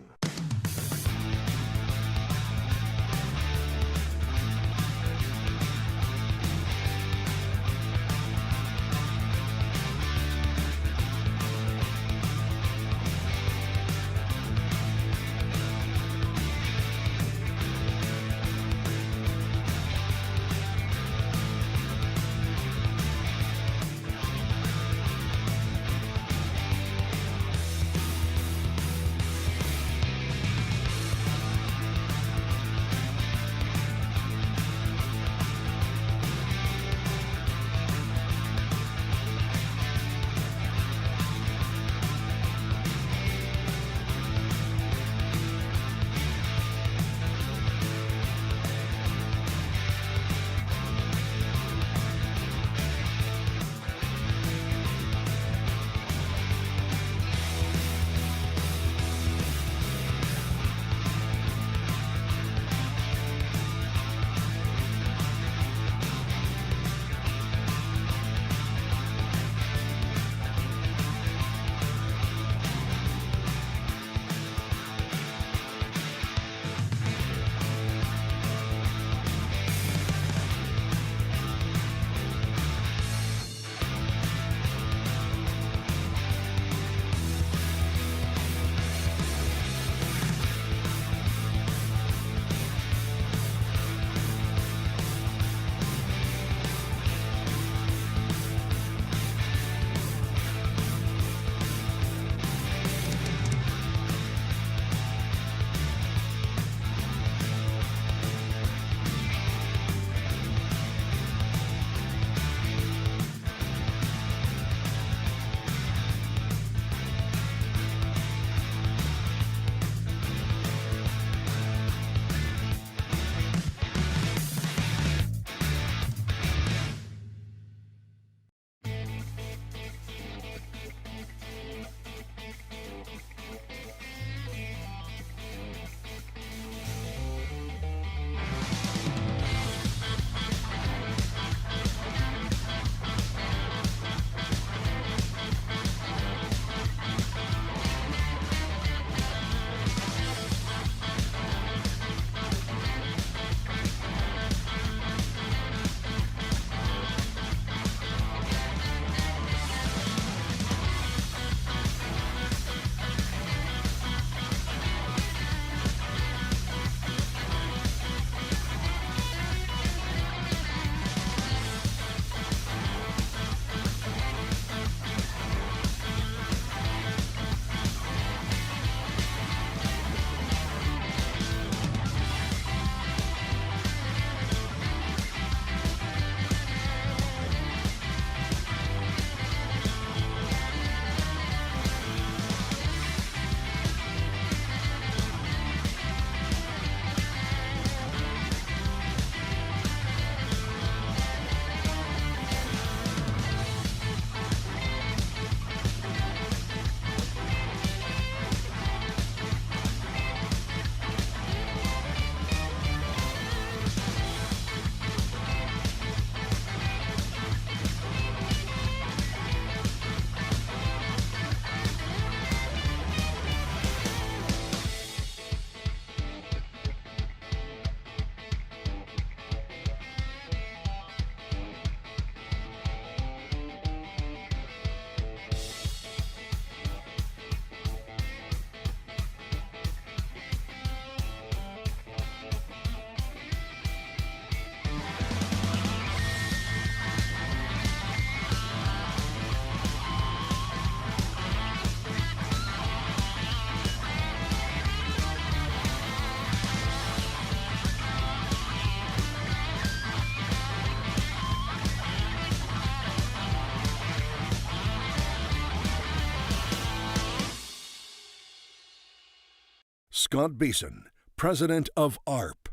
Scott Beason, president of ARP,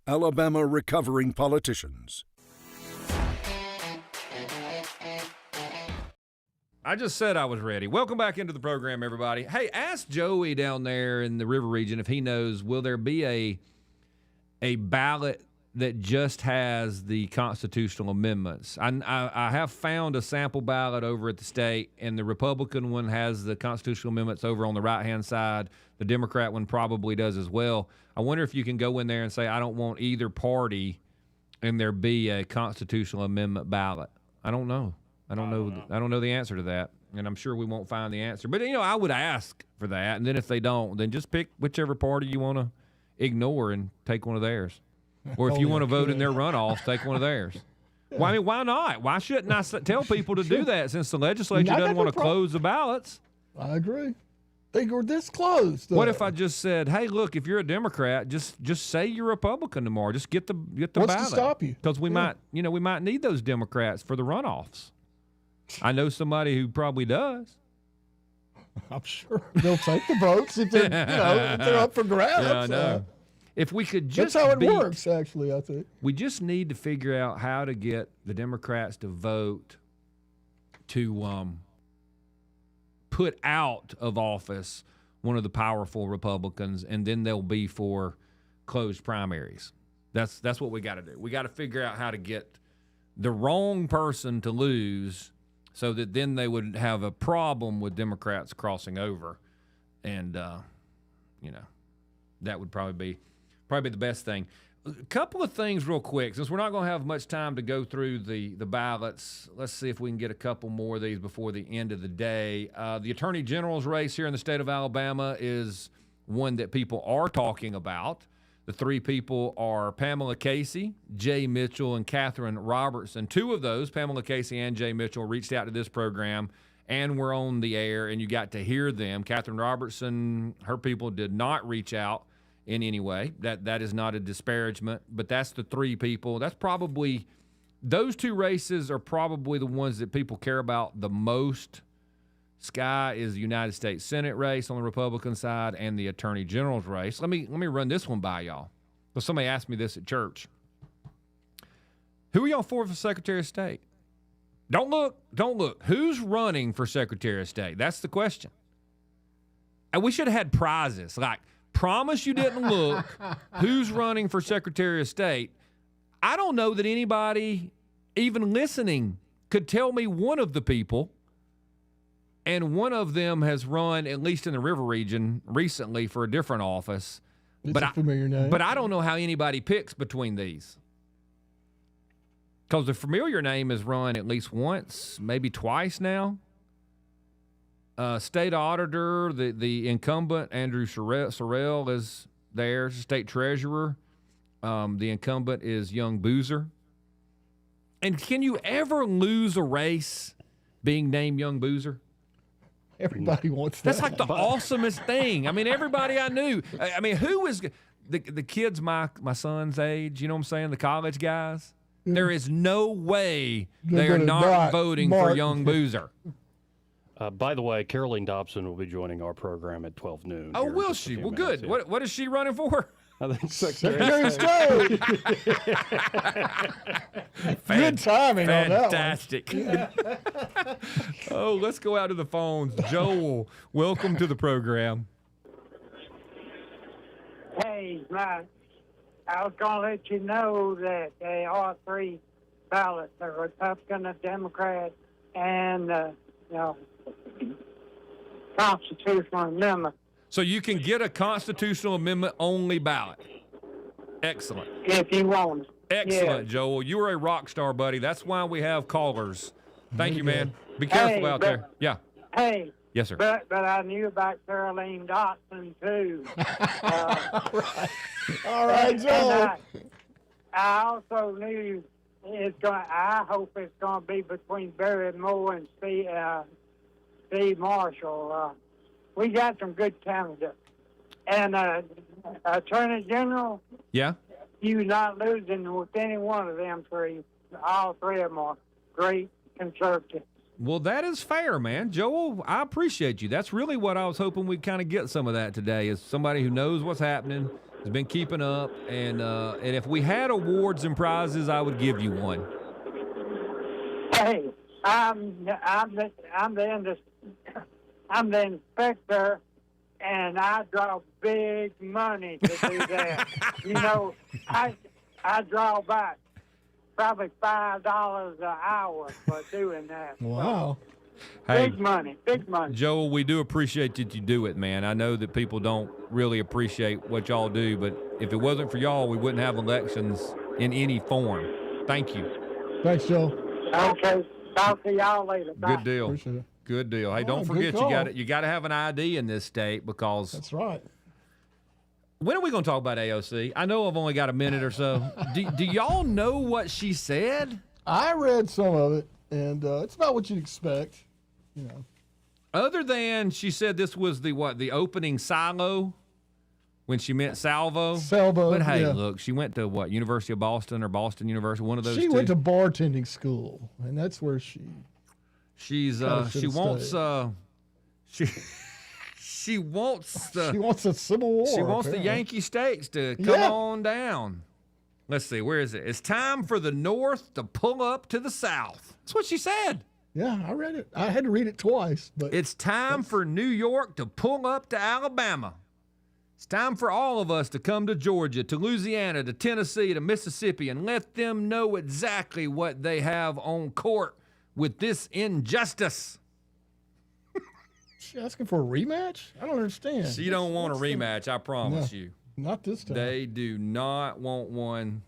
Alabama Recovering Politicians. I just said I was ready. Welcome back into the program, everybody. Hey, ask Joey down there in the river region if he knows, will there be a ballot that just has the constitutional amendments? I have found a sample ballot over at the state, and the Republican one has the constitutional amendments over on the right-hand side. The Democrat one probably does as well. I wonder if you can go in there and say, I don't want either party, and there be a constitutional amendment ballot. I don't know. I don't know the answer to that, and I'm sure we won't find the answer. But, I would ask for that, and then if they don't, then just pick whichever party you want to ignore and take one of theirs. Or if you want to vote in their runoffs, take one of theirs. Yeah. Well, why not? Why shouldn't I tell people to do that since the legislature doesn't want to close the ballots? I agree. They were this close. What if I just said, hey, look, if you're a Democrat, just say you're Republican tomorrow. Just get the What's ballot. What's to stop you? Because we might need those Democrats for the runoffs. I know somebody who probably does. I'm sure they'll take the votes if they're, if they're up for grabs. Yeah, I know. If we could just That's how it works, actually, I think. We just need to figure out how to get the Democrats to vote to put out of office one of the powerful Republicans, and then they'll be for closed primaries. That's what we got to do. We got to figure out how to get the wrong person to lose, so that then they would have a problem with Democrats crossing over. And, that would probably be the best thing. A couple of things real quick, since we're not going to have much time to go through the ballots. Let's see if we can get a couple more of these before the end of the day. The Attorney General's race here in the state of Alabama is one that people are talking about. The three people are Pamela Casey, Jay Mitchell, and Catherine Robertson. Two of those, Pamela Casey and Jay Mitchell, reached out to this program and were on the air, and you got to hear them. Catherine Robertson, her people did not reach out in any way. That is not a disparagement, but that's the three people. That's probably, those two races are probably the ones that people care about the most. Sky is the United States Senate race on the Republican side and the Attorney General's race. Let me run this one by y'all. Well, somebody asked me this at church. Who are y'all for Secretary of State? Don't look. Who's running for Secretary of State? That's the question. And we should have had prizes, like promise you didn't look, who's running for Secretary of State. I don't know that anybody even listening could tell me one of the people. And one of them has run, at least in the river region, recently for a different office. It's a familiar name. But I don't know how anybody picks between these. Because the familiar name has run at least once, maybe twice now. State Auditor, the incumbent, Andrew Sorrell, is there. State Treasurer. The incumbent is Young Boozer. And can you ever lose a race being named Young Boozer? Everybody wants that. That's like the awesomest thing. I mean, everybody I knew. I mean, who is the kids my son's age? You know what I'm saying? The college guys. There is no way they are not voting for Young Boozer. By the way, Caroline Dobson will be joining our program at 12 noon. Oh, will she? Well, good. Yeah. What is she running for? I think Secretary of State. Good timing on that one. Fantastic. Oh, let's go out to the phones. Joel, welcome to the program. Hey, Mike, I was going to let you know that there are three ballots, the Republican, the Democrat, and constitutional amendment. So you can get a constitutional amendment only ballot. Excellent. If you want it. Excellent, Joel. You are a rock star, buddy. That's why we have callers. Thank you, man. Be careful out there. Yeah. Hey. Yes, sir. But I knew about Caroline Dotson, too. All right, Joel. I also knew I hope it's going to be between Barry Moore and Steve Marshall. We got some good candidates. And Attorney General, yeah, you're not losing with any one of them three. All three of them are great conservatives. Well, that is fair, man. Joel, I appreciate you. That's really what I was hoping we'd kind of get some of that today, is somebody who knows what's happening, has been keeping up, and if we had awards and prizes, I would give you one. Hey, I'm the inspector, and I draw big money to do that. You know, I draw back probably $5 an hour for doing that. Wow. Hey, Big money, big money. Joel, we do appreciate that you do it, man. I know that people don't really appreciate what y'all do, but if it wasn't for y'all, we wouldn't have elections in any form. Thank you. Thanks, Joe. Okay, talk to y'all later. Bye. Good deal. Appreciate it. Good deal. Hey, Oh, don't good forget call. you got to have an ID in this state, because That's right. when are we going to talk about AOC? I know I've only got a minute or so. Do y'all know what she said? I read some of it, and it's not what you'd expect. You know. Other than she said this was the opening silo, when she meant salvo. Salvo, But hey, yeah. look, she went to what, University of Boston or Boston University, one of those She two. went to bartending school, and that's where she. She's Kinda she should've wants stayed. she wants the She wants a civil war. she wants the apparently. Yankee States to come Yeah. on down. Let's see, where is it? It's time for the North to pull up to the South. That's what she said. Yeah, I read it. I had to read it twice, but It's time for New York to pull up to Alabama. It's time for all of us to come to Georgia, to Louisiana, to Tennessee, to Mississippi, and let them know exactly what they have on court with this injustice. she asking for a rematch. I don't understand. She don't want a rematch, I promise No. you. Not this time. They do not want one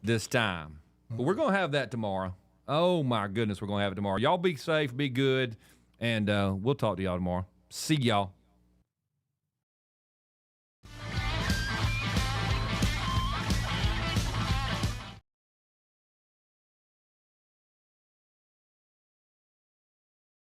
this time. But we're going to have that tomorrow. Oh, my goodness, we're going to have it tomorrow. Y'all be safe, be good, and we'll talk to y'all tomorrow. See y'all.